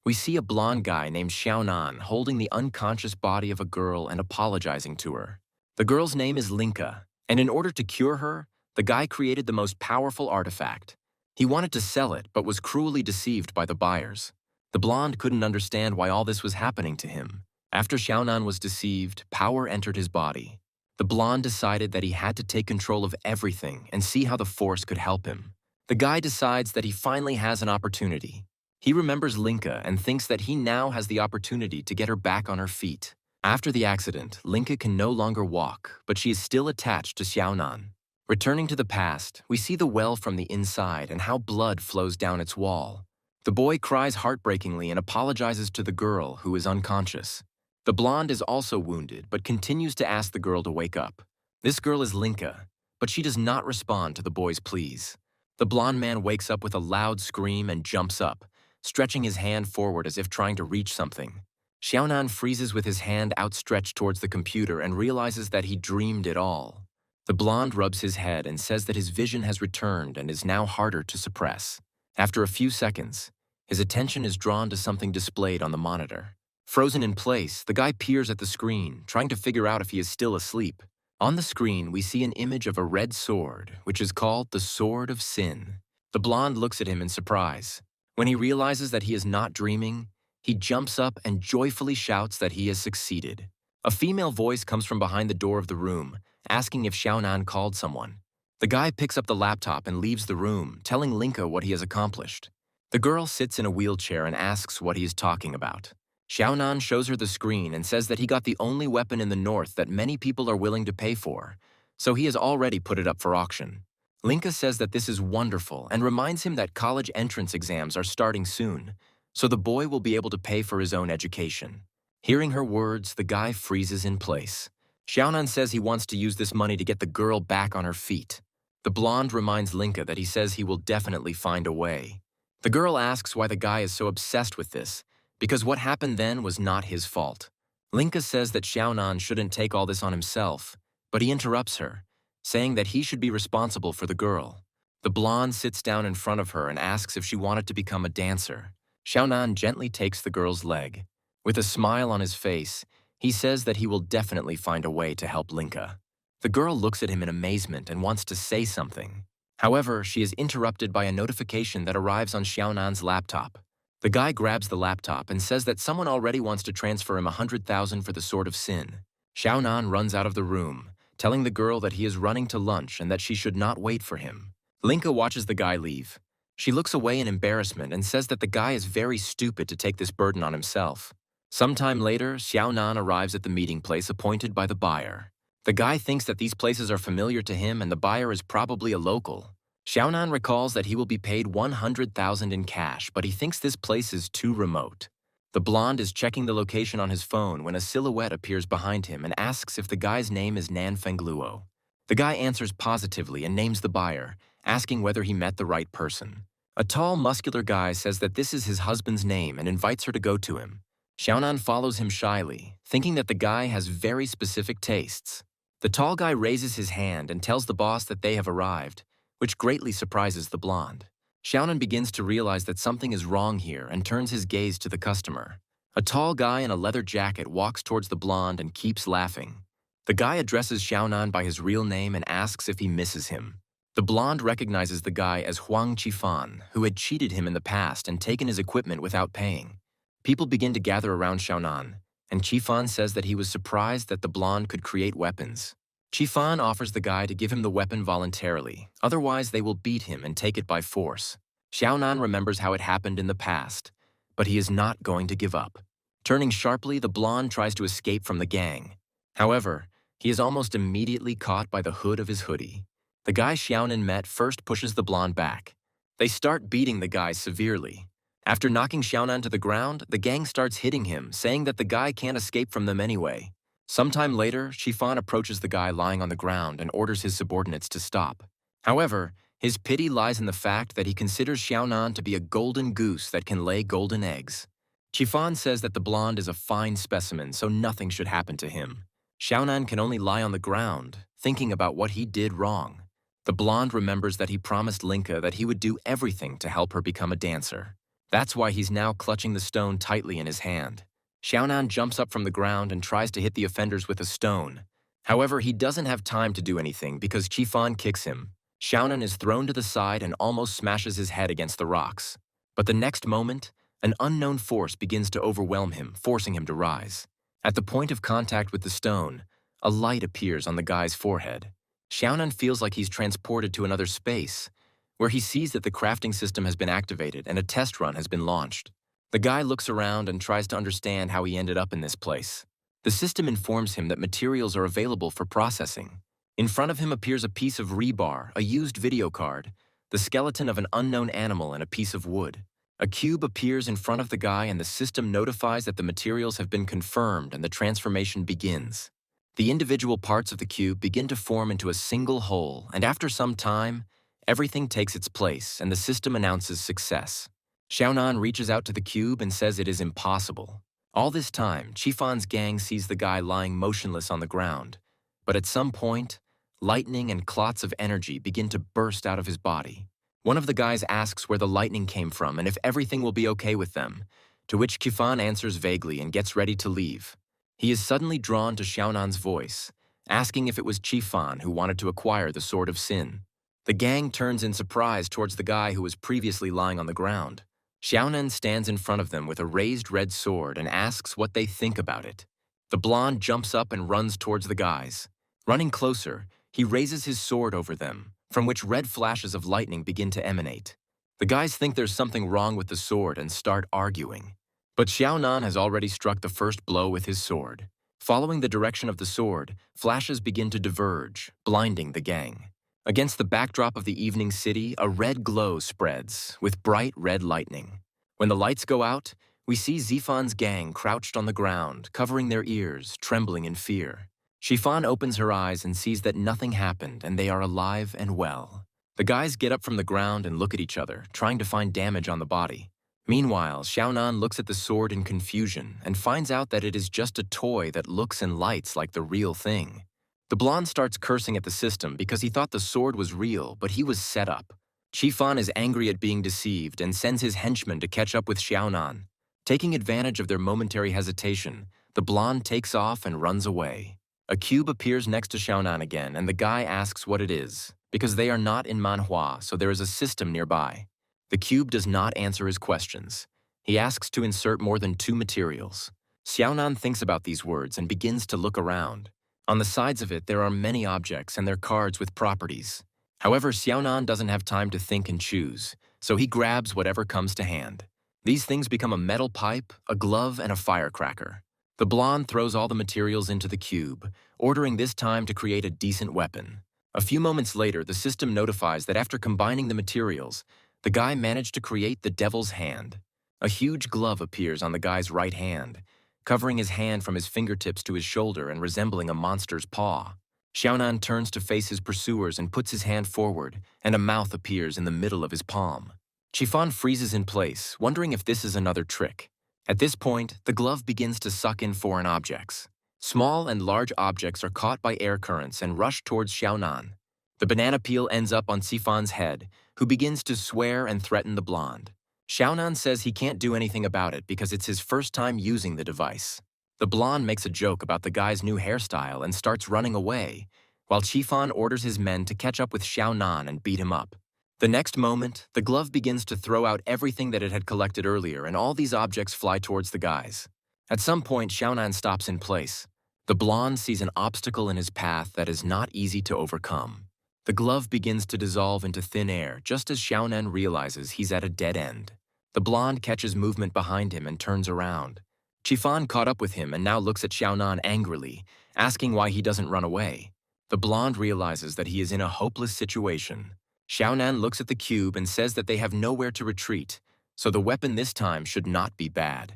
We see a blonde guy named Xiaonan holding the unconscious body of a girl and apologizing to her. The girl's name is Linka, and in order to cure her, the guy created the most powerful artifact. He wanted to sell it, but was cruelly deceived by the buyers. The blonde couldn't understand why all this was happening to him. After Xiaonan was deceived, power entered his body. The blonde decided that he had to take control of everything and see how the force could help him. The guy decides that he finally has an opportunity. He remembers Linka and thinks that he now has the opportunity to get her back on her feet. After the accident, Linka can no longer walk, but she is still attached to Xiaonan. Returning to the past, we see the well from the inside and how blood flows down its wall. The boy cries heartbreakingly and apologizes to the girl, who is unconscious. The blonde is also wounded, but continues to ask the girl to wake up. This girl is Linka, but she does not respond to the boy's pleas. The blonde man wakes up with a loud scream and jumps up, stretching his hand forward as if trying to reach something. Xiaonan freezes with his hand outstretched towards the computer and realizes that he dreamed it all. The blonde rubs his head and says that his vision has returned and is now harder to suppress. After a few seconds, his attention is drawn to something displayed on the monitor. Frozen in place, the guy peers at the screen, trying to figure out if he is still asleep. On the screen, we see an image of a red sword, which is called the Sword of Shin. The blonde looks at him in surprise. When he realizes that he is not dreaming, he jumps up and joyfully shouts that he has succeeded. A female voice comes from behind the door of the room, asking if Xiaonan called someone. The guy picks up the laptop and leaves the room, telling Linka what he has accomplished. The girl sits in a wheelchair and asks what he is talking about. Xiaonan shows her the screen and says that he got the only weapon in the north that many people are willing to pay for, so he has already put it up for auction. Linka says that this is wonderful and reminds him that college entrance exams are starting soon, so the boy will be able to pay for his own education. Hearing her words, the guy freezes in place. Xiaonan says he wants to use this money to get the girl back on her feet. The blonde reminds Linka that he says he will definitely find a way. The girl asks why the guy is so obsessed with this, because what happened then was not his fault. Linka says that Xiaonan shouldn't take all this on himself, but he interrupts her, saying that he should be responsible for the girl. The blonde sits down in front of her and asks if she wanted to become a dancer. Xiaonan gently takes the girl's leg. With a smile on his face, he says that he will definitely find a way to help Linka. The girl looks at him in amazement and wants to say something. However, she is interrupted by a notification that arrives on Xiaonan's laptop. The guy grabs the laptop and says that someone already wants to transfer him 100,000 for the Sword of Shin. Xiaonan runs out of the room, telling the girl that he is running to lunch and that she should not wait for him. Linka watches the guy leave. She looks away in embarrassment and says that the guy is very stupid to take this burden on himself. Sometime later, Xiaonan arrives at the meeting place appointed by the buyer. The guy thinks that these places are familiar to him and the buyer is probably a local. Xiaonan recalls that he will be paid 100,000 in cash, but he thinks this place is too remote. The blonde is checking the location on his phone when a silhouette appears behind him and asks if the guy's name is Nan Fengluo. The guy answers positively and names the buyer, asking whether he met the right person. A tall, muscular guy says that this is his husband's name and invites her to go to him. Xiaonan follows him shyly, thinking that the guy has very specific tastes. The tall guy raises his hand and tells the boss that they have arrived, which greatly surprises the blonde. Xiaonan begins to realize that something is wrong here and turns his gaze to the customer. A tall guy in a leather jacket walks towards the blonde and keeps laughing. The guy addresses Xiaonan by his real name and asks if he misses him. The blonde recognizes the guy as Huang Qifan, who had cheated him in the past and taken his equipment without paying. People begin to gather around Xiaonan, and Qifan says that he was surprised that the blonde could create weapons. Qifan offers the guy to give him the weapon voluntarily, otherwise they will beat him and take it by force. Xiaonan remembers how it happened in the past, but he is not going to give up. Turning sharply, the blonde tries to escape from the gang. However, he is almost immediately caught by the hood of his hoodie. The guy Xiaonan met first pushes the blonde back. They start beating the guy severely. After knocking Xiaonan to the ground, the gang starts hitting him, saying that the guy can't escape from them anyway. Sometime later, Qifan approaches the guy lying on the ground and orders his subordinates to stop. However, his pity lies in the fact that he considers Xiaonan to be a golden goose that can lay golden eggs. Qifan says that the blonde is a fine specimen, so nothing should happen to him. Xiaonan can only lie on the ground, thinking about what he did wrong. The blonde remembers that he promised Linka that he would do everything to help her become a dancer. That's why he's now clutching the stone tightly in his hand. Xiaonan jumps up from the ground and tries to hit the offenders with a stone. However, he doesn't have time to do anything because Qifan kicks him. Xiaonan is thrown to the side and almost smashes his head against the rocks. But the next moment, an unknown force begins to overwhelm him, forcing him to rise. At the point of contact with the stone, a light appears on the guy's forehead. Xiaonan feels like he's transported to another space, where he sees that the crafting system has been activated and a test run has been launched. The guy looks around and tries to understand how he ended up in this place. The system informs him that materials are available for processing. In front of him appears a piece of rebar, a used video card, the skeleton of an unknown animal, and a piece of wood. A cube appears in front of the guy and the system notifies that the materials have been confirmed and the transformation begins. The individual parts of the cube begin to form into a single whole, and after some time, everything takes its place and the system announces success. Xiaonan reaches out to the cube and says it is impossible. All this time, Qifan's gang sees the guy lying motionless on the ground, but at some point, lightning and clots of energy begin to burst out of his body. One of the guys asks where the lightning came from and if everything will be okay with them, to which Qifan answers vaguely and gets ready to leave. He is suddenly drawn to Xiaonan's voice, asking if it was Qifan who wanted to acquire the Sword of Sin. The gang turns in surprise towards the guy who was previously lying on the ground. Xiaonan stands in front of them with a raised red sword and asks what they think about it. The blonde jumps up and runs towards the guys. Running closer, he raises his sword over them, from which red flashes of lightning begin to emanate. The guys think there's something wrong with the sword and start arguing. But Xiaonan has already struck the first blow with his sword. Following the direction of the sword, flashes begin to diverge, blinding the gang. Against the backdrop of the evening city, a red glow spreads, with bright red lightning. When the lights go out, we see Xifan's gang crouched on the ground, covering their ears, trembling in fear. Qifan opens her eyes and sees that nothing happened and they are alive and well. The guys get up from the ground and look at each other, trying to find damage on the body. Meanwhile, Xiaonan looks at the sword in confusion and finds out that it is just a toy that looks and lights like the real thing. The blonde starts cursing at the system because he thought the sword was real, but he was set up. Qifan is angry at being deceived and sends his henchmen to catch up with Xiaonan. Taking advantage of their momentary hesitation, the blonde takes off and runs away. A cube appears next to Xiaonan again, and the guy asks what it is, because they are not in Manhwa, so there is a system nearby. The cube does not answer his questions. He asks to insert more than 2 materials. Xiaonan thinks about these words and begins to look around. On the sides of it, there are many objects and their cards with properties. However, Xiaonan doesn't have time to think and choose, so he grabs whatever comes to hand. These things become a metal pipe, a glove, and a firecracker. The blonde throws all the materials into the cube, ordering this time to create a decent weapon. A few moments later, the system notifies that after combining the materials, the guy managed to create the Devil's Hand. A huge glove appears on the guy's right hand, covering his hand from his fingertips to his shoulder and resembling a monster's paw. Xiaonan turns to face his pursuers and puts his hand forward, and a mouth appears in the middle of his palm. Qifan freezes in place, wondering if this is another trick. At this point, the glove begins to suck in foreign objects. Small and large objects are caught by air currents and rush towards Xiaonan. The banana peel ends up on Qifan's head, who begins to swear and threaten the blonde. Xiaonan says he can't do anything about it because it's his first time using the device. The blonde makes a joke about the guy's new hairstyle and starts running away, while Qifan orders his men to catch up with Xiaonan and beat him up. The next moment, the glove begins to throw out everything that it had collected earlier, and all these objects fly towards the guys. At some point, Xiaonan stops in place. The blonde sees an obstacle in his path that is not easy to overcome. The glove begins to dissolve into thin air just as Xiaonan realizes he's at a dead end. The blonde catches movement behind him and turns around. Qifan caught up with him and now looks at Xiaonan angrily, asking why he doesn't run away. The blonde realizes that he is in a hopeless situation. Xiaonan looks at the cube and says that they have nowhere to retreat, so the weapon this time should not be bad.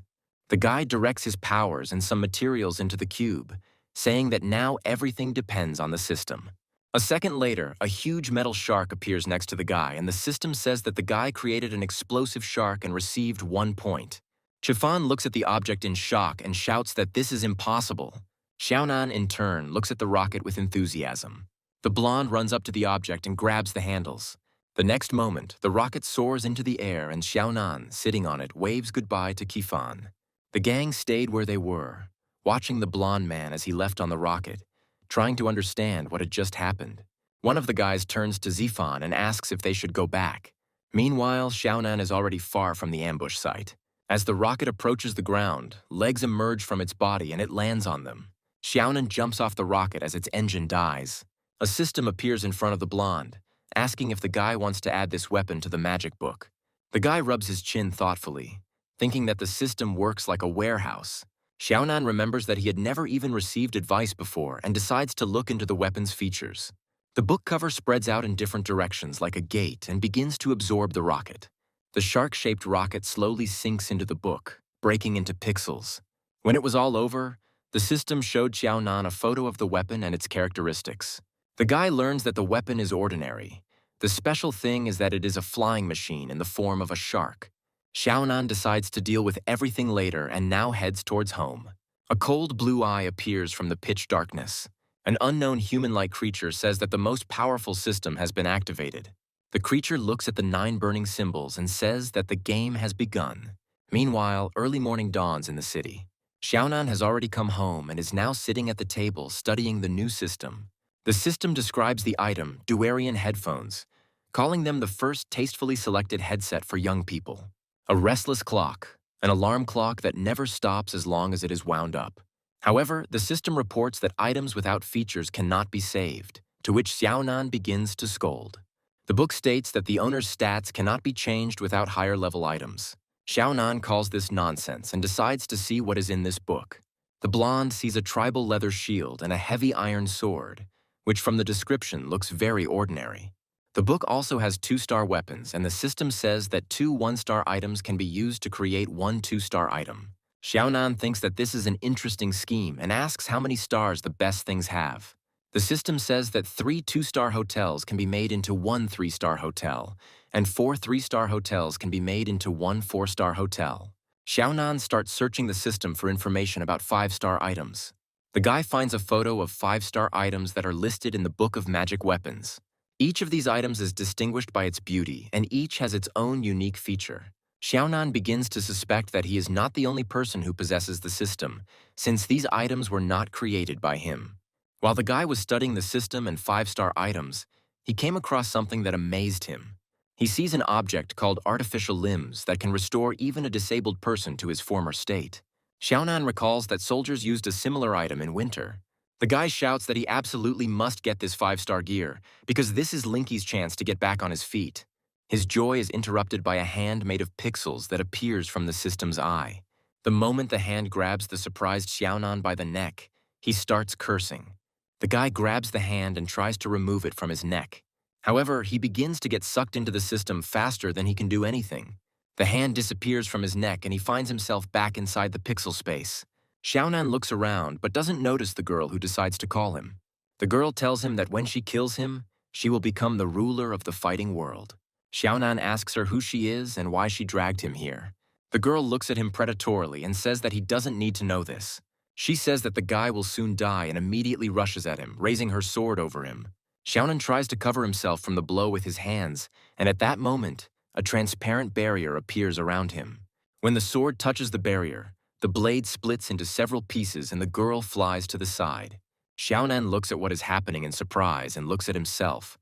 The guy directs his powers and some materials into the cube, saying that now everything depends on the system. A second later, a huge metal shark appears next to the guy, and the system says that the guy created an explosive shark and received 1 point. Qifan looks at the object in shock and shouts that this is impossible. Xiaonan, in turn, looks at the rocket with enthusiasm. The blonde runs up to the object and grabs the handles. The next moment, the rocket soars into the air and Xiaonan, sitting on it, waves goodbye to Qifan. The gang stayed where they were, watching the blonde man as he left on the rocket, trying to understand what had just happened. One of the guys turns to Zifan and asks if they should go back. Meanwhile, Xiaonan is already far from the ambush site. As the rocket approaches the ground, legs emerge from its body and it lands on them. Xiaonan jumps off the rocket as its engine dies. A system appears in front of the blonde, asking if the guy wants to add this weapon to the magic book. The guy rubs his chin thoughtfully, thinking that the system works like a warehouse. Xiaonan remembers that he had never even received advice before and decides to look into the weapon's features. The book cover spreads out in different directions like a gate and begins to absorb the rocket. The shark-shaped rocket slowly sinks into the book, breaking into pixels. When it was all over, the system showed Xiaonan a photo of the weapon and its characteristics. The guy learns that the weapon is ordinary. The special thing is that it is a flying machine in the form of a shark. Xiaonan decides to deal with everything later and now heads towards home. A cold blue eye appears from the pitch darkness. An unknown human-like creature says that the most powerful system has been activated. The creature looks at the 9 burning symbols and says that the game has begun. Meanwhile, early morning dawns in the city. Xiaonan has already come home and is now sitting at the table studying the new system. The system describes the item, Duarian headphones, calling them the first tastefully selected headset for young people. A restless clock, an alarm clock that never stops as long as it is wound up. However, the system reports that items without features cannot be saved, to which Xiaonan begins to scold. The book states that the owner's stats cannot be changed without higher-level items. Xiaonan calls this nonsense and decides to see what is in this book. The blonde sees a tribal leather shield and a heavy iron sword, which from the description looks very ordinary. The book also has 2-star weapons, and the system says that 2 1-star items can be used to create 1 2-star item. Xiaonan thinks that this is an interesting scheme and asks how many stars the best things have. The system says that 3 2-star hotels can be made into 1 3-star hotel, and 4 3-star hotels can be made into 1 4-star hotel. Xiaonan starts searching the system for information about 5-star items. The guy finds a photo of 5-star items that are listed in the Book of Magic Weapons. Each of these items is distinguished by its beauty, and each has its own unique feature. Xiaonan begins to suspect that he is not the only person who possesses the system, since these items were not created by him. While the guy was studying the system and 5-star items, he came across something that amazed him. He sees an object called artificial limbs that can restore even a disabled person to his former state. Xiaonan recalls that soldiers used a similar item in winter. The guy shouts that he absolutely must get this 5-star gear, because this is Linky's chance to get back on his feet. His joy is interrupted by a hand made of pixels that appears from the system's eye. The moment the hand grabs the surprised Xiaonan by the neck, he starts cursing. The guy grabs the hand and tries to remove it from his neck. However, he begins to get sucked into the system faster than he can do anything. The hand disappears from his neck and he finds himself back inside the pixel space. Xiaonan looks around but doesn't notice the girl who decides to call him. The girl tells him that when she kills him, she will become the ruler of the fighting world. Xiaonan asks her who she is and why she dragged him here. The girl looks at him predatorily and says that he doesn't need to know this. She says that the guy will soon die and immediately rushes at him, raising her sword over him. Xiaonan tries to cover himself from the blow with his hands, and at that moment, a transparent barrier appears around him. When the sword touches the barrier, the blade splits into several pieces and the girl flies to the side. Xiaonan looks at what is happening in surprise and looks at himself,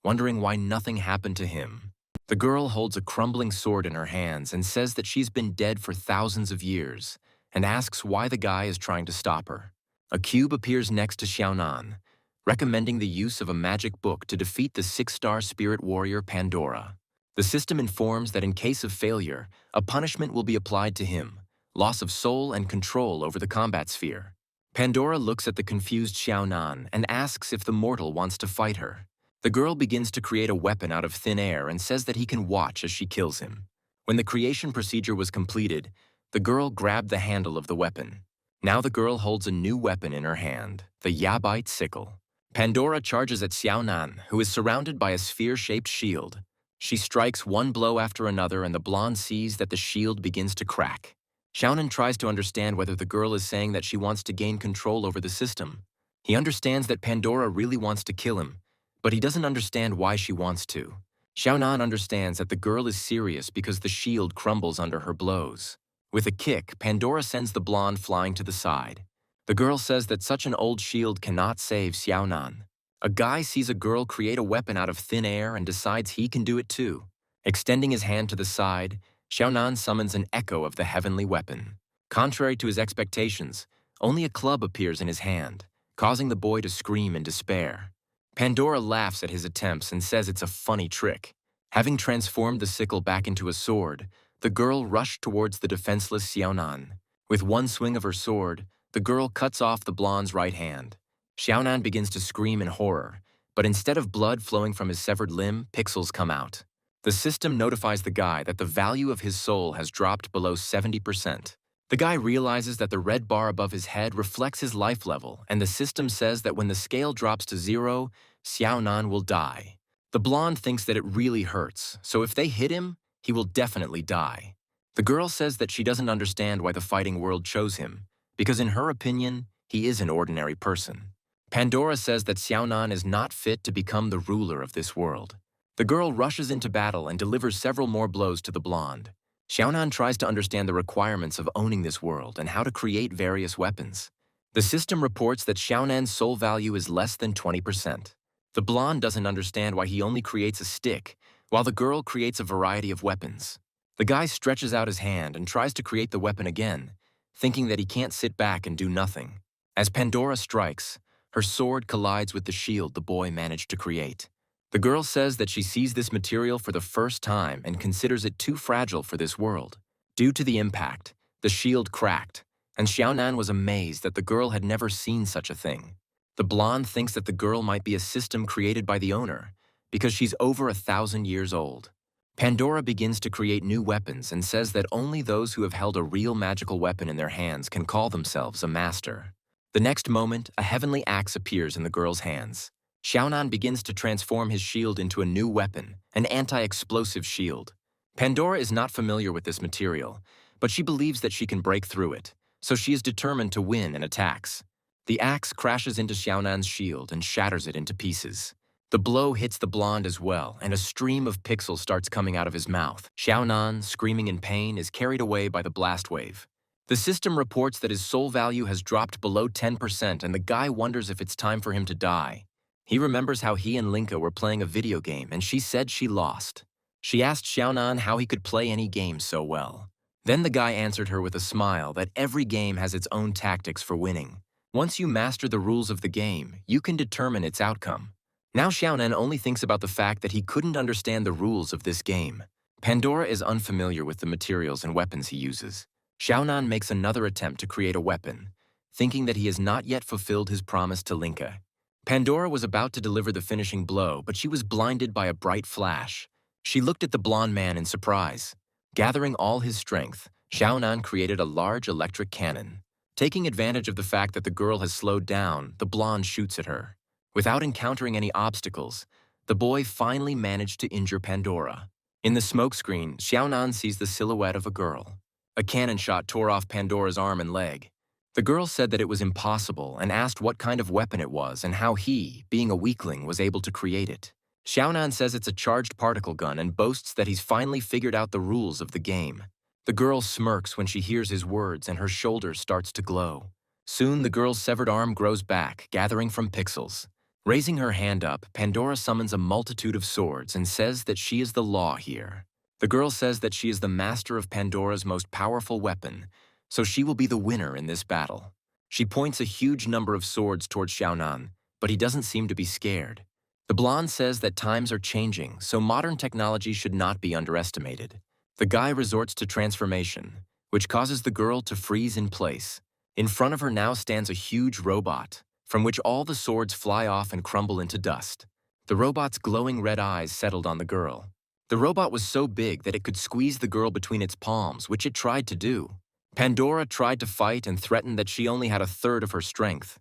wondering why nothing happened to him. The girl holds a crumbling sword in her hands and says that she's been dead for thousands of years, and asks why the guy is trying to stop her. A cube appears next to Xiaonan, recommending the use of a magic book to defeat the 6-star spirit warrior Pandora. The system informs that in case of failure, a punishment will be applied to him, loss of soul and control over the combat sphere. Pandora looks at the confused Xiaonan and asks if the mortal wants to fight her. The girl begins to create a weapon out of thin air and says that he can watch as she kills him. When the creation procedure was completed, the girl grabbed the handle of the weapon. Now the girl holds a new weapon in her hand, the Yabite sickle. Pandora charges at Xiaonan, who is surrounded by a sphere-shaped shield. She strikes one blow after another and the blonde sees that the shield begins to crack. Xiaonan tries to understand whether the girl is saying that she wants to gain control over the system. He understands that Pandora really wants to kill him, but he doesn't understand why she wants to. Xiaonan understands that the girl is serious because the shield crumbles under her blows. With a kick, Pandora sends the blonde flying to the side. The girl says that such an old shield cannot save Xiaonan. A guy sees a girl create a weapon out of thin air and decides he can do it too. Extending his hand to the side, Xiaonan summons an echo of the heavenly weapon. Contrary to his expectations, only a club appears in his hand, causing the boy to scream in despair. Pandora laughs at his attempts and says it's a funny trick. Having transformed the sickle back into a sword, the girl rushed towards the defenseless Xiaonan. With one swing of her sword, the girl cuts off the blonde's right hand. Xiaonan begins to scream in horror, but instead of blood flowing from his severed limb, pixels come out. The system notifies the guy that the value of his soul has dropped below 70%. The guy realizes that the red bar above his head reflects his life level, and the system says that when the scale drops to 0, Xiaonan will die. The blonde thinks that it really hurts, so if they hit him, he will definitely die. The girl says that she doesn't understand why the fighting world chose him, because in her opinion, he is an ordinary person. Pandora says that Xiaonan is not fit to become the ruler of this world. The girl rushes into battle and delivers several more blows to the blonde. Xiaonan tries to understand the requirements of owning this world and how to create various weapons. The system reports that Xiaonan's soul value is less than 20%. The blonde doesn't understand why he only creates a stick, while the girl creates a variety of weapons. The guy stretches out his hand and tries to create the weapon again, thinking that he can't sit back and do nothing. As Pandora strikes, her sword collides with the shield the boy managed to create. The girl says that she sees this material for the first time and considers it too fragile for this world. Due to the impact, the shield cracked, and Xiaonan was amazed that the girl had never seen such a thing. The blonde thinks that the girl might be a system created by the owner, because she's over 1,000 years old. Pandora begins to create new weapons and says that only those who have held a real magical weapon in their hands can call themselves a master. The next moment, a heavenly axe appears in the girl's hands. Xiaonan begins to transform his shield into a new weapon, an anti-explosive shield. Pandora is not familiar with this material, but she believes that she can break through it, so she is determined to win and attacks. The axe crashes into Xiaonan's shield and shatters it into pieces. The blow hits the blonde as well, and a stream of pixels starts coming out of his mouth. Xiaonan, screaming in pain, is carried away by the blast wave. The system reports that his soul value has dropped below 10%, and the guy wonders if it's time for him to die. He remembers how he and Linka were playing a video game, and she said she lost. She asked Xiaonan how he could play any game so well. Then the guy answered her with a smile that every game has its own tactics for winning. Once you master the rules of the game, you can determine its outcome. Now Xiaonan only thinks about the fact that he couldn't understand the rules of this game. Pandora is unfamiliar with the materials and weapons he uses. Xiaonan makes another attempt to create a weapon, thinking that he has not yet fulfilled his promise to Linka. Pandora was about to deliver the finishing blow, but she was blinded by a bright flash. She looked at the blonde man in surprise. Gathering all his strength, Xiaonan created a large electric cannon. Taking advantage of the fact that the girl has slowed down, the blonde shoots at her. Without encountering any obstacles, the boy finally managed to injure Pandora. In the smokescreen, Xiaonan sees the silhouette of a girl. A cannon shot tore off Pandora's arm and leg. The girl said that it was impossible and asked what kind of weapon it was and how he, being a weakling, was able to create it. Xiaonan says it's a charged particle gun and boasts that he's finally figured out the rules of the game. The girl smirks when she hears his words and her shoulder starts to glow. Soon the girl's severed arm grows back, gathering from pixels. Raising her hand up, Pandora summons a multitude of swords and says that she is the law here. The girl says that she is the master of Pandora's most powerful weapon, so she will be the winner in this battle. She points a huge number of swords towards Xiaonan, but he doesn't seem to be scared. The blonde says that times are changing, so modern technology should not be underestimated. The guy resorts to transformation, which causes the girl to freeze in place. In front of her now stands a huge robot, from which all the swords fly off and crumble into dust. The robot's glowing red eyes settled on the girl. The robot was so big that it could squeeze the girl between its palms, which it tried to do. Pandora tried to fight and threatened that she only had a third of her strength.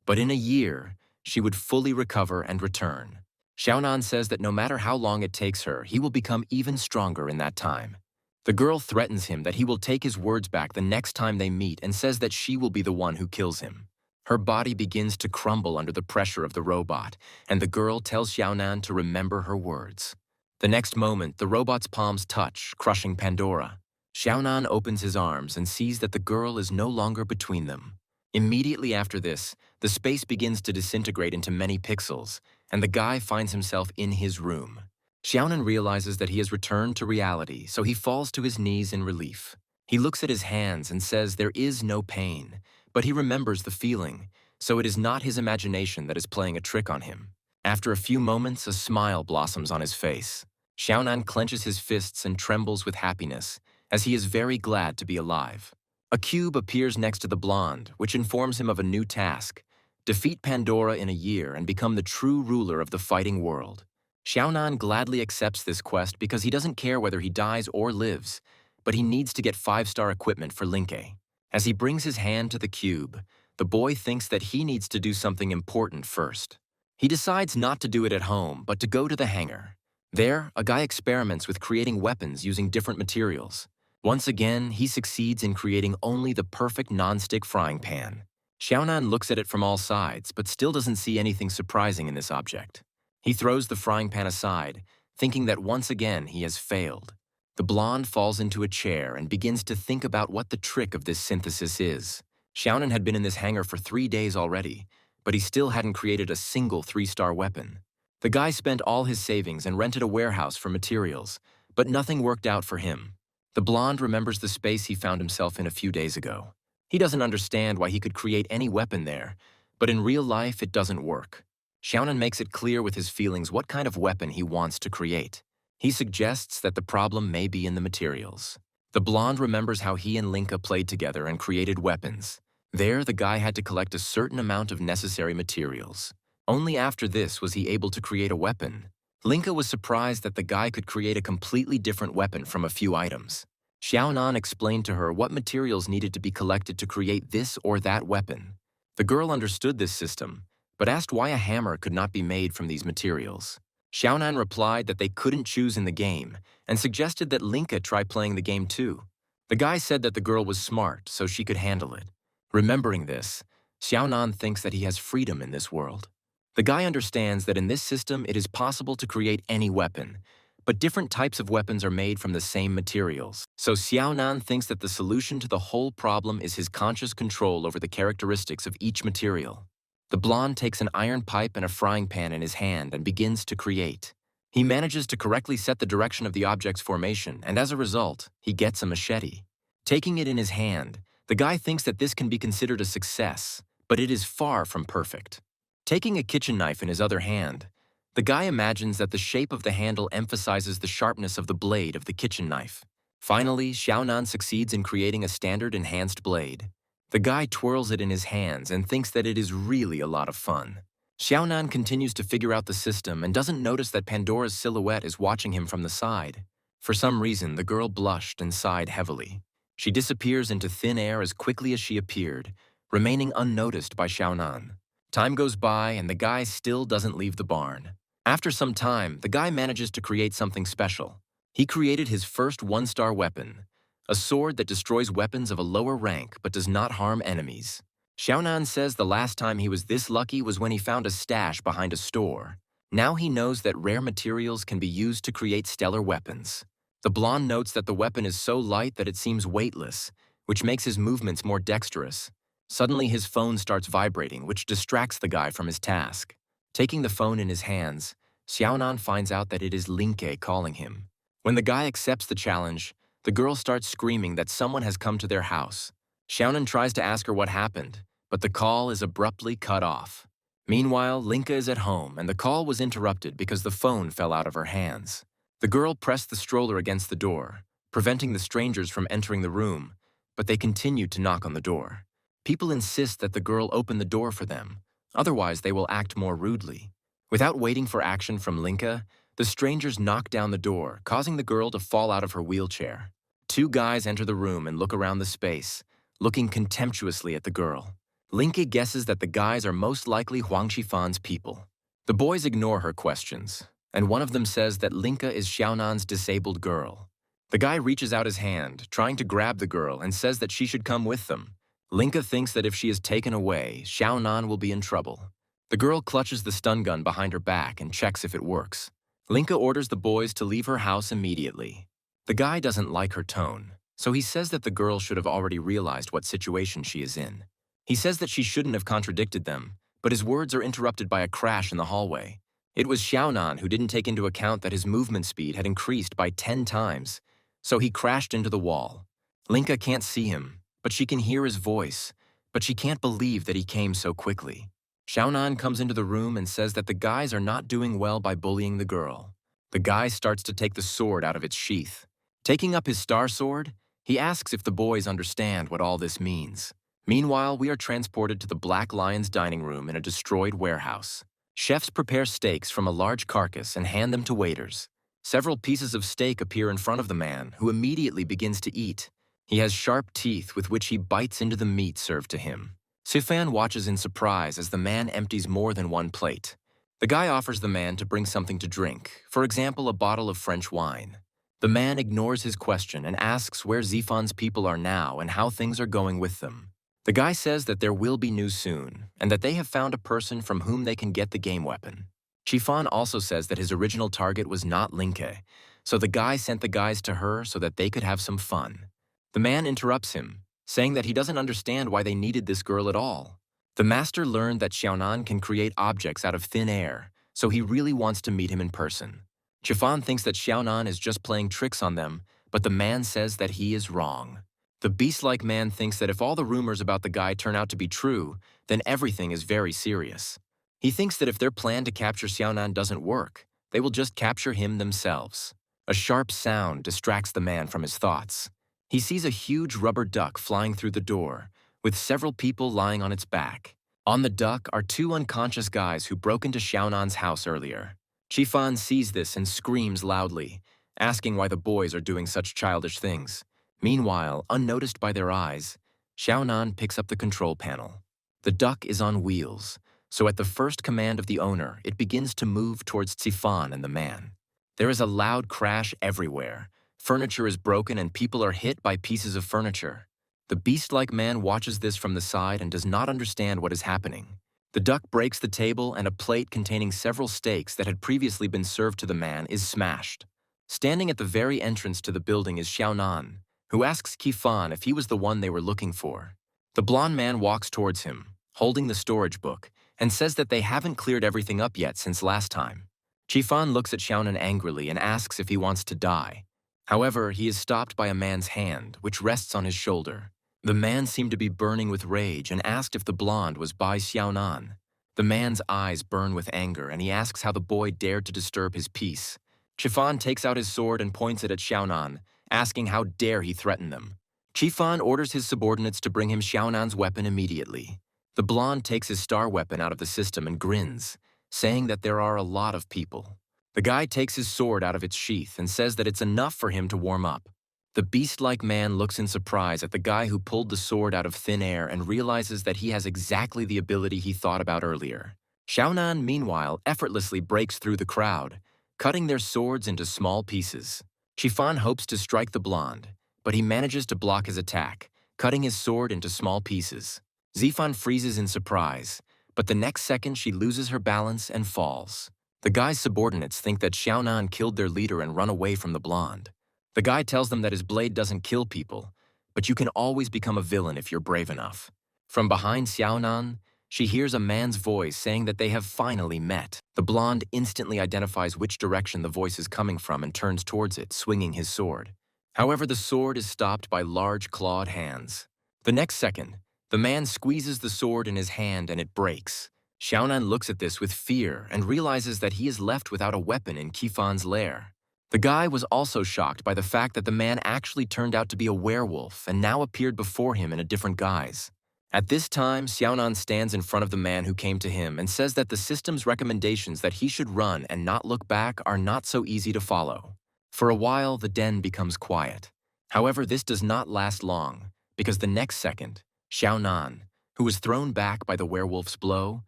But in a year, she would fully recover and return. Xiaonan says that no matter how long it takes her, he will become even stronger in that time. The girl threatens him that he will take his words back the next time they meet and says that she will be the one who kills him. Her body begins to crumble under the pressure of the robot, and the girl tells Xiaonan to remember her words. The next moment, the robot's palms touch, crushing Pandora. Xiaonan opens his arms and sees that the girl is no longer between them. Immediately after this, the space begins to disintegrate into many pixels, and the guy finds himself in his room. Xiaonan realizes that he has returned to reality, so he falls to his knees in relief. He looks at his hands and says there is no pain, but he remembers the feeling, so it is not his imagination that is playing a trick on him. After a few moments, a smile blossoms on his face. Xiaonan clenches his fists and trembles with happiness, as he is very glad to be alive. A cube appears next to the blonde, which informs him of a new task: defeat Pandora in a year and become the true ruler of the fighting world. Xiaonan gladly accepts this quest because he doesn't care whether he dies or lives, but he needs to get 5-star equipment for Linka. As he brings his hand to the cube, the boy thinks that he needs to do something important first. He decides not to do it at home, but to go to the hangar. There, a guy experiments with creating weapons using different materials. Once again, he succeeds in creating only the perfect non-stick frying pan. Xiaonan looks at it from all sides, but still doesn't see anything surprising in this object. He throws the frying pan aside, thinking that once again he has failed. The blonde falls into a chair and begins to think about what the trick of this synthesis is. Xiaonan had been in this hangar for 3 days already, but he still hadn't created a single 3-star weapon. The guy spent all his savings and rented a warehouse for materials, but nothing worked out for him. The blonde remembers the space he found himself in a few days ago. He doesn't understand why he could create any weapon there, but in real life it doesn't work. Xiaonan makes it clear with his feelings what kind of weapon he wants to create. He suggests that the problem may be in the materials. The blonde remembers how he and Linka played together and created weapons. There, the guy had to collect a certain amount of necessary materials. Only after this was he able to create a weapon. Linka was surprised that the guy could create a completely different weapon from a few items. Xiaonan explained to her what materials needed to be collected to create this or that weapon. The girl understood this system, but asked why a hammer could not be made from these materials. Xiaonan replied that they couldn't choose in the game, and suggested that Linka try playing the game too. The guy said that the girl was smart, so she could handle it. Remembering this, Xiaonan thinks that he has freedom in this world. The guy understands that in this system it is possible to create any weapon, but different types of weapons are made from the same materials. So Xiaonan thinks that the solution to the whole problem is his conscious control over the characteristics of each material. The blonde takes an iron pipe and a frying pan in his hand and begins to create. He manages to correctly set the direction of the object's formation, and as a result, he gets a machete. Taking it in his hand, the guy thinks that this can be considered a success, but it is far from perfect. Taking a kitchen knife in his other hand, the guy imagines that the shape of the handle emphasizes the sharpness of the blade of the kitchen knife. Finally, Xiaonan succeeds in creating a standard enhanced blade. The guy twirls it in his hands and thinks that it is really a lot of fun. Xiaonan continues to figure out the system and doesn't notice that Pandora's silhouette is watching him from the side. For some reason, the girl blushed and sighed heavily. She disappears into thin air as quickly as she appeared, remaining unnoticed by Xiaonan. Time goes by and the guy still doesn't leave the barn. After some time, the guy manages to create something special. He created his first 1-star weapon, a sword that destroys weapons of a lower rank but does not harm enemies. Xiaonan says the last time he was this lucky was when he found a stash behind a store. Now he knows that rare materials can be used to create stellar weapons. The blonde notes that the weapon is so light that it seems weightless, which makes his movements more dexterous. Suddenly his phone starts vibrating, which distracts the guy from his task. Taking the phone in his hands, Xiaonan finds out that it is Linka calling him. When the guy accepts the challenge, the girl starts screaming that someone has come to their house. Xiaonan tries to ask her what happened, but the call is abruptly cut off. Meanwhile, Linka is at home, and the call was interrupted because the phone fell out of her hands. The girl pressed the stroller against the door, preventing the strangers from entering the room, but they continued to knock on the door. People insist that the girl open the door for them, otherwise they will act more rudely. Without waiting for action from Linka, the strangers knock down the door, causing the girl to fall out of her wheelchair. 2 guys enter the room and look around the space, looking contemptuously at the girl. Linka guesses that the guys are most likely Huang Shifan's people. The boys ignore her questions, and one of them says that Linka is Xiaonan's disabled girl. The guy reaches out his hand, trying to grab the girl, and says that she should come with them. Linka thinks that if she is taken away, Xiaonan will be in trouble. The girl clutches the stun gun behind her back and checks if it works. Linka orders the boys to leave her house immediately. The guy doesn't like her tone, so he says that the girl should have already realized what situation she is in. He says that she shouldn't have contradicted them, but his words are interrupted by a crash in the hallway. It was Xiaonan who didn't take into account that his movement speed had increased by 10 times, so he crashed into the wall. Linka can't see him, but she can hear his voice, but she can't believe that he came so quickly. Xiaonan comes into the room and says that the guys are not doing well by bullying the girl. The guy starts to take the sword out of its sheath. Taking up his star sword, he asks if the boys understand what all this means. Meanwhile, we are transported to the Black Lion's dining room in a destroyed warehouse. Chefs prepare steaks from a large carcass and hand them to waiters. Several pieces of steak appear in front of the man, who immediately begins to eat. He has sharp teeth with which he bites into the meat served to him. Sifan watches in surprise as the man empties more than one plate. The guy offers the man to bring something to drink, for example, a bottle of French wine. The man ignores his question and asks where Zifan's people are now and how things are going with them. The guy says that there will be news soon, and that they have found a person from whom they can get the game weapon. Chifan also says that his original target was not Linka, so the guy sent the guys to her so that they could have some fun. The man interrupts him, saying that he doesn't understand why they needed this girl at all. The master learned that Xiaonan can create objects out of thin air, so he really wants to meet him in person. Chifan thinks that Xiaonan is just playing tricks on them, but the man says that he is wrong. The beast-like man thinks that if all the rumors about the guy turn out to be true, then everything is very serious. He thinks that if their plan to capture Xiaonan doesn't work, they will just capture him themselves. A sharp sound distracts the man from his thoughts. He sees a huge rubber duck flying through the door, with several people lying on its back. On the duck are two unconscious guys who broke into Xiaonan's house earlier. Chifan sees this and screams loudly, asking why the boys are doing such childish things. Meanwhile, unnoticed by their eyes, Xiaonan picks up the control panel. The duck is on wheels, so at the first command of the owner, it begins to move towards Chifan and the man. There is a loud crash everywhere. Furniture is broken and people are hit by pieces of furniture. The beast-like man watches this from the side and does not understand what is happening. The duck breaks the table and a plate containing several steaks that had previously been served to the man is smashed. Standing at the very entrance to the building is Xiaonan, who asks Chifan if he was the one they were looking for. The blonde man walks towards him, holding the storage book, and says that they haven't cleared everything up yet since last time. Chifan looks at Xiaonan angrily and asks if he wants to die. However, he is stopped by a man's hand, which rests on his shoulder. The man seemed to be burning with rage and asked if the blonde was by Xiaonan. The man's eyes burn with anger, and he asks how the boy dared to disturb his peace. Chifan takes out his sword and points it at Xiaonan, asking how dare he threaten them. Chifan orders his subordinates to bring him Xiaonan's weapon immediately. The blonde takes his star weapon out of the system and grins, saying that there are a lot of people. The guy takes his sword out of its sheath and says that it's enough for him to warm up. The beast-like man looks in surprise at the guy who pulled the sword out of thin air and realizes that he has exactly the ability he thought about earlier. Xiaonan, meanwhile, effortlessly breaks through the crowd, cutting their swords into small pieces. Chifan hopes to strike the blonde, but he manages to block his attack, cutting his sword into small pieces. Zifan freezes in surprise, but the next second she loses her balance and falls. The guy's subordinates think that Xiaonan killed their leader and run away from the blonde. The guy tells them that his blade doesn't kill people, but you can always become a villain if you're brave enough. From behind Xiaonan, she hears a man's voice saying that they have finally met. The blonde instantly identifies which direction the voice is coming from and turns towards it, swinging his sword. However, the sword is stopped by large clawed hands. The next second, the man squeezes the sword in his hand and it breaks. Xiaonan looks at this with fear and realizes that he is left without a weapon in Chifan's lair. The guy was also shocked by the fact that the man actually turned out to be a werewolf and now appeared before him in a different guise. At this time, Xiaonan stands in front of the man who came to him and says that the system's recommendations that he should run and not look back are not so easy to follow. For a while, the den becomes quiet. However, this does not last long, because the next second, Xiaonan, who was thrown back by the werewolf's blow,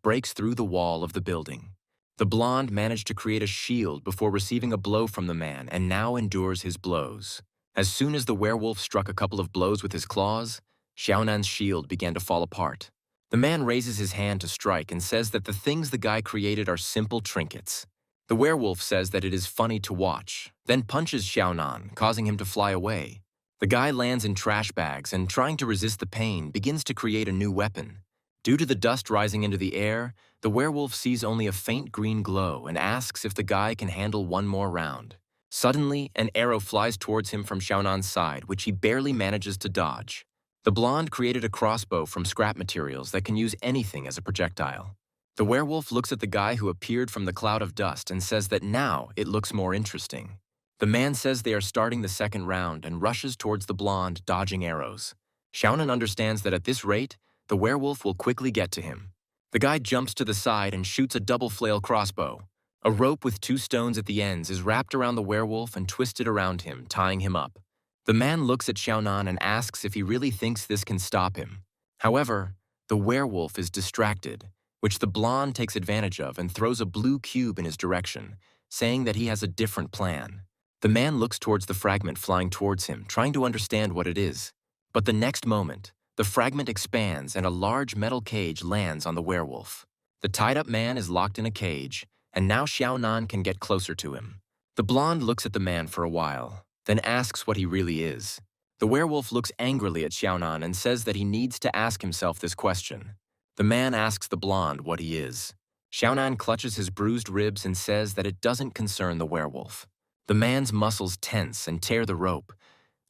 breaks through the wall of the building. The blonde managed to create a shield before receiving a blow from the man and now endures his blows. As soon as the werewolf struck a couple of blows with his claws, Xiaonan's shield began to fall apart. The man raises his hand to strike and says that the things the guy created are simple trinkets. The werewolf says that it is funny to watch, then punches Xiaonan, causing him to fly away. The guy lands in trash bags and, trying to resist the pain, begins to create a new weapon. Due to the dust rising into the air, the werewolf sees only a faint green glow and asks if the guy can handle one more round. Suddenly, an arrow flies towards him from Xiaonan's side, which he barely manages to dodge. The blonde created a crossbow from scrap materials that can use anything as a projectile. The werewolf looks at the guy who appeared from the cloud of dust and says that now it looks more interesting. The man says they are starting the second round and rushes towards the blonde, dodging arrows. Xiaonan understands that at this rate, the werewolf will quickly get to him. The guy jumps to the side and shoots a double flail crossbow. A rope with 2 stones at the ends is wrapped around the werewolf and twisted around him, tying him up. The man looks at Xiaonan and asks if he really thinks this can stop him. However, the werewolf is distracted, which the blonde takes advantage of and throws a blue cube in his direction, saying that he has a different plan. The man looks towards the fragment flying towards him, trying to understand what it is. But the next moment, the fragment expands and a large metal cage lands on the werewolf. The tied-up man is locked in a cage, and now Xiaonan can get closer to him. The blonde looks at the man for a while, then asks what he really is. The werewolf looks angrily at Xiaonan and says that he needs to ask himself this question. The man asks the blonde what he is. Xiaonan clutches his bruised ribs and says that it doesn't concern the werewolf. The man's muscles tense and tear the rope,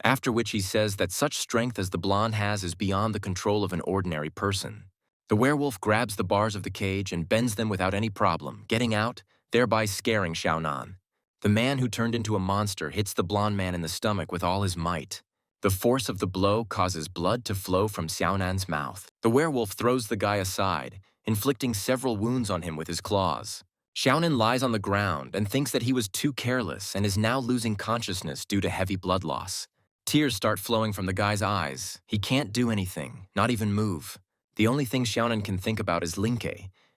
after which he says that such strength as the blonde has is beyond the control of an ordinary person. The werewolf grabs the bars of the cage and bends them without any problem, getting out, thereby scaring Xiaonan. The man who turned into a monster hits the blonde man in the stomach with all his might. The force of the blow causes blood to flow from Xiaonan's mouth. The werewolf throws the guy aside, inflicting several wounds on him with his claws. Xiaonan lies on the ground and thinks that he was too careless and is now losing consciousness due to heavy blood loss. Tears start flowing from the guy's eyes. He can't do anything, not even move. The only thing Xiaonan can think about is Linka,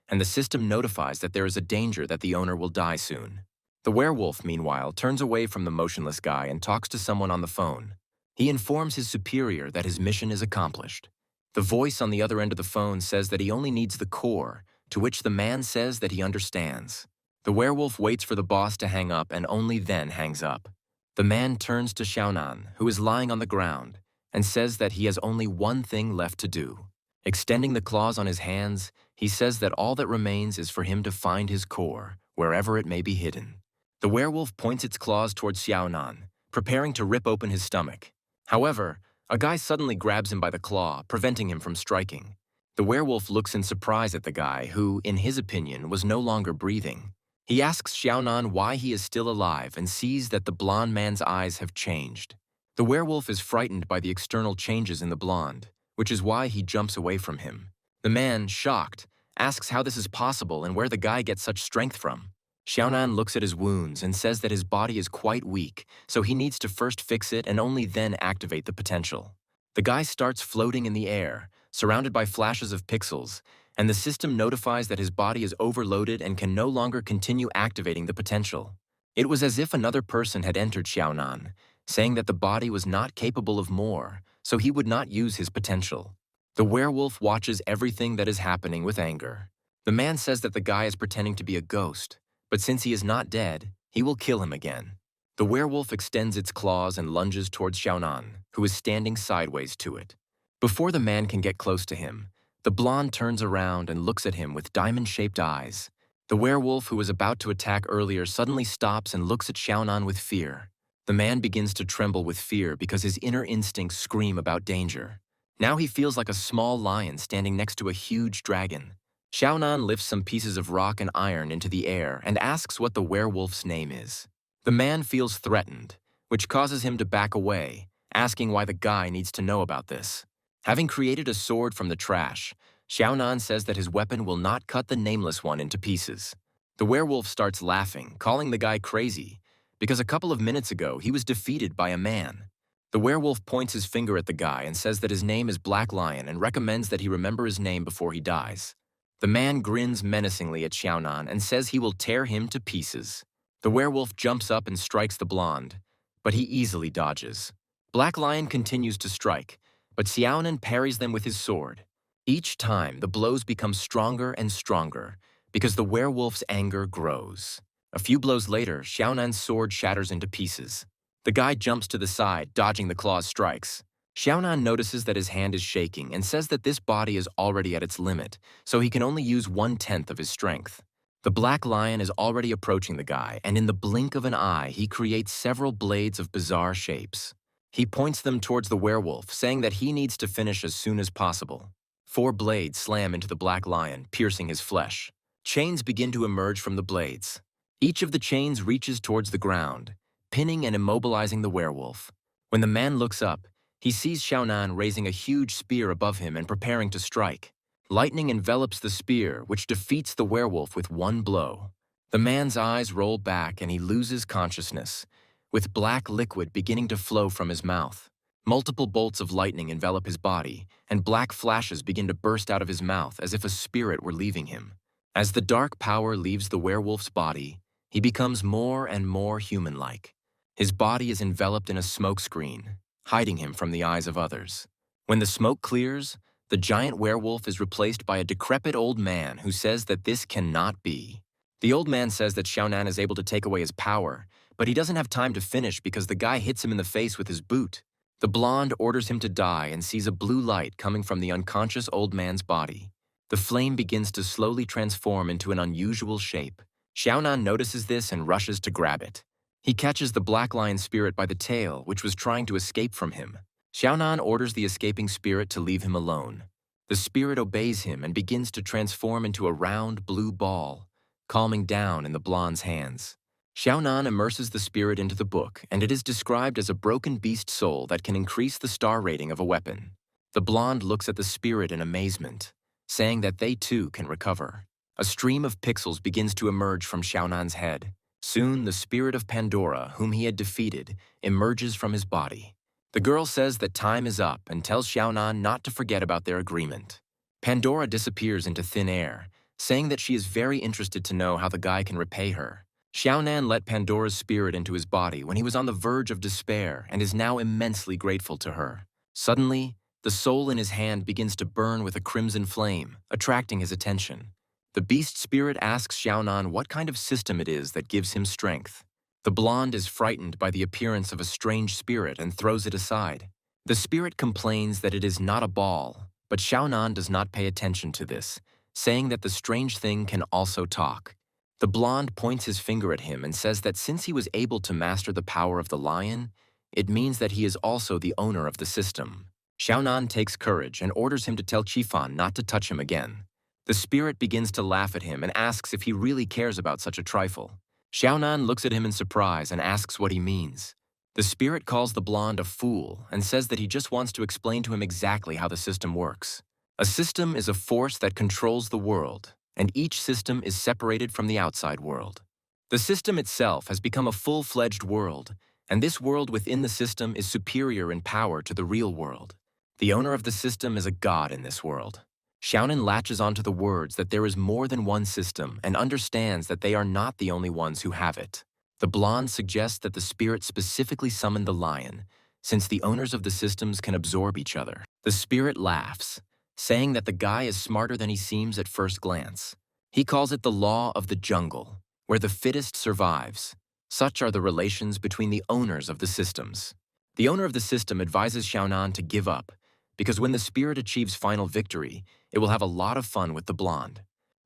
and the system notifies that there is a danger that the owner will die soon. The werewolf, meanwhile, turns away from the motionless guy and talks to someone on the phone. He informs his superior that his mission is accomplished. The voice on the other end of the phone says that he only needs the core, to which the man says that he understands. The werewolf waits for the boss to hang up and only then hangs up. The man turns to Xiaonan, who is lying on the ground, and says that he has only one thing left to do. Extending the claws on his hands, he says that all that remains is for him to find his core, wherever it may be hidden. The werewolf points its claws towards Xiaonan, preparing to rip open his stomach. However, a guy suddenly grabs him by the claw, preventing him from striking. The werewolf looks in surprise at the guy, who, in his opinion, was no longer breathing. He asks Xiaonan why he is still alive and sees that the blonde man's eyes have changed. The werewolf is frightened by the external changes in the blonde, which is why he jumps away from him. The man, shocked, asks how this is possible and where the guy gets such strength from. Xiaonan looks at his wounds and says that his body is quite weak, so he needs to first fix it and only then activate the potential. The guy starts floating in the air, surrounded by flashes of pixels, and the system notifies that his body is overloaded and can no longer continue activating the potential. It was as if another person had entered Xiaonan, saying that the body was not capable of more, so he would not use his potential. The werewolf watches everything that is happening with anger. The man says that the guy is pretending to be a ghost, but since he is not dead, he will kill him again. The werewolf extends its claws and lunges towards Xiaonan, who is standing sideways to it. Before the man can get close to him, the blonde turns around and looks at him with diamond-shaped eyes. The werewolf, who was about to attack earlier, suddenly stops and looks at Xiaonan with fear. The man begins to tremble with fear because his inner instincts scream about danger. Now he feels like a small lion standing next to a huge dragon. Xiaonan lifts some pieces of rock and iron into the air and asks what the werewolf's name is. The man feels threatened, which causes him to back away, asking why the guy needs to know about this. Having created a sword from the trash, Xiaonan says that his weapon will not cut the nameless one into pieces. The werewolf starts laughing, calling the guy crazy, because a couple of minutes ago he was defeated by a man. The werewolf points his finger at the guy and says that his name is Black Lion and recommends that he remember his name before he dies. The man grins menacingly at Xiaonan and says he will tear him to pieces. The werewolf jumps up and strikes the blonde, but he easily dodges. Black Lion continues to strike, but Xiaonan parries them with his sword. Each time, the blows become stronger and stronger because the werewolf's anger grows. A few blows later, Xiaonan's sword shatters into pieces. The guy jumps to the side, dodging the claw's strikes. Xiaonan notices that his hand is shaking and says that this body is already at its limit, so he can only use 1/10 of his strength. The black lion is already approaching the guy, and in the blink of an eye, he creates several blades of bizarre shapes. He points them towards the werewolf, saying that he needs to finish as soon as possible. 4 blades slam into the black lion, piercing his flesh. Chains begin to emerge from the blades. Each of the chains reaches towards the ground, pinning and immobilizing the werewolf. When the man looks up, he sees Xiaonan raising a huge spear above him and preparing to strike. Lightning envelops the spear, which defeats the werewolf with 1 blow. The man's eyes roll back and he loses consciousness, with black liquid beginning to flow from his mouth. Multiple bolts of lightning envelop his body, and black flashes begin to burst out of his mouth as if a spirit were leaving him. As the dark power leaves the werewolf's body, he becomes more and more human-like. His body is enveloped in a smoke screen, hiding him from the eyes of others. When the smoke clears, the giant werewolf is replaced by a decrepit old man who says that this cannot be. The old man says that Xiaonan is able to take away his power, but he doesn't have time to finish because the guy hits him in the face with his boot. The blonde orders him to die and sees a blue light coming from the unconscious old man's body. The flame begins to slowly transform into an unusual shape. Xiaonan notices this and rushes to grab it. He catches the black lion spirit by the tail, which was trying to escape from him. Xiaonan orders the escaping spirit to leave him alone. The spirit obeys him and begins to transform into a round blue ball, calming down in the blonde's hands. Xiaonan immerses the spirit into the book, and it is described as a broken beast soul that can increase the star rating of a weapon. The blonde looks at the spirit in amazement, saying that they too can recover. A stream of pixels begins to emerge from Xiaonan's head. Soon, the spirit of Pandora, whom he had defeated, emerges from his body. The girl says that time is up and tells Xiaonan not to forget about their agreement. Pandora disappears into thin air, saying that she is very interested to know how the guy can repay her. Xiaonan let Pandora's spirit into his body when he was on the verge of despair and is now immensely grateful to her. Suddenly, the soul in his hand begins to burn with a crimson flame, attracting his attention. The beast spirit asks Xiaonan what kind of system it is that gives him strength. The blonde is frightened by the appearance of a strange spirit and throws it aside. The spirit complains that it is not a ball, but Xiaonan does not pay attention to this, saying that the strange thing can also talk. The blonde points his finger at him and says that since he was able to master the power of the lion, it means that he is also the owner of the system. Xiaonan takes courage and orders him to tell Qifan not to touch him again. The spirit begins to laugh at him and asks if he really cares about such a trifle. Xiaonan looks at him in surprise and asks what he means. The spirit calls the blonde a fool and says that he just wants to explain to him exactly how the system works. A system is a force that controls the world, and each system is separated from the outside world. The system itself has become a full-fledged world, and this world within the system is superior in power to the real world. The owner of the system is a god in this world. Xiaonan latches onto the words that there is more than one system and understands that they are not the only ones who have it. The blonde suggests that the spirit specifically summoned the lion, since the owners of the systems can absorb each other. The spirit laughs, saying that the guy is smarter than he seems at first glance. He calls it the law of the jungle, where the fittest survives. Such are the relations between the owners of the systems. The owner of the system advises Xiaonan to give up, because when the spirit achieves final victory, it will have a lot of fun with the blonde.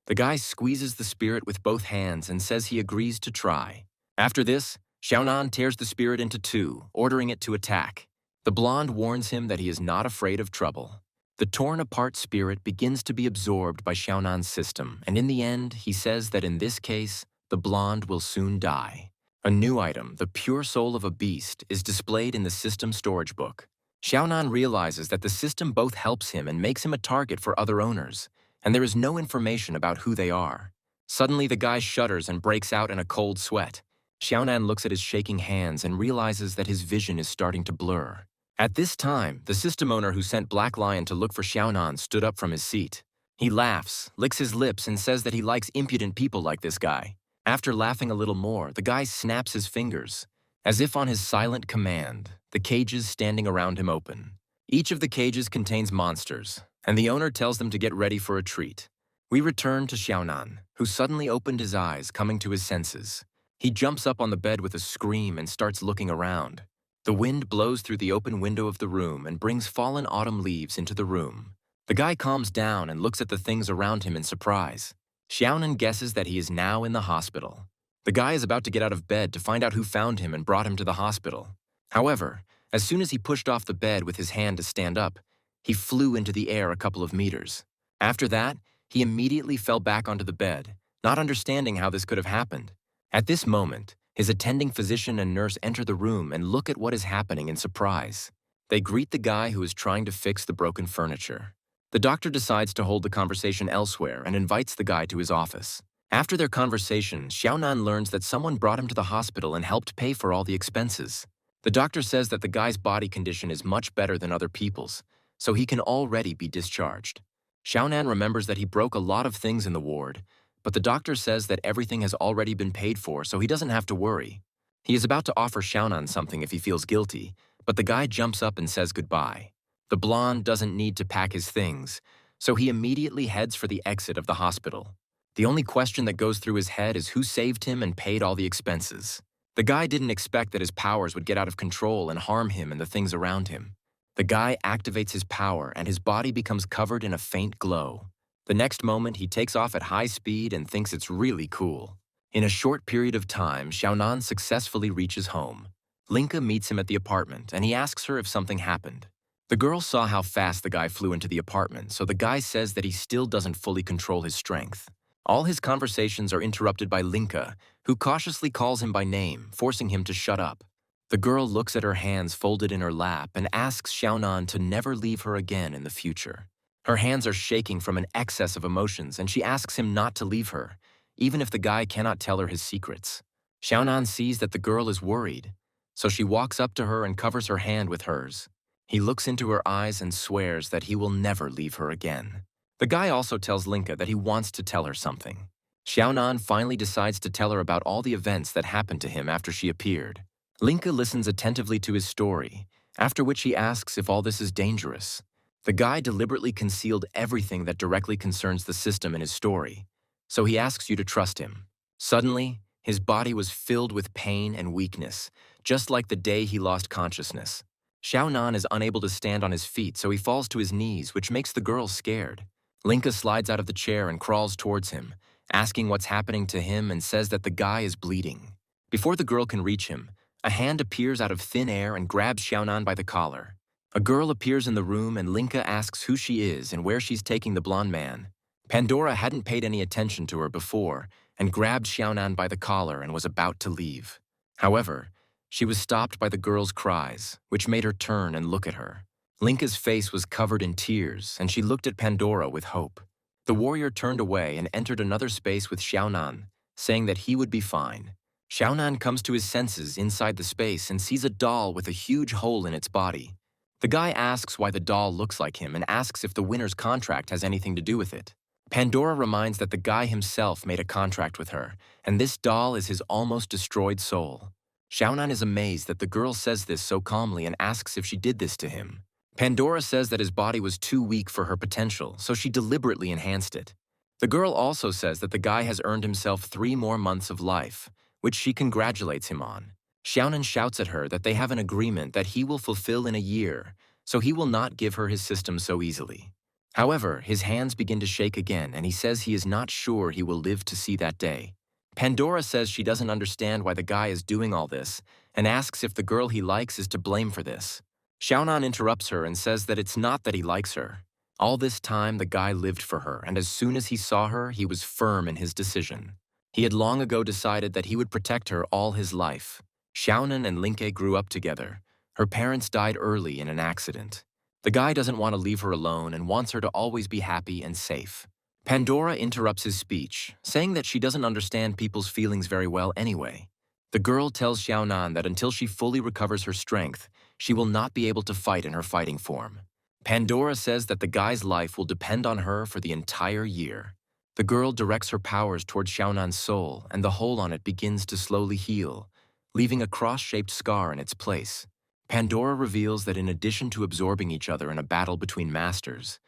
The guy squeezes the spirit with both hands and says he agrees to try. After this, Xiaonan tears the spirit into two, ordering it to attack. The blonde warns him that he is not afraid of trouble. The torn-apart spirit begins to be absorbed by Xiaonan's system, and in the end, he says that in this case, the blonde will soon die. A new item, the pure soul of a beast, is displayed in the system storage book. Xiaonan realizes that the system both helps him and makes him a target for other owners, and there is no information about who they are. Suddenly, the guy shudders and breaks out in a cold sweat. Xiaonan looks at his shaking hands and realizes that his vision is starting to blur. At this time, the system owner who sent Black Lion to look for Xiaonan stood up from his seat. He laughs, licks his lips, and says that he likes impudent people like this guy. After laughing a little more, the guy snaps his fingers. As if on his silent command, the cages standing around him open. Each of the cages contains monsters, and the owner tells them to get ready for a treat. We return to Xiaonan, who suddenly opened his eyes, coming to his senses. He jumps up on the bed with a scream and starts looking around. The wind blows through the open window of the room and brings fallen autumn leaves into the room. The guy calms down and looks at the things around him in surprise. Xiaonan guesses that he is now in the hospital. The guy is about to get out of bed to find out who found him and brought him to the hospital. However, as soon as he pushed off the bed with his hand to stand up, he flew into the air a couple of meters. After that, he immediately fell back onto the bed, not understanding how this could have happened. At this moment, his attending physician and nurse enter the room and look at what is happening in surprise. They greet the guy who is trying to fix the broken furniture. The doctor decides to hold the conversation elsewhere and invites the guy to his office. After their conversation, Xiaonan learns that someone brought him to the hospital and helped pay for all the expenses. The doctor says that the guy's body condition is much better than other people's, so he can already be discharged. Xiaonan remembers that he broke a lot of things in the ward, but the doctor says that everything has already been paid for, so he doesn't have to worry. He is about to offer Xiaonan something if he feels guilty, but the guy jumps up and says goodbye. The blonde doesn't need to pack his things, so he immediately heads for the exit of the hospital. The only question that goes through his head is who saved him and paid all the expenses. The guy didn't expect that his powers would get out of control and harm him and the things around him. The guy activates his power and his body becomes covered in a faint glow. The next moment, he takes off at high speed and thinks it's really cool. In a short period of time, Xiaonan successfully reaches home. Linka meets him at the apartment, and he asks her if something happened. The girl saw how fast the guy flew into the apartment, so the guy says that he still doesn't fully control his strength. All his conversations are interrupted by Linka, who cautiously calls him by name, forcing him to shut up. The girl looks at her hands folded in her lap and asks Xiaonan to never leave her again in the future. Her hands are shaking from an excess of emotions, and she asks him not to leave her, even if the guy cannot tell her his secrets. Xiaonan sees that the girl is worried, so she walks up to her and covers her hand with hers. He looks into her eyes and swears that he will never leave her again. The guy also tells Linka that he wants to tell her something. Xiaonan finally decides to tell her about all the events that happened to him after she appeared. Linka listens attentively to his story, after which he asks if all this is dangerous. The guy deliberately concealed everything that directly concerns the system in his story, so he asks you to trust him. Suddenly, his body was filled with pain and weakness, just like the day he lost consciousness. Xiaonan is unable to stand on his feet, so he falls to his knees, which makes the girl scared. Linka slides out of the chair and crawls towards him, asking what's happening to him and says that the guy is bleeding. Before the girl can reach him, a hand appears out of thin air and grabs Xiaonan by the collar. A girl appears in the room and Linka asks who she is and where she's taking the blonde man. Pandora hadn't paid any attention to her before and grabbed Xiaonan by the collar and was about to leave. However, she was stopped by the girl's cries, which made her turn and look at her. Linka's face was covered in tears and she looked at Pandora with hope. The warrior turned away and entered another space with Xiaonan, saying that he would be fine. Xiaonan comes to his senses inside the space and sees a doll with a huge hole in its body. The guy asks why the doll looks like him and asks if the winner's contract has anything to do with it. Pandora reminds that the guy himself made a contract with her, and this doll is his almost destroyed soul. Xiaonan is amazed that the girl says this so calmly and asks if she did this to him. Pandora says that his body was too weak for her potential, so she deliberately enhanced it. The girl also says that the guy has earned himself 3 more months of life, which she congratulates him on. Xiaonan shouts at her that they have an agreement that he will fulfill in a year, so he will not give her his system so easily. However, his hands begin to shake again, and he says he is not sure he will live to see that day. Pandora says she doesn't understand why the guy is doing all this, and asks if the girl he likes is to blame for this. Xiaonan interrupts her and says that it's not that he likes her. All this time, the guy lived for her, and as soon as he saw her, he was firm in his decision. He had long ago decided that he would protect her all his life. Xiaonan and Linka grew up together. Her parents died early in an accident. The guy doesn't want to leave her alone and wants her to always be happy and safe. Pandora interrupts his speech, saying that she doesn't understand people's feelings very well anyway. The girl tells Xiaonan that until she fully recovers her strength, she will not be able to fight in her fighting form. Pandora says that the guy's life will depend on her for the entire year. The girl directs her powers towards Xiaonan's soul, and the hole on it begins to slowly heal, leaving a cross-shaped scar in its place. Pandora reveals that in addition to absorbing each other in a battle between masters,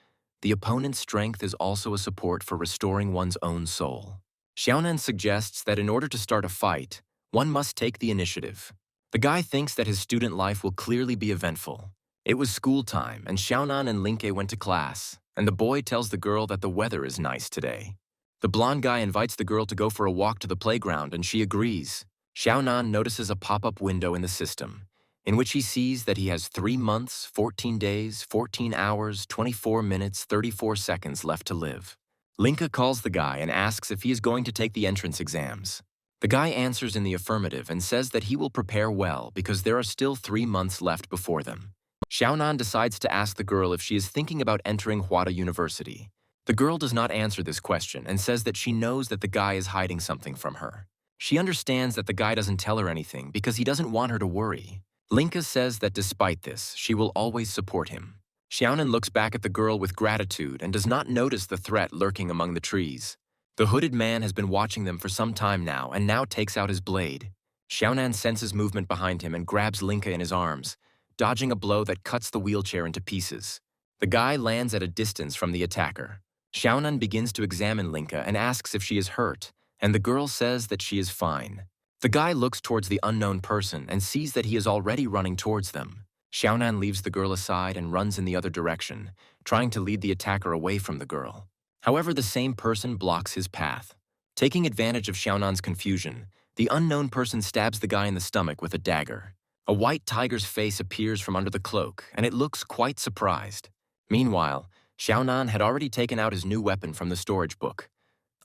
the opponent's strength is also a support for restoring one's own soul. Xiaonan suggests that in order to start a fight, One must take the initiative. The guy thinks that his student life will clearly be eventful. It was school time, and Xiaonan and Linka went to class, and the boy tells the girl that the weather is nice today. The blonde guy invites the girl to go for a walk to the playground, and she agrees. Xiaonan notices a pop-up window in the system, in which he sees that he has 3 months, 14 days, 14 hours, 24 minutes, 34 seconds left to live. Linka calls the guy and asks if he is going to take the entrance exams. The guy answers in the affirmative and says that he will prepare well because there are still 3 months left before them. Xiaonan decides to ask the girl if she is thinking about entering Huada University. The girl does not answer this question and says that she knows that the guy is hiding something from her. She understands that the guy doesn't tell her anything because he doesn't want her to worry. Linka says that despite this, she will always support him. Xiaonan looks back at the girl with gratitude and does not notice the threat lurking among the trees. The hooded man has been watching them for some time now and now takes out his blade. Xiaonan senses movement behind him and grabs Linka in his arms, dodging a blow that cuts the wheelchair into pieces. The guy lands at a distance from the attacker. Xiaonan begins to examine Linka and asks if she is hurt, and the girl says that she is fine. The guy looks towards the unknown person and sees that he is already running towards them. Xiaonan leaves the girl aside and runs in the other direction, trying to lead the attacker away from the girl. However, the same person blocks his path. Taking advantage of Xiaonan's confusion, the unknown person stabs the guy in the stomach with a dagger. A white tiger's face appears from under the cloak, and it looks quite surprised. Meanwhile, Xiaonan had already taken out his new weapon from the storage book,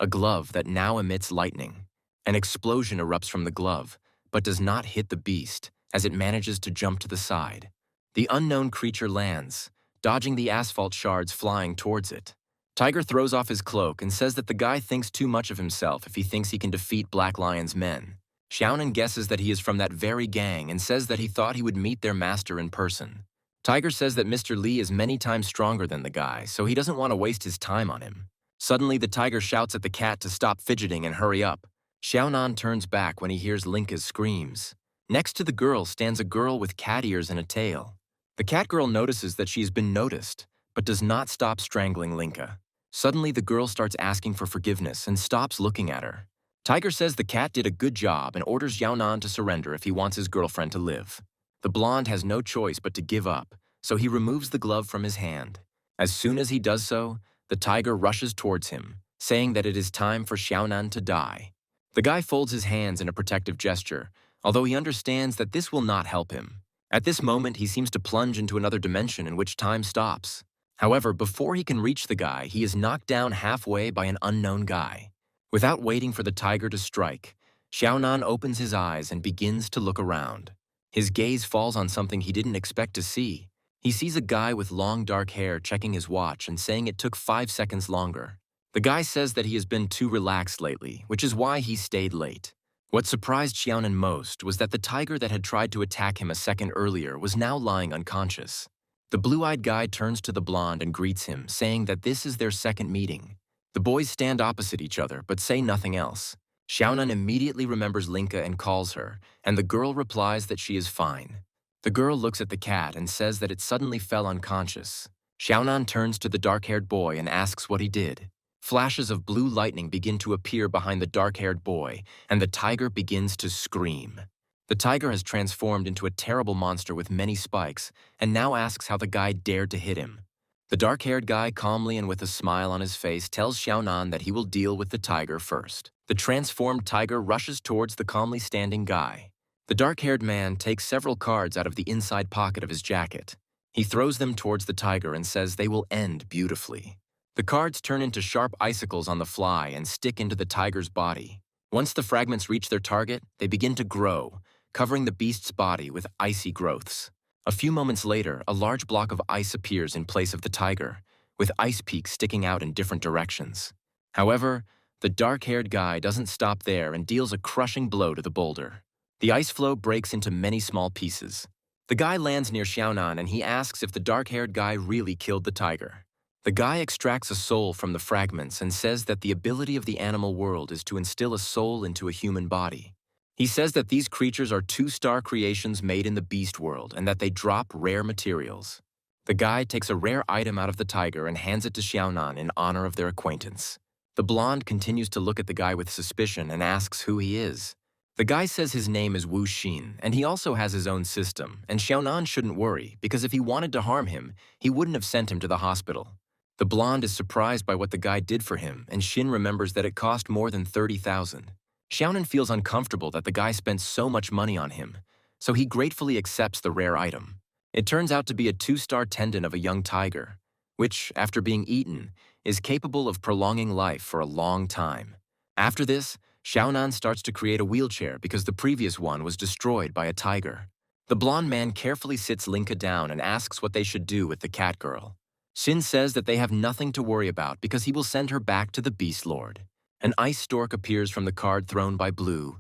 a glove that now emits lightning. An explosion erupts from the glove, but does not hit the beast, as it manages to jump to the side. The unknown creature lands, dodging the asphalt shards flying towards it. Tiger throws off his cloak and says that the guy thinks too much of himself if he thinks he can defeat Black Lion's men. Xiaonan guesses that he is from that very gang and says that he thought he would meet their master in person. Tiger says that Mr. Li is many times stronger than the guy, so he doesn't want to waste his time on him. Suddenly, the tiger shouts at the cat to stop fidgeting and hurry up. Xiaonan turns back when he hears Linka's screams. Next to the girl stands a girl with cat ears and a tail. The cat girl notices that she has been noticed, but does not stop strangling Linka. Suddenly, the girl starts asking for forgiveness and stops looking at her. Tiger says the cat did a good job and orders Xiaonan to surrender if he wants his girlfriend to live. The blonde has no choice but to give up, so he removes the glove from his hand. As soon as he does so, the tiger rushes towards him, saying that it is time for Xiaonan to die. The guy folds his hands in a protective gesture, although he understands that this will not help him. At this moment, he seems to plunge into another dimension in which time stops. However, before he can reach the guy, he is knocked down halfway by an unknown guy. Without waiting for the tiger to strike, Xiaonan opens his eyes and begins to look around. His gaze falls on something he didn't expect to see. He sees a guy with long dark hair checking his watch and saying it took 5 seconds longer. The guy says that he has been too relaxed lately, which is why he stayed late. What surprised Xiaonan most was that the tiger that had tried to attack him a second earlier was now lying unconscious. The blue-eyed guy turns to the blonde and greets him, saying that this is their second meeting. The boys stand opposite each other but say nothing else. Xiaonan immediately remembers Linka and calls her, and the girl replies that she is fine. The girl looks at the cat and says that it suddenly fell unconscious. Xiaonan turns to the dark-haired boy and asks what he did. Flashes of blue lightning begin to appear behind the dark-haired boy, and the tiger begins to scream. The tiger has transformed into a terrible monster with many spikes, and now asks how the guy dared to hit him. The dark-haired guy calmly and with a smile on his face tells Xiaonan that he will deal with the tiger first. The transformed tiger rushes towards the calmly standing guy. The dark-haired man takes several cards out of the inside pocket of his jacket. He throws them towards the tiger and says they will end beautifully. The cards turn into sharp icicles on the fly and stick into the tiger's body. Once the fragments reach their target, they begin to grow, covering the beast's body with icy growths. A few moments later, a large block of ice appears in place of the tiger, with ice peaks sticking out in different directions. However, the dark-haired guy doesn't stop there and deals a crushing blow to the boulder. The ice floe breaks into many small pieces. The guy lands near Xiaonan and he asks if the dark-haired guy really killed the tiger. The guy extracts a soul from the fragments and says that the ability of the animal world is to instill a soul into a human body. He says that these creatures are 2-star creations made in the beast world and that they drop rare materials. The guy takes a rare item out of the tiger and hands it to Xiaonan in honor of their acquaintance. The blonde continues to look at the guy with suspicion and asks who he is. The guy says his name is Wu Xin, and he also has his own system, and Xiaonan shouldn't worry, because if he wanted to harm him, he wouldn't have sent him to the hospital. The blonde is surprised by what the guy did for him, and Shin remembers that it cost more than 30,000. Xiaonan feels uncomfortable that the guy spent so much money on him, so he gratefully accepts the rare item. It turns out to be a 2-star tendon of a young tiger, which, after being eaten, is capable of prolonging life for a long time. After this, Xiaonan starts to create a wheelchair because the previous one was destroyed by a tiger. The blonde man carefully sits Linka down and asks what they should do with the cat girl. Shin says that they have nothing to worry about because he will send her back to the Beast Lord. An ice stork appears from the card thrown by Blue,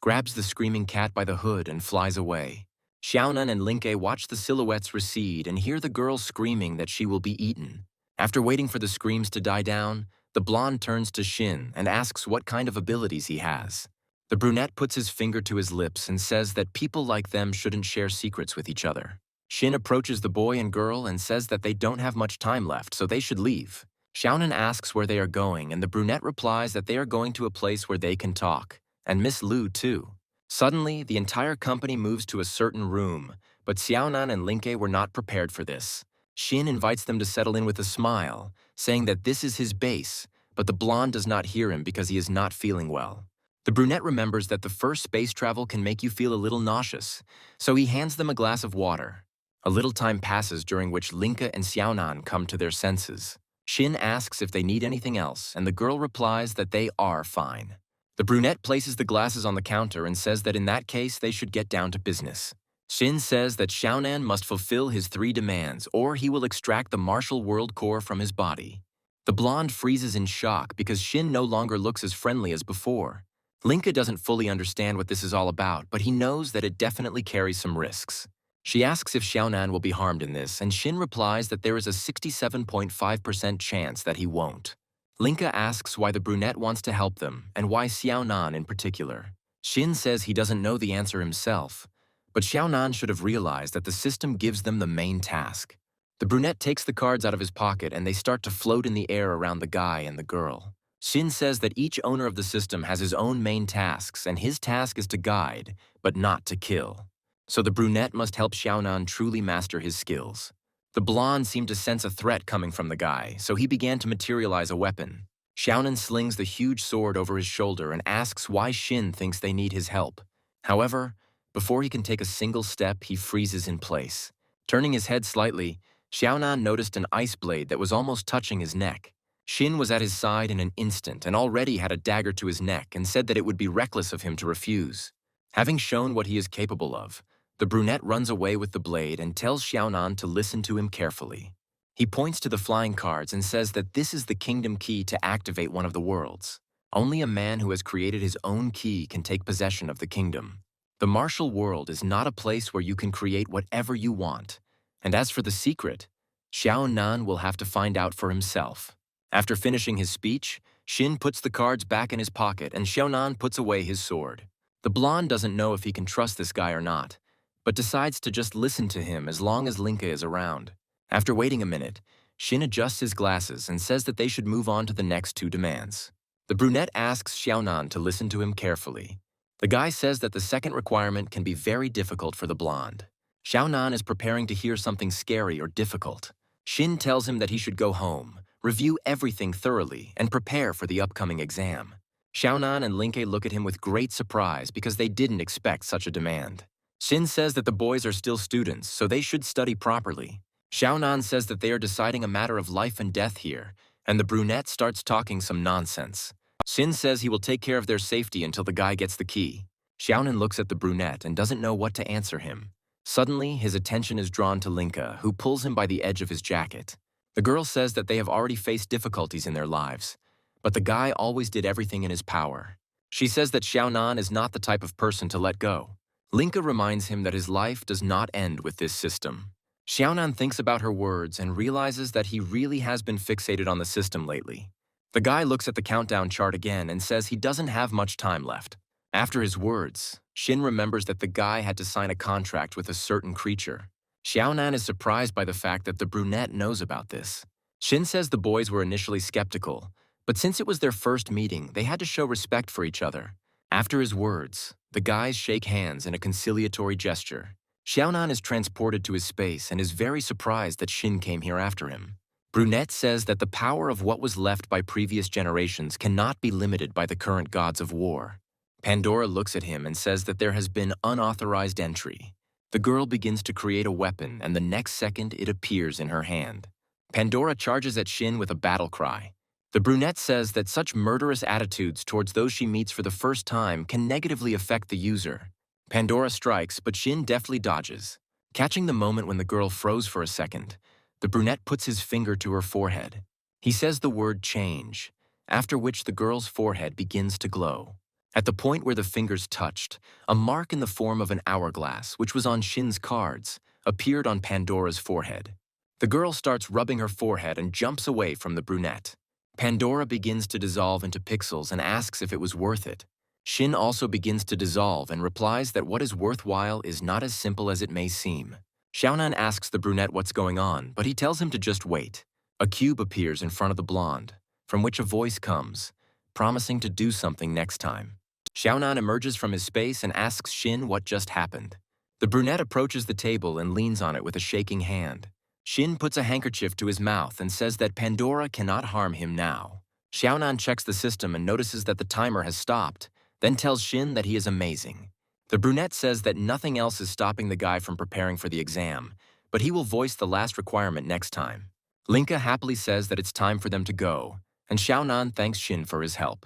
grabs the screaming cat by the hood and flies away. Xiaonan and Linka watch the silhouettes recede and hear the girl screaming that she will be eaten. After waiting for the screams to die down, the blonde turns to Shin and asks what kind of abilities he has. The brunette puts his finger to his lips and says that people like them shouldn't share secrets with each other. Shin approaches the boy and girl and says that they don't have much time left, so they should leave. Xiaonan asks where they are going, and the brunette replies that they are going to a place where they can talk, and Miss Lu too. Suddenly, the entire company moves to a certain room, but Xiaonan and Linka were not prepared for this. Shin invites them to settle in with a smile, saying that this is his base, but the blonde does not hear him because he is not feeling well. The brunette remembers that the first space travel can make you feel a little nauseous, so he hands them a glass of water. A little time passes during which Linka and Xiaonan come to their senses. Shin asks if they need anything else, and the girl replies that they are fine. The brunette places the glasses on the counter and says that in that case they should get down to business. Shin says that Xiaonan must fulfill his 3 demands or he will extract the martial world core from his body. The blonde freezes in shock because Shin no longer looks as friendly as before. Linka doesn't fully understand what this is all about, but he knows that it definitely carries some risks. She asks if Xiaonan will be harmed in this, and Shin replies that there is a 67.5% chance that he won't. Linka asks why the brunette wants to help them, and why Xiaonan in particular. Shin says he doesn't know the answer himself, but Xiaonan should have realized that the system gives them the main task. The brunette takes the cards out of his pocket and they start to float in the air around the guy and the girl. Shin says that each owner of the system has his own main tasks, and his task is to guide, but not to kill. So the brunette must help Xiaonan truly master his skills. The blonde seemed to sense a threat coming from the guy, so he began to materialize a weapon. Xiaonan slings the huge sword over his shoulder and asks why Shin thinks they need his help. However, before he can take a single step, he freezes in place. Turning his head slightly, Xiaonan noticed an ice blade that was almost touching his neck. Shin was at his side in an instant and already had a dagger to his neck and said that it would be reckless of him to refuse. Having shown what he is capable of, the brunette runs away with the blade and tells Xiaonan to listen to him carefully. He points to the flying cards and says that this is the kingdom key to activate one of the worlds. Only a man who has created his own key can take possession of the kingdom. The martial world is not a place where you can create whatever you want. And as for the secret, Xiaonan will have to find out for himself. After finishing his speech, Shin puts the cards back in his pocket and Xiaonan puts away his sword. The blonde doesn't know if he can trust this guy or not, but decides to just listen to him as long as Linka is around. After waiting a minute, Shin adjusts his glasses and says that they should move on to the next 2 demands. The brunette asks Xiaonan to listen to him carefully. The guy says that the second requirement can be very difficult for the blonde. Xiaonan is preparing to hear something scary or difficult. Shin tells him that he should go home, review everything thoroughly, and prepare for the upcoming exam. Xiaonan and Linka look at him with great surprise because they didn't expect such a demand. Shin says that the boys are still students, so they should study properly. Xiaonan says that they are deciding a matter of life and death here, and the brunette starts talking some nonsense. Shin says he will take care of their safety until the guy gets the key. Xiaonan looks at the brunette and doesn't know what to answer him. Suddenly, his attention is drawn to Linka, who pulls him by the edge of his jacket. The girl says that they have already faced difficulties in their lives, but the guy always did everything in his power. She says that Xiaonan is not the type of person to let go. Linka reminds him that his life does not end with this system. Xiaonan thinks about her words and realizes that he really has been fixated on the system lately. The guy looks at the countdown chart again and says he doesn't have much time left. After his words, Shin remembers that the guy had to sign a contract with a certain creature. Xiaonan is surprised by the fact that the brunette knows about this. Shin says the boys were initially skeptical, but since it was their first meeting, they had to show respect for each other. After his words, the guys shake hands in a conciliatory gesture. Xiaonan is transported to his space and is very surprised that Shin came here after him. Brunette says that the power of what was left by previous generations cannot be limited by the current gods of war. Pandora looks at him and says that there has been unauthorized entry. The girl begins to create a weapon, and the next second it appears in her hand. Pandora charges at Shin with a battle cry. The brunette says that such murderous attitudes towards those she meets for the first time can negatively affect the user. Pandora strikes, but Shin deftly dodges. Catching the moment when the girl froze for a second, the brunette puts his finger to her forehead. He says the word change, after which the girl's forehead begins to glow. At the point where the fingers touched, a mark in the form of an hourglass, which was on Shin's cards, appeared on Pandora's forehead. The girl starts rubbing her forehead and jumps away from the brunette. Pandora begins to dissolve into pixels and asks if it was worth it. Shin also begins to dissolve and replies that what is worthwhile is not as simple as it may seem. Xiaonan asks the brunette what's going on, but he tells him to just wait. A cube appears in front of the blonde, from which a voice comes, promising to do something next time. Xiaonan emerges from his space and asks Shin what just happened. The brunette approaches the table and leans on it with a shaking hand. Shin puts a handkerchief to his mouth and says that Pandora cannot harm him now. Xiaonan checks the system and notices that the timer has stopped, then tells Shin that he is amazing. The brunette says that nothing else is stopping the guy from preparing for the exam, but he will voice the last requirement next time. Linka happily says that it's time for them to go, and Xiaonan thanks Shin for his help.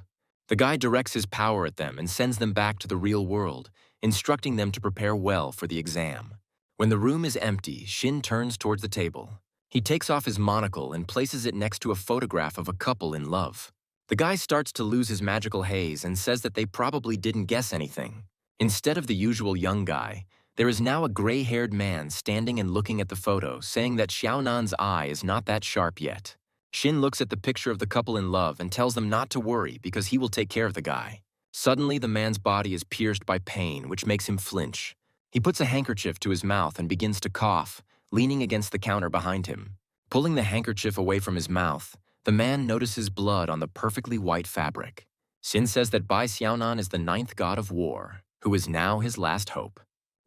The guy directs his power at them and sends them back to the real world, instructing them to prepare well for the exam. When the room is empty, Shin turns towards the table. He takes off his monocle and places it next to a photograph of a couple in love. The guy starts to lose his magical haze and says that they probably didn't guess anything. Instead of the usual young guy, there is now a gray-haired man standing and looking at the photo, saying that Xiaonan's eye is not that sharp yet. Shin looks at the picture of the couple in love and tells them not to worry because he will take care of the guy. Suddenly, the man's body is pierced by pain, which makes him flinch. He puts a handkerchief to his mouth and begins to cough, leaning against the counter behind him. Pulling the handkerchief away from his mouth, the man notices blood on the perfectly white fabric. Shin says that Bai Xiaonan is the 9th god of war, who is now his last hope.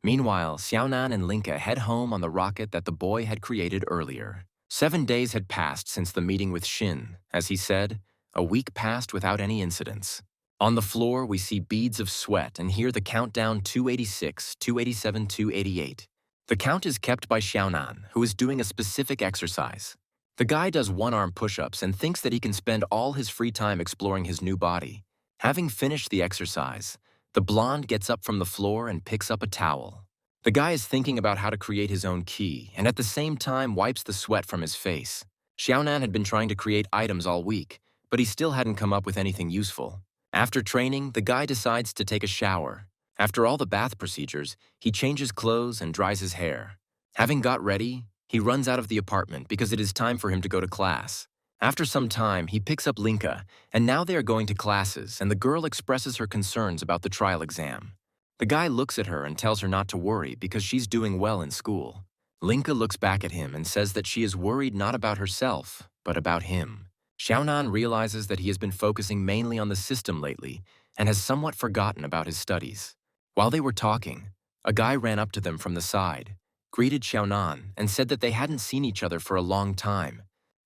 Meanwhile, Xiaonan and Linka head home on the rocket that the boy had created earlier. 7 days had passed since the meeting with Shin. As he said, a week passed without any incidents. On the floor, we see beads of sweat and hear the countdown 286, 287, 288. The count is kept by Xiaonan, who is doing a specific exercise. The guy does one-arm push-ups and thinks that he can spend all his free time exploring his new body. Having finished the exercise, the blonde gets up from the floor and picks up a towel. The guy is thinking about how to create his own key and at the same time wipes the sweat from his face. Xiaonan had been trying to create items all week, but he still hadn't come up with anything useful. After training, the guy decides to take a shower. After all the bath procedures, he changes clothes and dries his hair. Having got ready, he runs out of the apartment because it is time for him to go to class. After some time, he picks up Linka, and now they are going to classes, and the girl expresses her concerns about the trial exam. The guy looks at her and tells her not to worry because she's doing well in school. Linka looks back at him and says that she is worried not about herself, but about him. Xiaonan realizes that he has been focusing mainly on the system lately and has somewhat forgotten about his studies. While they were talking, a guy ran up to them from the side, greeted Xiaonan, and said that they hadn't seen each other for a long time.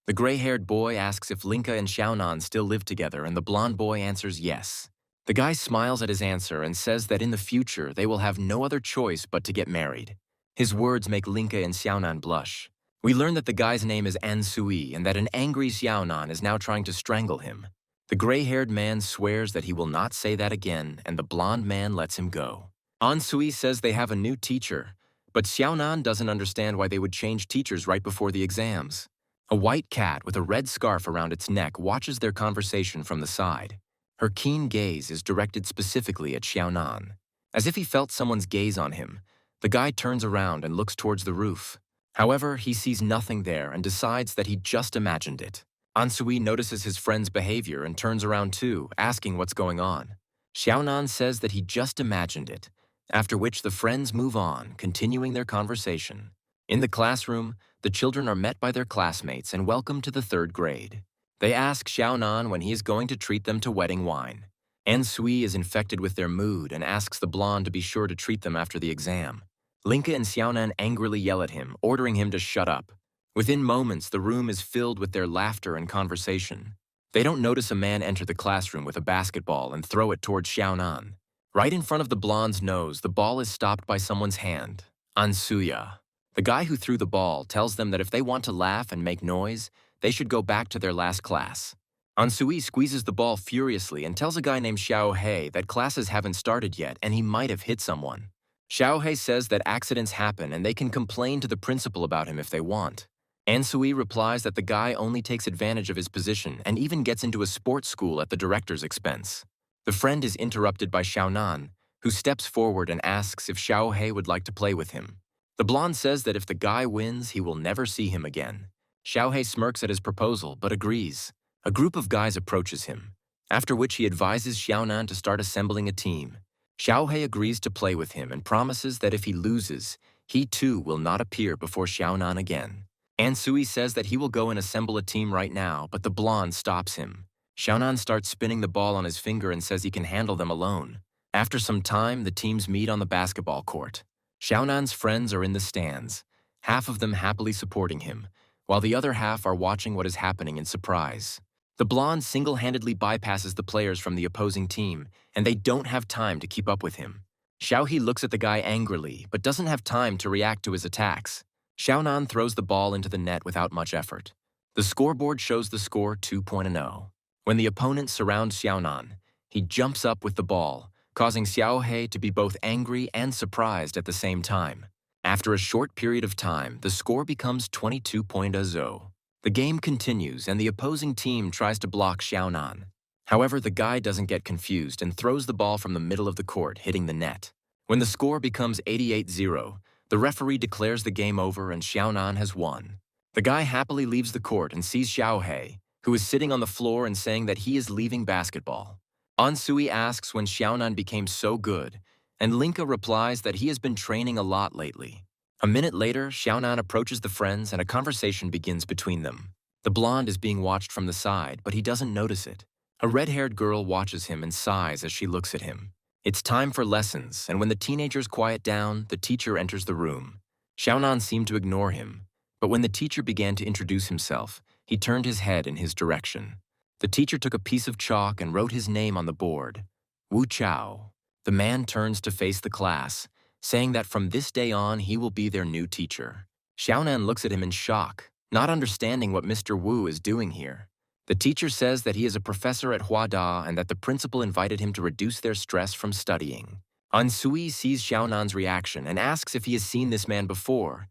The gray-haired boy asks if Linka and Xiaonan still live together, and the blonde boy answers yes. The guy smiles at his answer and says that in the future they will have no other choice but to get married. His words make Linka and Xiaonan blush. We learn that the guy's name is Ansui and that an angry Xiaonan is now trying to strangle him. The gray-haired man swears that he will not say that again, and the blonde man lets him go. Ansui says they have a new teacher, but Xiaonan doesn't understand why they would change teachers right before the exams. A white cat with a red scarf around its neck watches their conversation from the side. Her keen gaze is directed specifically at Xiaonan. As if he felt someone's gaze on him, the guy turns around and looks towards the roof. However, he sees nothing there and decides that he just imagined it. Ansui notices his friend's behavior and turns around too, asking what's going on. Xiaonan says that he just imagined it, after which the friends move on, continuing their conversation. In the classroom, the children are met by their classmates and welcomed to the 3rd grade. They ask Xiaonan when he is going to treat them to wedding wine. Ansui is infected with their mood and asks the blonde to be sure to treat them after the exam. Linka and Xiaonan angrily yell at him, ordering him to shut up. Within moments, the room is filled with their laughter and conversation. They don't notice a man enter the classroom with a basketball and throw it towards Xiaonan. Right in front of the blonde's nose, the ball is stopped by someone's hand. Ansuya. The guy who threw the ball tells them that if they want to laugh and make noise, they should go back to their last class. Ansui squeezes the ball furiously and tells a guy named Xiaohei that classes haven't started yet and he might have hit someone. Xiaohei says that accidents happen and they can complain to the principal about him if they want. Ansui replies that the guy only takes advantage of his position and even gets into a sports school at the director's expense. The friend is interrupted by Xiaonan, who steps forward and asks if Xiaohei would like to play with him. The blonde says that if the guy wins, he will never see him again. Xiaohei smirks at his proposal, but agrees. A group of guys approaches him, after which he advises Xiaonan to start assembling a team. Xiaohei agrees to play with him and promises that if he loses, he too will not appear before Xiaonan again. Ansui says that he will go and assemble a team right now, but the blonde stops him. Xiaonan starts spinning the ball on his finger and says he can handle them alone. After some time, the teams meet on the basketball court. Xiaonan's friends are in the stands, half of them happily supporting him, while the other half are watching what is happening in surprise. The blonde single-handedly bypasses the players from the opposing team, and they don't have time to keep up with him. Xiaohe looks at the guy angrily, but doesn't have time to react to his attacks. Xiaonan throws the ball into the net without much effort. The scoreboard shows the score 2-0. When the opponent surrounds Xiaonan, he jumps up with the ball, causing Xiaohe to be both angry and surprised at the same time. After a short period of time, the score becomes 22-0. The game continues and the opposing team tries to block Xiaonan. However, the guy doesn't get confused and throws the ball from the middle of the court, hitting the net. When the score becomes 88-0, the referee declares the game over and Xiaonan has won. The guy happily leaves the court and sees Xiaohei, who is sitting on the floor and saying that he is leaving basketball. Ansui asks when Xiaonan became so good, and Linka replies that he has been training a lot lately. A minute later, Xiaonan approaches the friends and a conversation begins between them. The blonde is being watched from the side, but he doesn't notice it. A red-haired girl watches him and sighs as she looks at him. It's time for lessons, and when the teenagers quiet down, the teacher enters the room. Xiaonan seemed to ignore him, but when the teacher began to introduce himself, he turned his head in his direction. The teacher took a piece of chalk and wrote his name on the board, Wu Chao. The man turns to face the class, saying that from this day on he will be their new teacher. Xiaonan looks at him in shock, not understanding what Mr. Wu is doing here. The teacher says that he is a professor at Huada and that the principal invited him to reduce their stress from studying. Ansui sees Xiaonan's reaction and asks if he has seen this man before,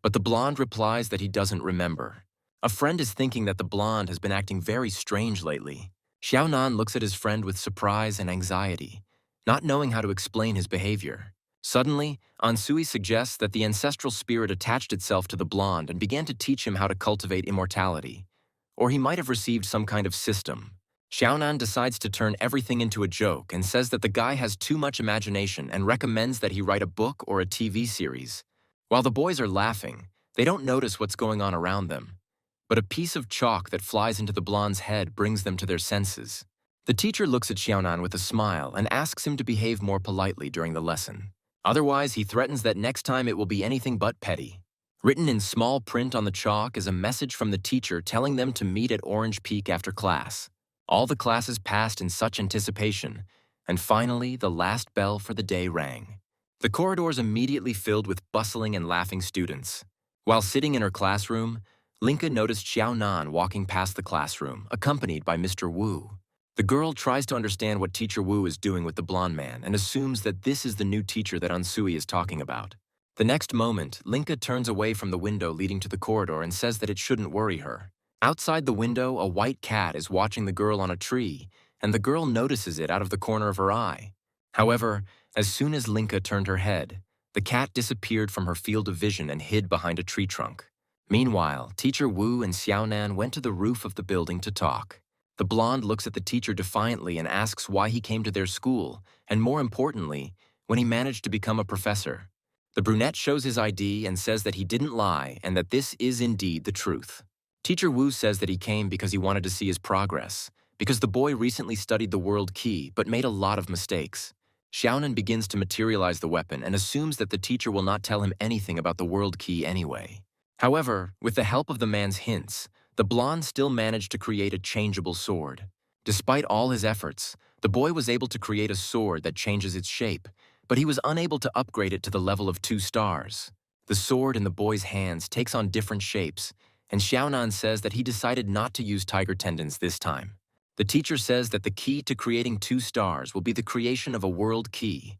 but the blonde replies that he doesn't remember. A friend is thinking that the blonde has been acting very strange lately. Xiaonan looks at his friend with surprise and anxiety, not knowing how to explain his behavior. Suddenly, Ansui suggests that the ancestral spirit attached itself to the blonde and began to teach him how to cultivate immortality. Or he might have received some kind of system. Xiaonan decides to turn everything into a joke and says that the guy has too much imagination and recommends that he write a book or a TV series. While the boys are laughing, they don't notice what's going on around them. But a piece of chalk that flies into the blonde's head brings them to their senses. The teacher looks at Xiaonan with a smile and asks him to behave more politely during the lesson. Otherwise, he threatens that next time it will be anything but petty. Written in small print on the chalk is a message from the teacher telling them to meet at Orange Peak after class. All the classes passed in such anticipation, and finally the last bell for the day rang. The corridors immediately filled with bustling and laughing students. While sitting in her classroom, Linka noticed Xiaonan walking past the classroom, accompanied by Mr. Wu. The girl tries to understand what Teacher Wu is doing with the blonde man and assumes that this is the new teacher that Ansui is talking about. The next moment, Linka turns away from the window leading to the corridor and says that it shouldn't worry her. Outside the window, a white cat is watching the girl on a tree, and the girl notices it out of the corner of her eye. However, as soon as Linka turned her head, the cat disappeared from her field of vision and hid behind a tree trunk. Meanwhile, Teacher Wu and Xiaonan went to the roof of the building to talk. The blonde looks at the teacher defiantly and asks why he came to their school, and more importantly, when he managed to become a professor. The brunette shows his ID and says that he didn't lie and that this is indeed the truth. Teacher Wu says that he came because he wanted to see his progress, because the boy recently studied the world key but made a lot of mistakes. Xiaonan begins to materialize the weapon and assumes that the teacher will not tell him anything about the world key anyway. However, with the help of the man's hints, the blonde still managed to create a changeable sword. Despite all his efforts, the boy was able to create a sword that changes its shape, but he was unable to upgrade it to the level of 2 stars. The sword in the boy's hands takes on different shapes, and Xiaonan says that he decided not to use tiger tendons this time. The teacher says that the key to creating 2 stars will be the creation of a world key,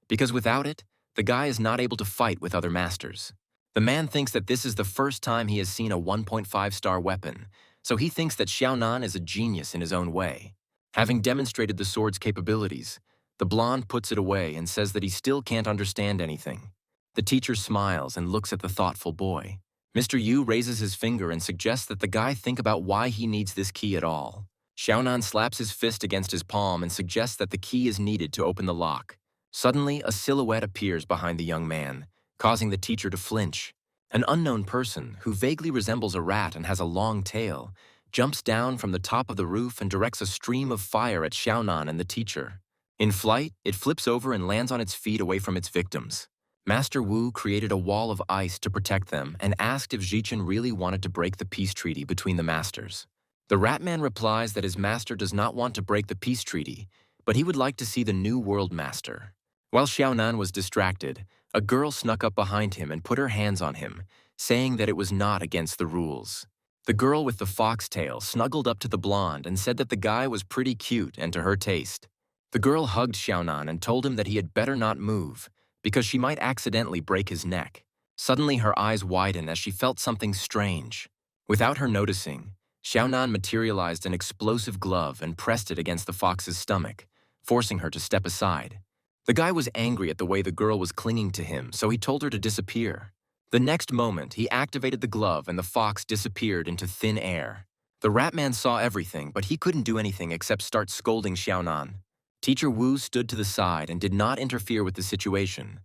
because without it, the guy is not able to fight with other masters. The man thinks that this is the first time he has seen a 1.5-star weapon, so he thinks that Xiaonan is a genius in his own way. Having demonstrated the sword's capabilities, the blonde puts it away and says that he still can't understand anything. The teacher smiles and looks at the thoughtful boy. Mr. Yu raises his finger and suggests that the guy think about why he needs this key at all. Xiaonan slaps his fist against his palm and suggests that the key is needed to open the lock. Suddenly, a silhouette appears behind the young man, causing the teacher to flinch. An unknown person, who vaguely resembles a rat and has a long tail, jumps down from the top of the roof and directs a stream of fire at Xiaonan and the teacher. In flight, it flips over and lands on its feet away from its victims. Master Wu created a wall of ice to protect them and asked if Xi Chen really wanted to break the peace treaty between the masters. The Ratman replies that his master does not want to break the peace treaty, but he would like to see the new world master. While Xiaonan was distracted, a girl snuck up behind him and put her hands on him, saying that it was not against the rules. The girl with the foxtail snuggled up to the blonde and said that the guy was pretty cute and to her taste. The girl hugged Xiaonan and told him that he had better not move, because she might accidentally break his neck. Suddenly her eyes widened as she felt something strange. Without her noticing, Xiaonan materialized an explosive glove and pressed it against the fox's stomach, forcing her to step aside. The guy was angry at the way the girl was clinging to him, so he told her to disappear. The next moment, he activated the glove and the fox disappeared into thin air. The Ratman saw everything, but he couldn't do anything except start scolding Xiaonan. Teacher Wu stood to the side and did not interfere with the situation,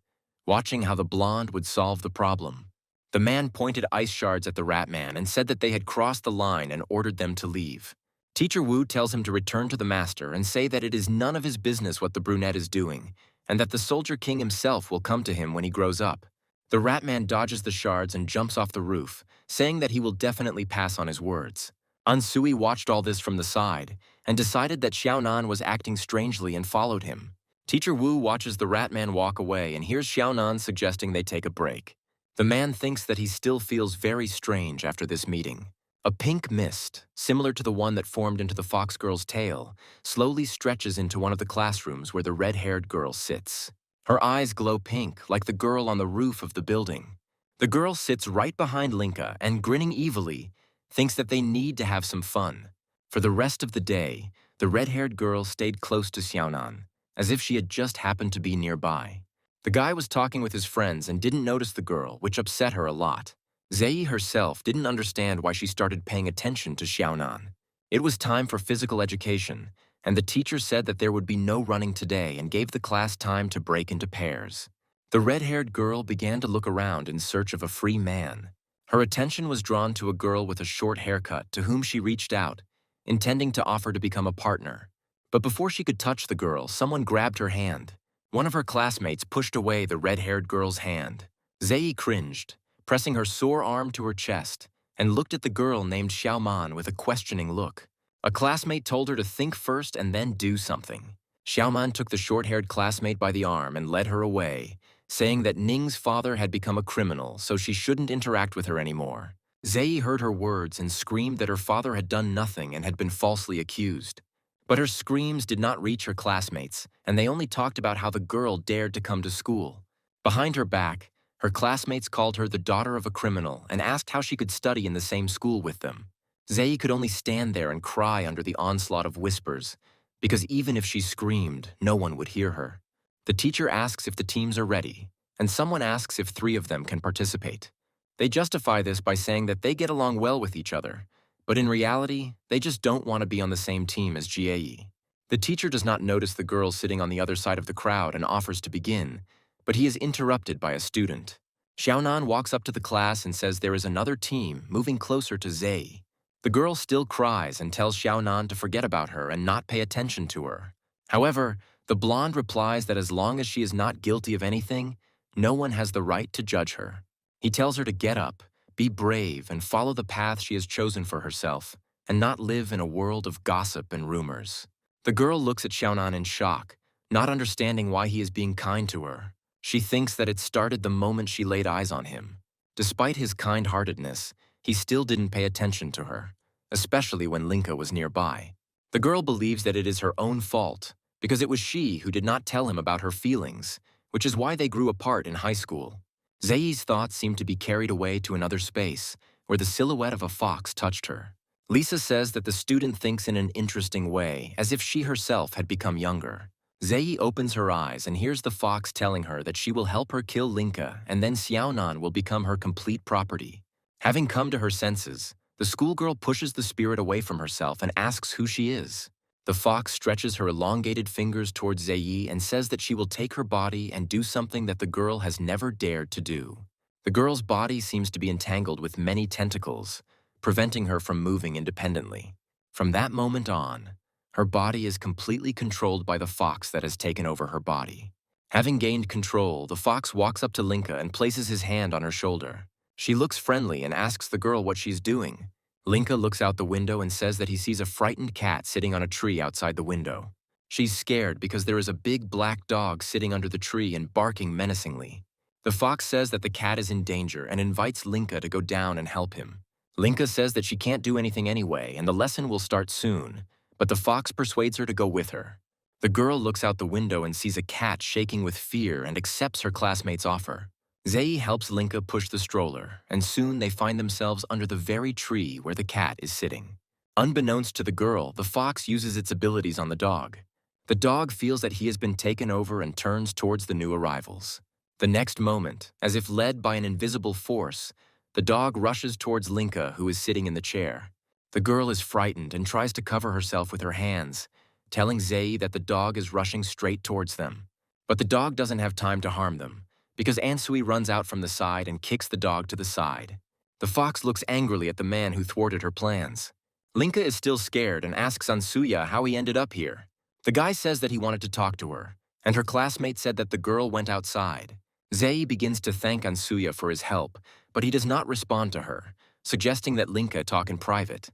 watching how the blonde would solve the problem. The man pointed ice shards at the Ratman and said that they had crossed the line and ordered them to leave. Teacher Wu tells him to return to the master and say that it is none of his business what the brunette is doing, and that the Soldier King himself will come to him when he grows up. The Ratman dodges the shards and jumps off the roof, saying that he will definitely pass on his words. Ansui watched all this from the side and decided that Xiaonan was acting strangely and followed him. Teacher Wu watches the Ratman walk away and hears Xiaonan suggesting they take a break. The man thinks that he still feels very strange after this meeting. A pink mist, similar to the one that formed into the fox girl's tail, slowly stretches into one of the classrooms where the red-haired girl sits. Her eyes glow pink, like the girl on the roof of the building. The girl sits right behind Linka and, grinning evilly, thinks that they need to have some fun. For the rest of the day, the red-haired girl stayed close to Xiaonan, as if she had just happened to be nearby. The guy was talking with his friends and didn't notice the girl, which upset her a lot. Zei herself didn't understand why she started paying attention to Xiaonan. It was time for physical education, and the teacher said that there would be no running today and gave the class time to break into pairs. The red-haired girl began to look around in search of a free man. Her attention was drawn to a girl with a short haircut to whom she reached out, intending to offer to become a partner. But before she could touch the girl, someone grabbed her hand. One of her classmates pushed away the red-haired girl's hand. Zei cringed, pressing her sore arm to her chest, and looked at the girl named Xiaoman with a questioning look. A classmate told her to think first and then do something. Xiaoman took the short-haired classmate by the arm and led her away, saying that Ning's father had become a criminal, so she shouldn't interact with her anymore. Zei heard her words and screamed that her father had done nothing and had been falsely accused. But her screams did not reach her classmates, and they only talked about how the girl dared to come to school. Behind her back, her classmates called her the daughter of a criminal and asked how she could study in the same school with them. Zei could only stand there and cry under the onslaught of whispers, because even if she screamed, no one would hear her. The teacher asks if the teams are ready, and someone asks if 3 of them can participate. They justify this by saying that they get along well with each other, but in reality, they just don't want to be on the same team as Jie. The teacher does not notice the girl sitting on the other side of the crowd and offers to begin, but he is interrupted by a student. Xiaonan walks up to the class and says there is another team moving closer to Zei. The girl still cries and tells Xiaonan to forget about her and not pay attention to her. However, the blonde replies that as long as she is not guilty of anything, no one has the right to judge her. He tells her to get up, be brave, and follow the path she has chosen for herself, and not live in a world of gossip and rumors. The girl looks at Xiaonan in shock, not understanding why he is being kind to her. She thinks that it started the moment she laid eyes on him. Despite his kind-heartedness, he still didn't pay attention to her, especially when Linka was nearby. The girl believes that it is her own fault, because it was she who did not tell him about her feelings, which is why they grew apart in high school. Zei's thoughts seemed to be carried away to another space, where the silhouette of a fox touched her. Lisa says that the student thinks in an interesting way, as if she herself had become younger. Zei opens her eyes and hears the fox telling her that she will help her kill Linka and then Xiaonan will become her complete property. Having come to her senses, the schoolgirl pushes the spirit away from herself and asks who she is. The fox stretches her elongated fingers towards Zei and says that she will take her body and do something that the girl has never dared to do. The girl's body seems to be entangled with many tentacles, preventing her from moving independently. From that moment on, her body is completely controlled by the fox that has taken over her body. Having gained control, the fox walks up to Linka and places his hand on her shoulder. She looks friendly and asks the girl what she's doing. Linka looks out the window and says that he sees a frightened cat sitting on a tree outside the window. She's scared because there is a big black dog sitting under the tree and barking menacingly. The fox says that the cat is in danger and invites Linka to go down and help him. Linka says that she can't do anything anyway and the lesson will start soon, but the fox persuades her to go with her. The girl looks out the window and sees a cat shaking with fear and accepts her classmate's offer. Zei helps Linka push the stroller, and soon they find themselves under the very tree where the cat is sitting. Unbeknownst to the girl, the fox uses its abilities on the dog. The dog feels that he has been taken over and turns towards the new arrivals. The next moment, as if led by an invisible force, the dog rushes towards Linka, who is sitting in the chair. The girl is frightened and tries to cover herself with her hands, telling Zei that the dog is rushing straight towards them. But the dog doesn't have time to harm them, because Ansui runs out from the side and kicks the dog to the side. The fox looks angrily at the man who thwarted her plans. Linka is still scared and asks Ansuya how he ended up here. The guy says that he wanted to talk to her, and her classmate said that the girl went outside. Zei begins to thank Ansuya for his help, but he does not respond to her, suggesting that Linka talk in private.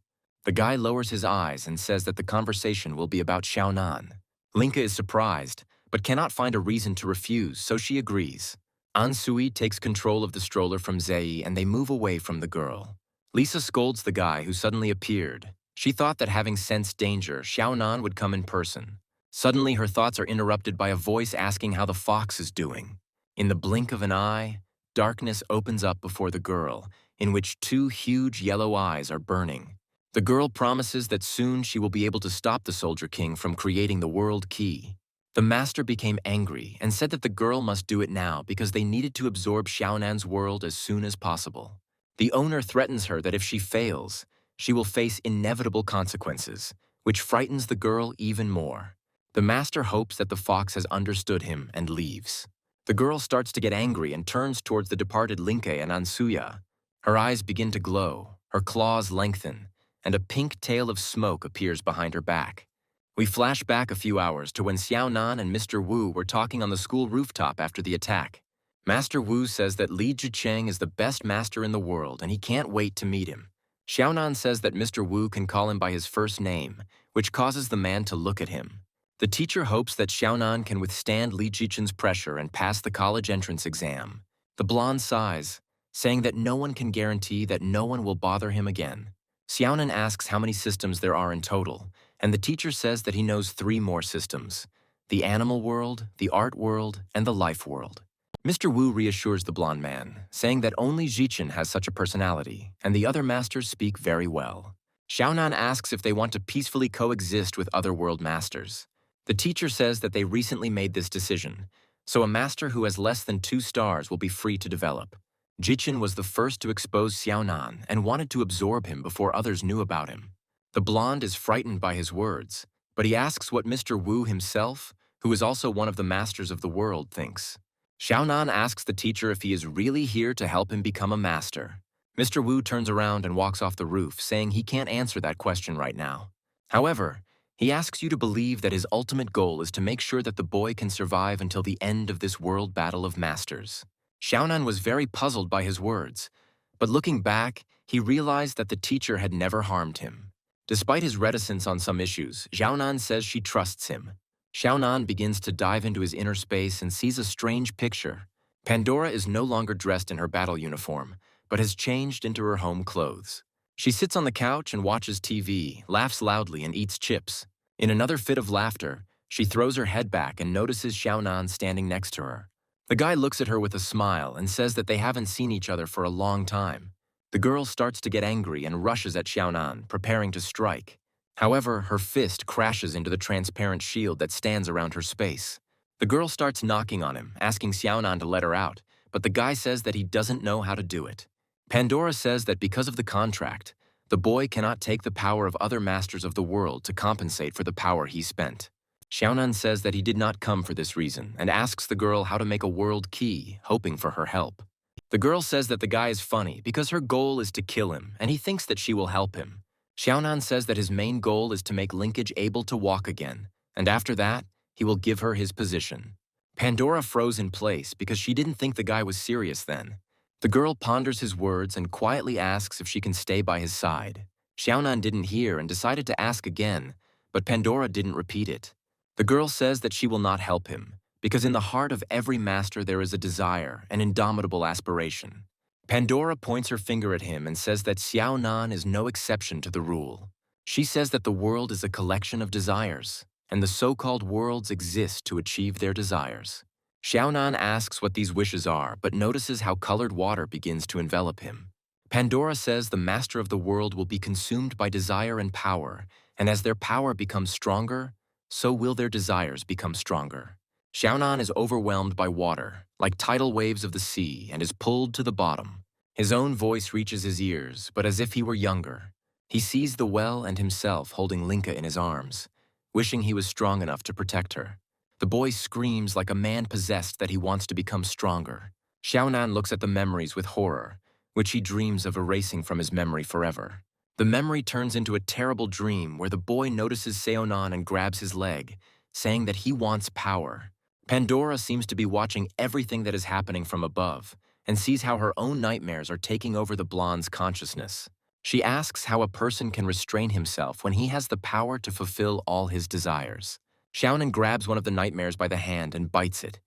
The guy lowers his eyes and says that the conversation will be about Xiaonan. Linka is surprised, but cannot find a reason to refuse, so she agrees. Ansui takes control of the stroller from Zei and they move away from the girl. Lisa scolds the guy who suddenly appeared. She thought that having sensed danger, Xiaonan would come in person. Suddenly her thoughts are interrupted by a voice asking how the fox is doing. In the blink of an eye, darkness opens up before the girl, in which two huge yellow eyes are burning. The girl promises that soon she will be able to stop the Soldier King from creating the World Key. The master became angry and said that the girl must do it now because they needed to absorb Xiaonan's world as soon as possible. The owner threatens her that if she fails, she will face inevitable consequences, which frightens the girl even more. The master hopes that the fox has understood him and leaves. The girl starts to get angry and turns towards the departed Linka and Ansuya. Her eyes begin to glow, her claws lengthen, and a pink tail of smoke appears behind her back. We flash back a few hours to when Xiaonan and Mr. Wu were talking on the school rooftop after the attack. Master Wu says that Li Zhicheng is the best master in the world and he can't wait to meet him. Xiaonan says that Mr. Wu can call him by his first name, which causes the man to look at him. The teacher hopes that Xiaonan can withstand Li Zhichen's pressure and pass the college entrance exam. The blonde sighs, saying that no one can guarantee that no one will bother him again. Xiaonan asks how many systems there are in total, and the teacher says that he knows 3 more systems: the animal world, the art world, and the life world. Mr. Wu reassures the blonde man, saying that only Xi Chen has such a personality, and the other masters speak very well. Xiaonan asks if they want to peacefully coexist with other world masters. The teacher says that they recently made this decision, so a master who has less than 2 stars will be free to develop. Xi Chen was the first to expose Xiaonan and wanted to absorb him before others knew about him. The blonde is frightened by his words, but he asks what Mr. Wu himself, who is also one of the masters of the world, thinks. Xiaonan asks the teacher if he is really here to help him become a master. Mr. Wu turns around and walks off the roof, saying he can't answer that question right now. However, he asks you to believe that his ultimate goal is to make sure that the boy can survive until the end of this world battle of masters. Xiaonan was very puzzled by his words, but looking back, he realized that the teacher had never harmed him. Despite his reticence on some issues, Xiaonan says she trusts him. Xiaonan begins to dive into his inner space and sees a strange picture. Pandora is no longer dressed in her battle uniform, but has changed into her home clothes. She sits on the couch and watches TV, laughs loudly, and eats chips. In another fit of laughter, she throws her head back and notices Xiaonan standing next to her. The guy looks at her with a smile and says that they haven't seen each other for a long time. The girl starts to get angry and rushes at Xiaonan, preparing to strike. However, her fist crashes into the transparent shield that stands around her space. The girl starts knocking on him, asking Xiaonan to let her out, but the guy says that he doesn't know how to do it. Pandora says that because of the contract, the boy cannot take the power of other masters of the world to compensate for the power he spent. Xiaonan says that he did not come for this reason and asks the girl how to make a world key, hoping for her help. The girl says that the guy is funny because her goal is to kill him and he thinks that she will help him. Xiaonan says that his main goal is to make Linkage able to walk again, and after that, he will give her his position. Pandora froze in place because she didn't think the guy was serious then. The girl ponders his words and quietly asks if she can stay by his side. Xiaonan didn't hear and decided to ask again, but Pandora didn't repeat it. The girl says that she will not help him, because in the heart of every master there is a desire, an indomitable aspiration. Pandora points her finger at him and says that Xiaonan is no exception to the rule. She says that the world is a collection of desires, and the so-called worlds exist to achieve their desires. Xiaonan asks what these wishes are, but notices how colored water begins to envelop him. Pandora says the master of the world will be consumed by desire and power, and as their power becomes stronger, so will their desires become stronger. Xiaonan is overwhelmed by water, like tidal waves of the sea, and is pulled to the bottom. His own voice reaches his ears, but as if he were younger. He sees the well and himself holding Linka in his arms, wishing he was strong enough to protect her. The boy screams like a man possessed that he wants to become stronger. Xiaonan looks at the memories with horror, which he dreams of erasing from his memory forever. The memory turns into a terrible dream where the boy notices Seonan and grabs his leg, saying that he wants power. Pandora seems to be watching everything that is happening from above and sees how her own nightmares are taking over the blonde's consciousness. She asks how a person can restrain himself when he has the power to fulfill all his desires. Xiaonan grabs one of the nightmares by the hand and bites it,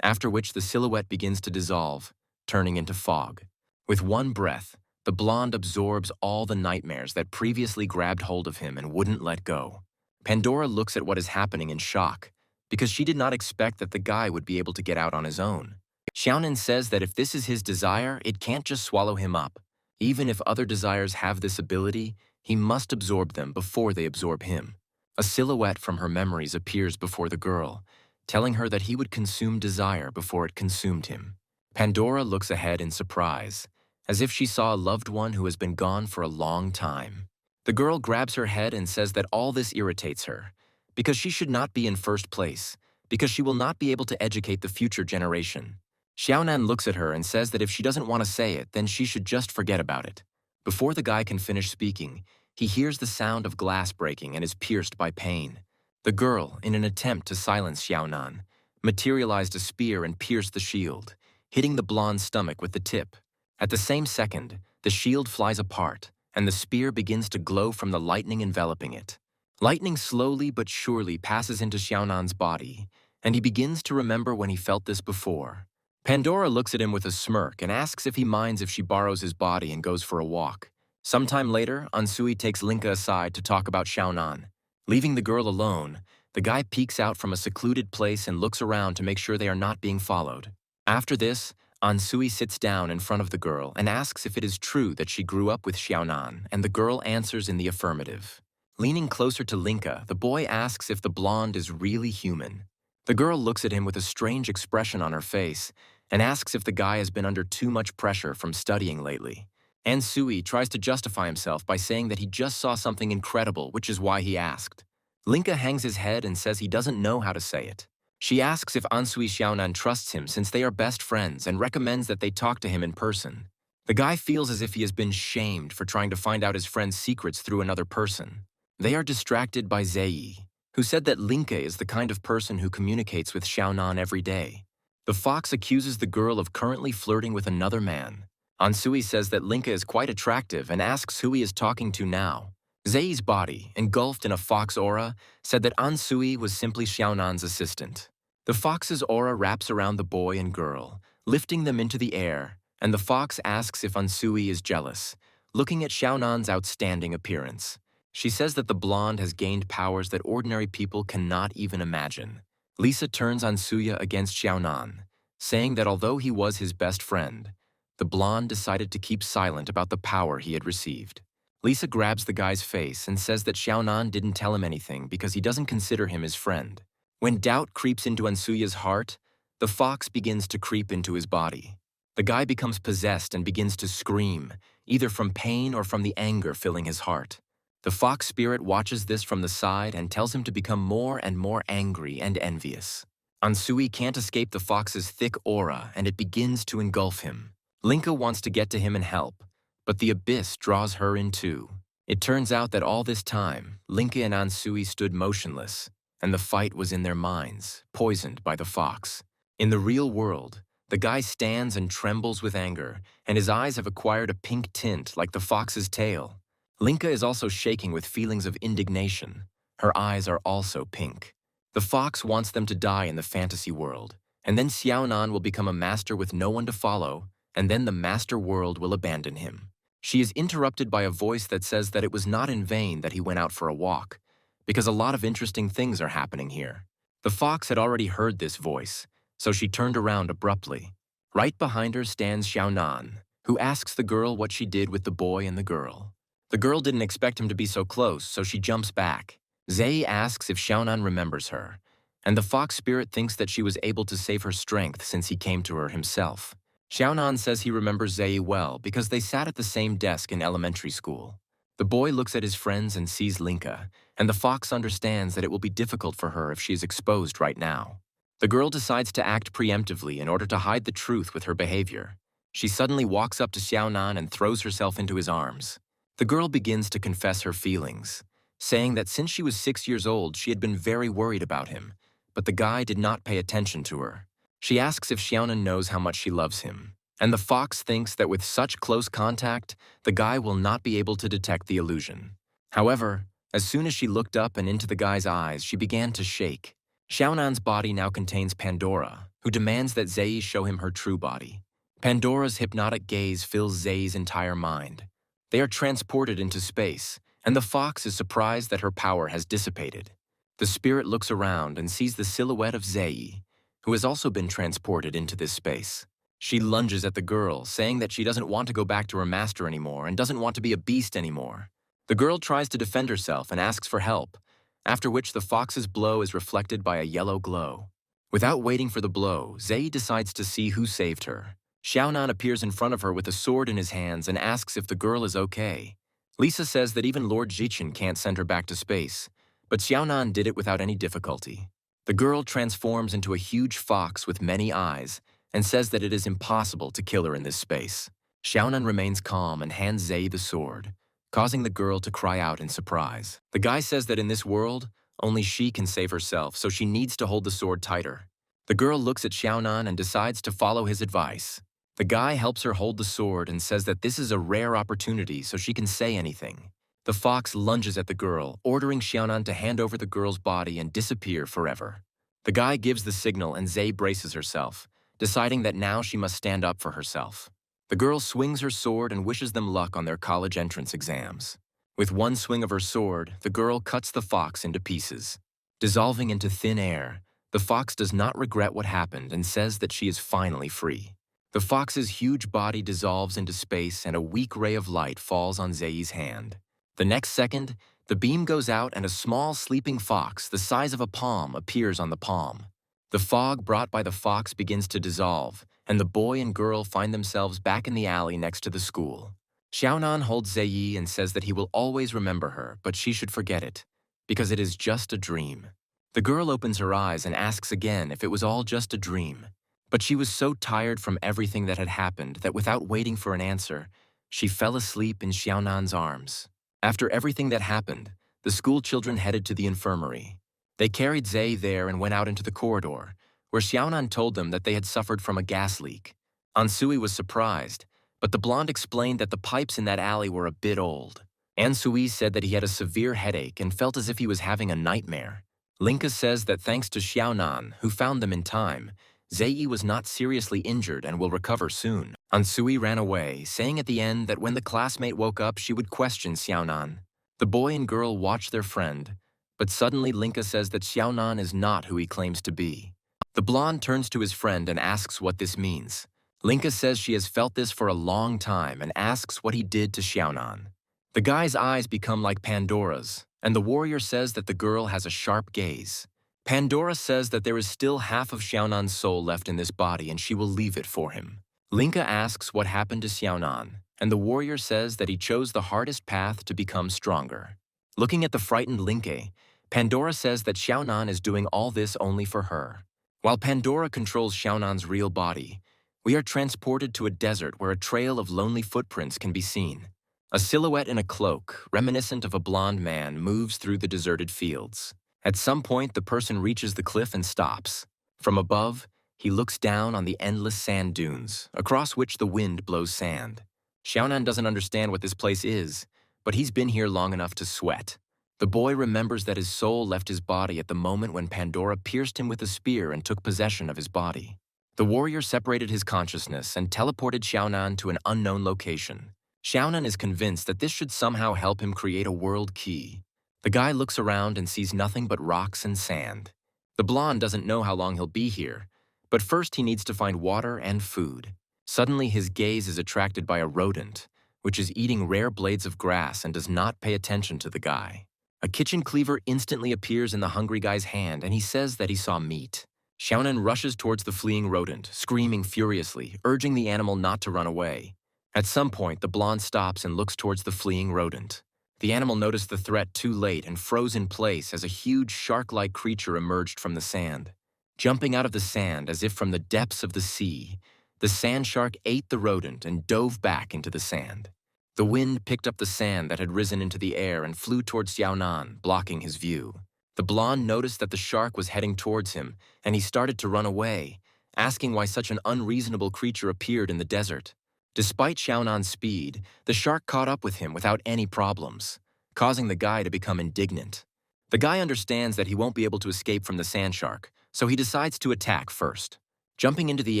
after which the silhouette begins to dissolve, turning into fog. With one breath, the blonde absorbs all the nightmares that previously grabbed hold of him and wouldn't let go. Pandora looks at what is happening in shock, because she did not expect that the guy would be able to get out on his own. Xiaonan says that if this is his desire, it can't just swallow him up. Even if other desires have this ability, he must absorb them before they absorb him. A silhouette from her memories appears before the girl, telling her that he would consume desire before it consumed him. Pandora looks ahead in surprise, as if she saw a loved one who has been gone for a long time. The girl grabs her head and says that all this irritates her, because she should not be in first place, because she will not be able to educate the future generation. Xiaonan looks at her and says that if she doesn't want to say it, then she should just forget about it. Before the guy can finish speaking, he hears the sound of glass breaking and is pierced by pain. The girl, in an attempt to silence Xiaonan, materialized a spear and pierced the shield, hitting the blonde's stomach with the tip. At the same second, the shield flies apart, and the spear begins to glow from the lightning enveloping it. Lightning slowly but surely passes into Xiaonan's body, and he begins to remember when he felt this before. Pandora looks at him with a smirk and asks if he minds if she borrows his body and goes for a walk. Sometime later, Ansui takes Linka aside to talk about Xiaonan. Leaving the girl alone, the guy peeks out from a secluded place and looks around to make sure they are not being followed. After this, Ansui sits down in front of the girl and asks if it is true that she grew up with Xiaonan, and the girl answers in the affirmative. Leaning closer to Linka, the boy asks if the blonde is really human. The girl looks at him with a strange expression on her face and asks if the guy has been under too much pressure from studying lately. Ansui tries to justify himself by saying that he just saw something incredible, which is why he asked. Linka hangs his head and says he doesn't know how to say it. She asks if Ansui Xiaonan trusts him since they are best friends and recommends that they talk to him in person. The guy feels as if he has been shamed for trying to find out his friend's secrets through another person. They are distracted by Zei, who said that Linka is the kind of person who communicates with Xiaonan every day. The fox accuses the girl of currently flirting with another man. Ansui says that Linka is quite attractive and asks who he is talking to now. Zei's body, engulfed in a fox aura, said that Ansui was simply Xiaonan's assistant. The fox's aura wraps around the boy and girl, lifting them into the air, and the fox asks if Ansui is jealous, looking at Xiaonan's outstanding appearance. She says that the blonde has gained powers that ordinary people cannot even imagine. Lisa turns Ansuya against Xiaonan, saying that although he was his best friend, the blonde decided to keep silent about the power he had received. Lisa grabs the guy's face and says that Xiaonan didn't tell him anything because he doesn't consider him his friend. When doubt creeps into Ansuya's heart, the fox begins to creep into his body. The guy becomes possessed and begins to scream, either from pain or from the anger filling his heart. The fox spirit watches this from the side and tells him to become more and more angry and envious. Ansui can't escape the fox's thick aura and it begins to engulf him. Linka wants to get to him and help, but the abyss draws her in too. It turns out that all this time, Linka and Ansui stood motionless, and the fight was in their minds, poisoned by the fox. In the real world, the guy stands and trembles with anger, and his eyes have acquired a pink tint like the fox's tail. Linka is also shaking with feelings of indignation. Her eyes are also pink. The fox wants them to die in the fantasy world, and then Xiaonan will become a master with no one to follow, and then the master world will abandon him. She is interrupted by a voice that says that it was not in vain that he went out for a walk, because a lot of interesting things are happening here. The fox had already heard this voice, so she turned around abruptly. Right behind her stands Xiaonan, who asks the girl what she did with the boy and the girl. The girl didn't expect him to be so close, so she jumps back. Zei asks if Xiaonan remembers her, and the fox spirit thinks that she was able to save her strength since he came to her himself. Xiaonan says he remembers Zei well because they sat at the same desk in elementary school. The boy looks at his friends and sees Linka, and the fox understands that it will be difficult for her if she is exposed right now. The girl decides to act preemptively in order to hide the truth with her behavior. She suddenly walks up to Xiaonan and throws herself into his arms. The girl begins to confess her feelings, saying that since she was 6 years old, she had been very worried about him, but the guy did not pay attention to her. She asks if Xiaonan knows how much she loves him, and the fox thinks that with such close contact, the guy will not be able to detect the illusion. However, as soon as she looked up and into the guy's eyes, she began to shake. Xiaonan's body now contains Pandora, who demands that Zei show him her true body. Pandora's hypnotic gaze fills Zei's entire mind. They are transported into space, and the fox is surprised that her power has dissipated. The spirit looks around and sees the silhouette of Zei, who has also been transported into this space. She lunges at the girl, saying that she doesn't want to go back to her master anymore and doesn't want to be a beast anymore. The girl tries to defend herself and asks for help, after which the fox's blow is reflected by a yellow glow. Without waiting for the blow, Zei decides to see who saved her. Xiaonan appears in front of her with a sword in his hands and asks if the girl is okay. Lisa says that even Lord Xi Chen can't send her back to space, but Xiaonan did it without any difficulty. The girl transforms into a huge fox with many eyes and says that it is impossible to kill her in this space. Xiaonan remains calm and hands Zei the sword, causing the girl to cry out in surprise. The guy says that in this world, only she can save herself, so she needs to hold the sword tighter. The girl looks at Xiaonan and decides to follow his advice. The guy helps her hold the sword and says that this is a rare opportunity so she can say anything. The fox lunges at the girl, ordering Xiaonan to hand over the girl's body and disappear forever. The guy gives the signal and Zei braces herself, deciding that now she must stand up for herself. The girl swings her sword and wishes them luck on their college entrance exams. With one swing of her sword, the girl cuts the fox into pieces. Dissolving into thin air, the fox does not regret what happened and says that she is finally free. The fox's huge body dissolves into space and a weak ray of light falls on Zei's hand. The next second, the beam goes out and a small sleeping fox the size of a palm appears on the palm. The fog brought by the fox begins to dissolve, and the boy and girl find themselves back in the alley next to the school. Xiaonan holds Zei and says that he will always remember her, but she should forget it, because it is just a dream. The girl opens her eyes and asks again if it was all just a dream. But she was so tired from everything that had happened that without waiting for an answer, she fell asleep in Xiaonan's arms. After everything that happened, the school children headed to the infirmary. They carried Zhe there and went out into the corridor, where Xiaonan told them that they had suffered from a gas leak. Ansui was surprised, but the blonde explained that the pipes in that alley were a bit old. Ansui said that he had a severe headache and felt as if he was having a nightmare. Linka says that thanks to Xiaonan, who found them in time, Zei was not seriously injured and will recover soon. Ansui ran away, saying at the end that when the classmate woke up, she would question Xiaonan. The boy and girl watch their friend, but suddenly Linka says that Xiaonan is not who he claims to be. The blonde turns to his friend and asks what this means. Linka says she has felt this for a long time and asks what he did to Xiaonan. The guy's eyes become like Pandora's, and the warrior says that the girl has a sharp gaze. Pandora says that there is still half of Xiaonan's soul left in this body and she will leave it for him. Linka asks what happened to Xiaonan, and the warrior says that he chose the hardest path to become stronger. Looking at the frightened Linka, Pandora says that Xiaonan is doing all this only for her. While Pandora controls Xiaonan's real body, we are transported to a desert where a trail of lonely footprints can be seen. A silhouette in a cloak, reminiscent of a blonde man, moves through the deserted fields. At some point, the person reaches the cliff and stops. From above, he looks down on the endless sand dunes, across which the wind blows sand. Xiaonan doesn't understand what this place is, but he's been here long enough to sweat. The boy remembers that his soul left his body at the moment when Pandora pierced him with a spear and took possession of his body. The warrior separated his consciousness and teleported Xiaonan to an unknown location. Xiaonan is convinced that this should somehow help him create a world key. The guy looks around and sees nothing but rocks and sand. The blonde doesn't know how long he'll be here, but first he needs to find water and food. Suddenly his gaze is attracted by a rodent, which is eating rare blades of grass and does not pay attention to the guy. A kitchen cleaver instantly appears in the hungry guy's hand and he says that he saw meat. Xiaonan rushes towards the fleeing rodent, screaming furiously, urging the animal not to run away. At some point, the blonde stops and looks towards the fleeing rodent. The animal noticed the threat too late and froze in place as a huge shark-like creature emerged from the sand. Jumping out of the sand as if from the depths of the sea, the sand shark ate the rodent and dove back into the sand. The wind picked up the sand that had risen into the air and flew towards Xiaonan, blocking his view. The blonde noticed that the shark was heading towards him, and he started to run away, asking why such an unreasonable creature appeared in the desert. Despite Xiaonan's speed, the shark caught up with him without any problems, causing the guy to become indignant. The guy understands that he won't be able to escape from the sand shark, so he decides to attack first. Jumping into the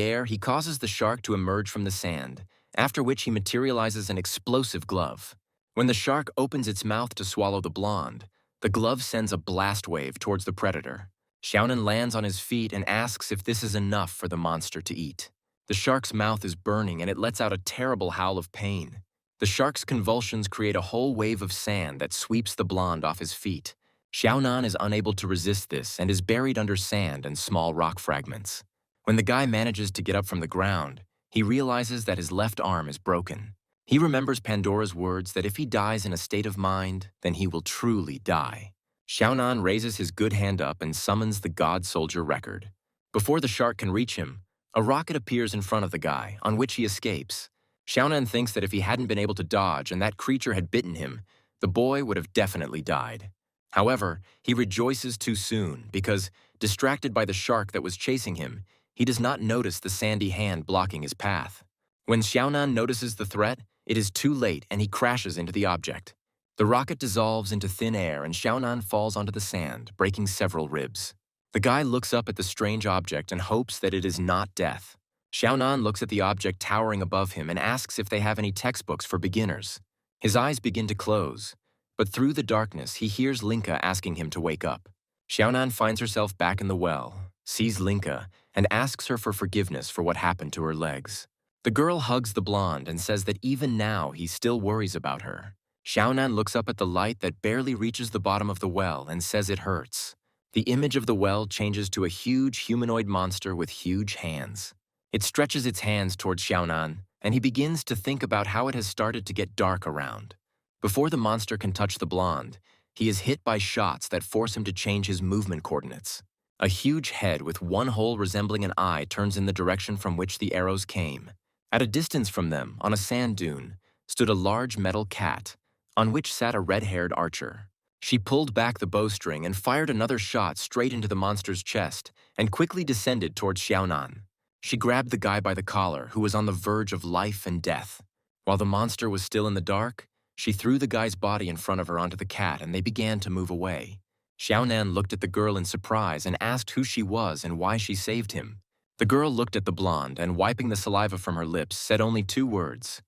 air, he causes the shark to emerge from the sand, after which he materializes an explosive glove. When the shark opens its mouth to swallow the blonde, the glove sends a blast wave towards the predator. Xiaonan lands on his feet and asks if this is enough for the monster to eat. The shark's mouth is burning and it lets out a terrible howl of pain. The shark's convulsions create a whole wave of sand that sweeps the blonde off his feet. Xiaonan is unable to resist this and is buried under sand and small rock fragments. When the guy manages to get up from the ground, he realizes that his left arm is broken. He remembers Pandora's words that if he dies in a state of mind, then he will truly die. Xiaonan raises his good hand up and summons the God Soldier record. Before the shark can reach him, a rocket appears in front of the guy, on which he escapes. Xiaonan thinks that if he hadn't been able to dodge and that creature had bitten him, the boy would have definitely died. However, he rejoices too soon because, distracted by the shark that was chasing him, he does not notice the sandy hand blocking his path. When Xiaonan notices the threat, it is too late and he crashes into the object. The rocket dissolves into thin air and Xiaonan falls onto the sand, breaking several ribs. The guy looks up at the strange object and hopes that it is not death. Xiaonan looks at the object towering above him and asks if they have any textbooks for beginners. His eyes begin to close, but through the darkness he hears Linka asking him to wake up. Xiaonan finds herself back in the well, sees Linka, and asks her for forgiveness for what happened to her legs. The girl hugs the blonde and says that even now he still worries about her. Xiaonan looks up at the light that barely reaches the bottom of the well and says it hurts. The image of the well changes to a huge humanoid monster with huge hands. It stretches its hands towards Xiaonan, and he begins to think about how it has started to get dark around. Before the monster can touch the blonde, he is hit by shots that force him to change his movement coordinates. A huge head with one hole resembling an eye turns in the direction from which the arrows came. At a distance from them, on a sand dune, stood a large metal cat, on which sat a red-haired archer. She pulled back the bowstring and fired another shot straight into the monster's chest and quickly descended towards Xiaonan. She grabbed the guy by the collar, who was on the verge of life and death. While the monster was still in the dark, she threw the guy's body in front of her onto the cat and they began to move away. Xiaonan looked at the girl in surprise and asked who she was and why she saved him. The girl looked at the blonde and, wiping the saliva from her lips, said only 2 words: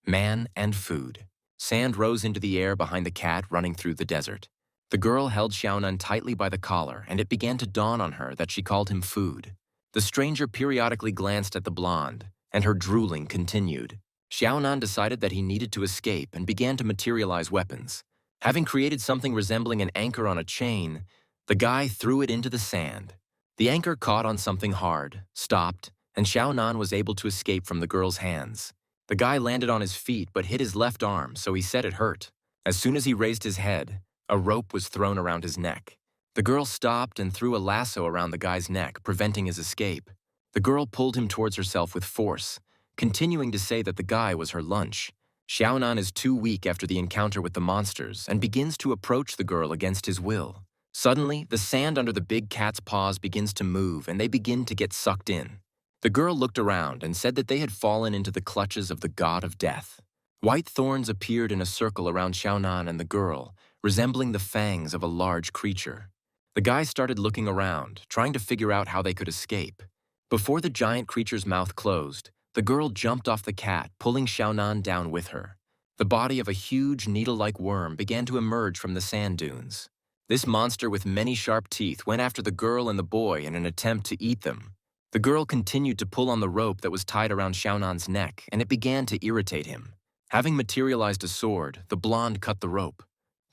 man and food. Sand rose into the air behind the cat running through the desert. The girl held Xiaonan tightly by the collar, and it began to dawn on her that she called him food. The stranger periodically glanced at the blonde, and her drooling continued. Xiaonan decided that he needed to escape and began to materialize weapons. Having created something resembling an anchor on a chain, the guy threw it into the sand. The anchor caught on something hard, stopped, and Xiaonan was able to escape from the girl's hands. The guy landed on his feet but hit his left arm, so he said it hurt. As soon as he raised his head, a rope was thrown around his neck. The girl stopped and threw a lasso around the guy's neck, preventing his escape. The girl pulled him towards herself with force, continuing to say that the guy was her lunch. Xiaonan is too weak after the encounter with the monsters and begins to approach the girl against his will. Suddenly, the sand under the big cat's paws begins to move and they begin to get sucked in. The girl looked around and said that they had fallen into the clutches of the god of death. White thorns appeared in a circle around Xiaonan and the girl, resembling the fangs of a large creature. The guy started looking around, trying to figure out how they could escape. Before the giant creature's mouth closed, the girl jumped off the cat, pulling Xiaonan down with her. The body of a huge needle-like worm began to emerge from the sand dunes. This monster with many sharp teeth went after the girl and the boy in an attempt to eat them. The girl continued to pull on the rope that was tied around Xiaonan's neck, and it began to irritate him. Having materialized a sword, the blonde cut the rope.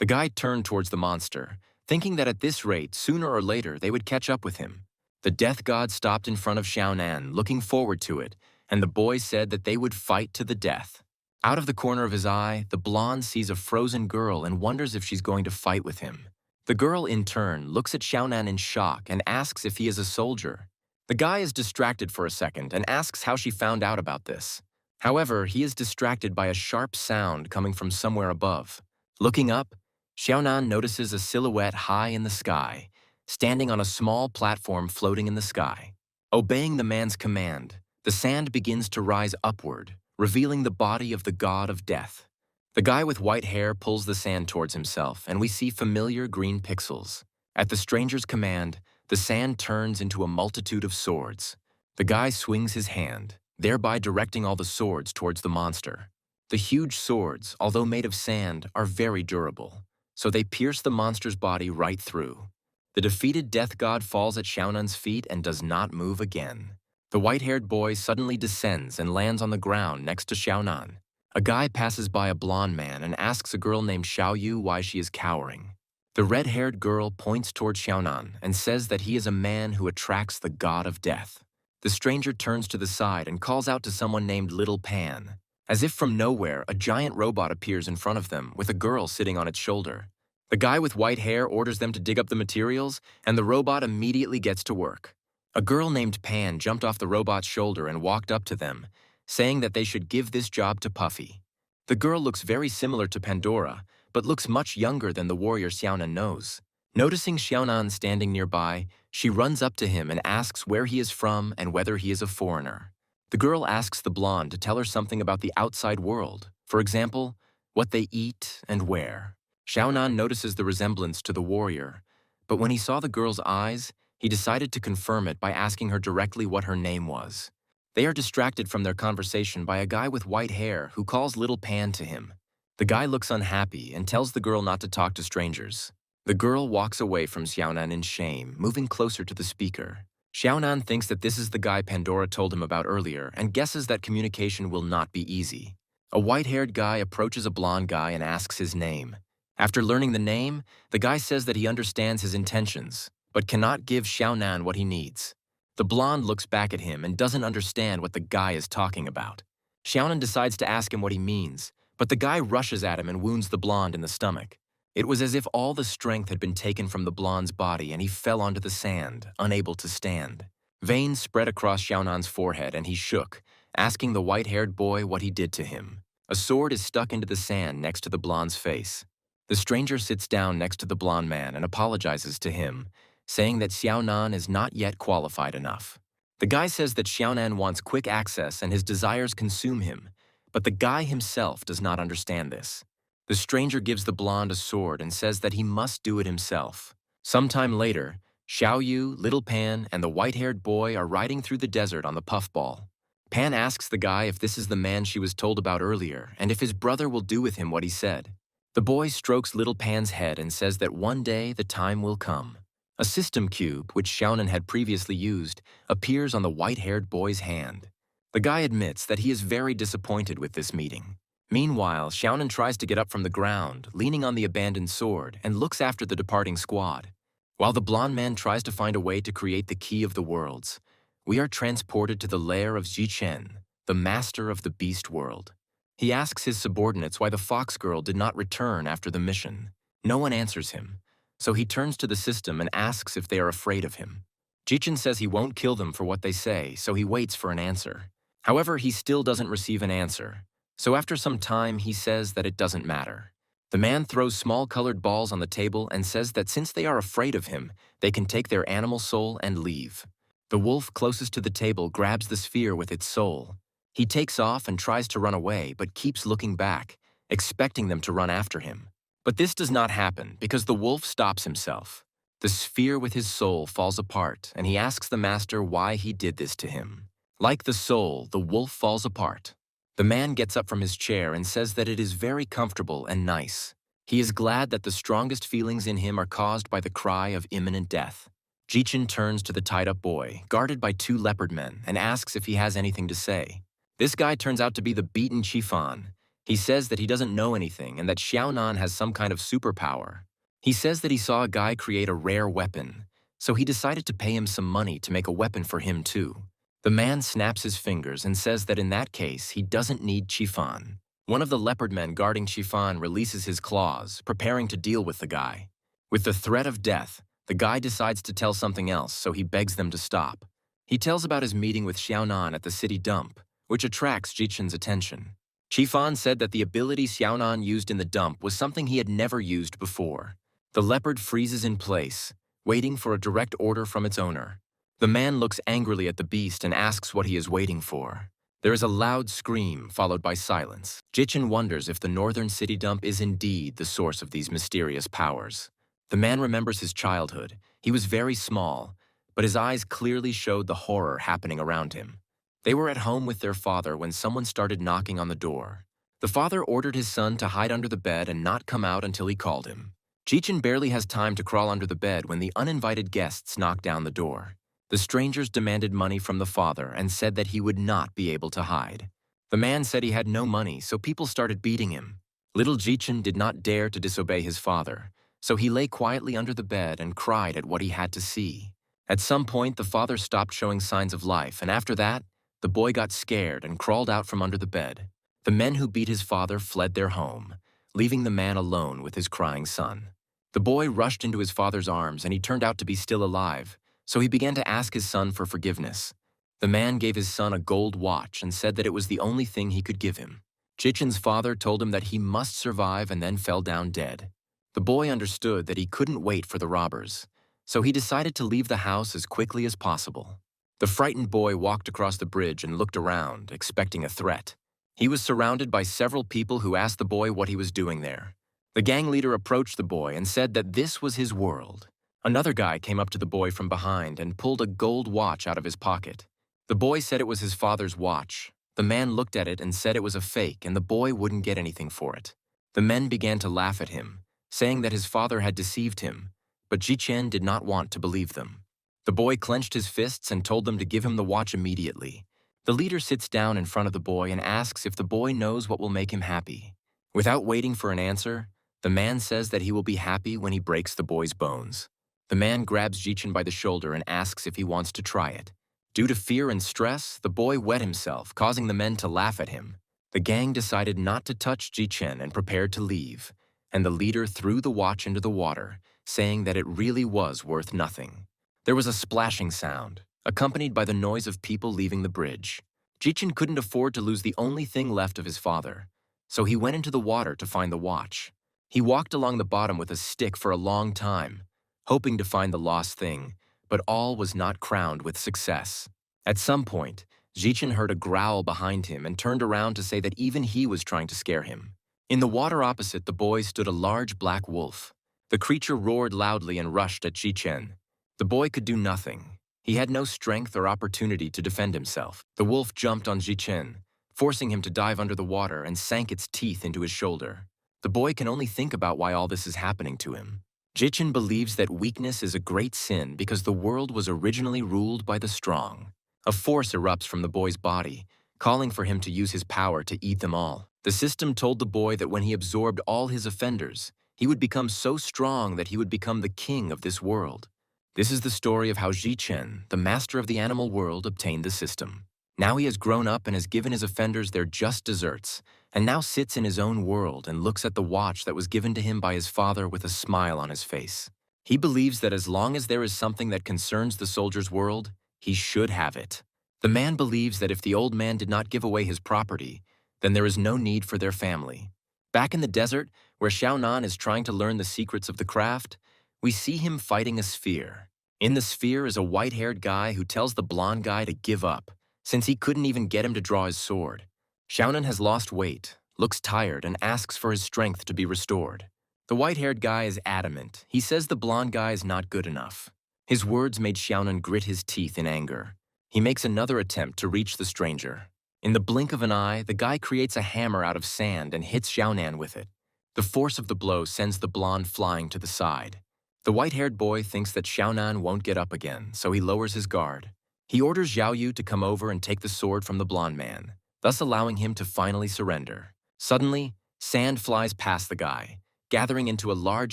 The guy turned towards the monster, thinking that at this rate, sooner or later, they would catch up with him. The death god stopped in front of Xiaonan, looking forward to it, and the boy said that they would fight to the death. Out of the corner of his eye, the blonde sees a frozen girl and wonders if she's going to fight with him. The girl, in turn, looks at Xiaonan in shock and asks if he is a soldier. The guy is distracted for a second and asks how she found out about this. However, he is distracted by a sharp sound coming from somewhere above. Looking up, Xiaonan notices a silhouette high in the sky, standing on a small platform floating in the sky. Obeying the man's command, the sand begins to rise upward, revealing the body of the god of death. The guy with white hair pulls the sand towards himself, and we see familiar green pixels. At the stranger's command, the sand turns into a multitude of swords. The guy swings his hand, thereby directing all the swords towards the monster. The huge swords, although made of sand, are very durable, so they pierce the monster's body right through. The defeated death god falls at Xiaonan's feet and does not move again. The white-haired boy suddenly descends and lands on the ground next to Xiaonan. A guy passes by a blonde man and asks a girl named Xiaoyu why she is cowering. The red-haired girl points toward Xiaonan and says that he is a man who attracts the god of death. The stranger turns to the side and calls out to someone named Little Pan. As if from nowhere, a giant robot appears in front of them with a girl sitting on its shoulder. The guy with white hair orders them to dig up the materials, and the robot immediately gets to work. A girl named Pan jumped off the robot's shoulder and walked up to them, saying that they should give this job to Puffy. The girl looks very similar to Pandora, but looks much younger than the warrior Xiaonan knows. Noticing Xiaonan standing nearby, she runs up to him and asks where he is from and whether he is a foreigner. The girl asks the blonde to tell her something about the outside world, for example, what they eat and where. Xiaonan notices the resemblance to the warrior, but when he saw the girl's eyes, he decided to confirm it by asking her directly what her name was. They are distracted from their conversation by a guy with white hair who calls Little Pan to him. The guy looks unhappy and tells the girl not to talk to strangers. The girl walks away from Xiaonan in shame, moving closer to the speaker. Xiaonan thinks that this is the guy Pandora told him about earlier and guesses that communication will not be easy. A white-haired guy approaches a blonde guy and asks his name. After learning the name, the guy says that he understands his intentions, but cannot give Xiaonan what he needs. The blonde looks back at him and doesn't understand what the guy is talking about. Xiaonan decides to ask him what he means, but the guy rushes at him and wounds the blonde in the stomach. It was as if all the strength had been taken from the blonde's body and he fell onto the sand, unable to stand. Veins spread across Xiaonan's forehead and he shook, asking the white-haired boy what he did to him. A sword is stuck into the sand next to the blonde's face. The stranger sits down next to the blonde man and apologizes to him, saying that Xiaonan is not yet qualified enough. The guy says that Xiaonan wants quick access and his desires consume him, but the guy himself does not understand this. The stranger gives the blonde a sword and says that he must do it himself. Sometime later, Xiao Yu, Little Pan, and the white-haired boy are riding through the desert on the puffball. Pan asks the guy if this is the man she was told about earlier and if his brother will do with him what he said. The boy strokes Little Pan's head and says that one day the time will come. A system cube, which Xiaonan had previously used, appears on the white-haired boy's hand. The guy admits that he is very disappointed with this meeting. Meanwhile, Xiaonan tries to get up from the ground, leaning on the abandoned sword, and looks after the departing squad. While the blonde man tries to find a way to create the key of the worlds, we are transported to the lair of Xi Chen, the master of the beast world. He asks his subordinates why the fox girl did not return after the mission. No one answers him, so he turns to the system and asks if they are afraid of him. Xi Chen says he won't kill them for what they say, so he waits for an answer. However, he still doesn't receive an answer, so after some time he says that it doesn't matter. The man throws small colored balls on the table and says that since they are afraid of him, they can take their animal soul and leave. The wolf closest to the table grabs the sphere with its soul. He takes off and tries to run away, but keeps looking back, expecting them to run after him. But this does not happen because the wolf stops himself. The sphere with his soul falls apart, and he asks the master why he did this to him. Like the soul, the wolf falls apart. The man gets up from his chair and says that it is very comfortable and nice. He is glad that the strongest feelings in him are caused by the cry of imminent death. Xi Chen turns to the tied-up boy, guarded by two leopard men, and asks if he has anything to say. This guy turns out to be the beaten Qifan. He says that he doesn't know anything and that Xiaonan has some kind of superpower. He says that he saw a guy create a rare weapon, so he decided to pay him some money to make a weapon for him too. The man snaps his fingers and says that in that case, he doesn't need Qifan. One of the leopard men guarding Qifan releases his claws, preparing to deal with the guy. With the threat of death, the guy decides to tell something else, so he begs them to stop. He tells about his meeting with Xiaonan at the city dump, which attracts Xi Chen's attention. Qifan said that the ability Xiaonan used in the dump was something he had never used before. The leopard freezes in place, waiting for a direct order from its owner. The man looks angrily at the beast and asks what he is waiting for. There is a loud scream, followed by silence. Xi Chen wonders if the northern city dump is indeed the source of these mysterious powers. The man remembers his childhood. He was very small, but his eyes clearly showed the horror happening around him. They were at home with their father when someone started knocking on the door. The father ordered his son to hide under the bed and not come out until he called him. Xi Chen barely has time to crawl under the bed when the uninvited guests knock down the door. The strangers demanded money from the father and said that he would not be able to hide. The man said he had no money, so people started beating him. Little Xi Chen did not dare to disobey his father, so he lay quietly under the bed and cried at what he had to see. At some point, the father stopped showing signs of life, and after that, the boy got scared and crawled out from under the bed. The men who beat his father fled their home, leaving the man alone with his crying son. The boy rushed into his father's arms, and he turned out to be still alive, so he began to ask his son for forgiveness. The man gave his son a gold watch and said that it was the only thing he could give him. Xi Chen's father told him that he must survive and then fell down dead. The boy understood that he couldn't wait for the robbers, so he decided to leave the house as quickly as possible. The frightened boy walked across the bridge and looked around, expecting a threat. He was surrounded by several people who asked the boy what he was doing there. The gang leader approached the boy and said that this was his world. Another guy came up to the boy from behind and pulled a gold watch out of his pocket. The boy said it was his father's watch. The man looked at it and said it was a fake and the boy wouldn't get anything for it. The men began to laugh at him, saying that his father had deceived him, but Xi Chen did not want to believe them. The boy clenched his fists and told them to give him the watch immediately. The leader sits down in front of the boy and asks if the boy knows what will make him happy. Without waiting for an answer, the man says that he will be happy when he breaks the boy's bones. The man grabs Xi Chen by the shoulder and asks if he wants to try it. Due to fear and stress, the boy wet himself, causing the men to laugh at him. The gang decided not to touch Xi Chen and prepared to leave. and the leader threw the watch into the water, saying that it really was worth nothing. There was a splashing sound, accompanied by the noise of people leaving the bridge. Xi Chen couldn't afford to lose the only thing left of his father, so he went into the water to find the watch. He walked along the bottom with a stick for a long time, hoping to find the lost thing, but all was not crowned with success. At some point, Xi Chen heard a growl behind him and turned around to say that even he was trying to scare him. In the water opposite the boy stood a large black wolf. The creature roared loudly and rushed at Xi Chen. The boy could do nothing. He had no strength or opportunity to defend himself. The wolf jumped on Xi Chen, forcing him to dive under the water and sank its teeth into his shoulder. The boy can only think about why all this is happening to him. Xi Chen believes that weakness is a great sin because the world was originally ruled by the strong. A force erupts from the boy's body, calling for him to use his power to eat them all. The system told the boy that when he absorbed all his offenders, he would become so strong that he would become the king of this world. This is the story of how Xi Chen, the master of the animal world, obtained the system. Now he has grown up and has given his offenders their just deserts, and now sits in his own world and looks at the watch that was given to him by his father with a smile on his face. He believes that as long as there is something that concerns the soldier's world, he should have it. The man believes that if the old man did not give away his property, then there is no need for their family. Back in the desert, where Xiaonan is trying to learn the secrets of the craft, we see him fighting a sphere. In the sphere is a white-haired guy who tells the blonde guy to give up, since he couldn't even get him to draw his sword. Xiaonan has lost weight, looks tired, and asks for his strength to be restored. The white-haired guy is adamant. He says the blonde guy is not good enough. His words made Xiaonan grit his teeth in anger. He makes another attempt to reach the stranger. In the blink of an eye, the guy creates a hammer out of sand and hits Xiaonan with it. The force of the blow sends the blonde flying to the side. The white-haired boy thinks that Xiaonan won't get up again, so he lowers his guard. He orders Xiao Yu to come over and take the sword from the blonde man, thus allowing him to finally surrender. Suddenly, sand flies past the guy, gathering into a large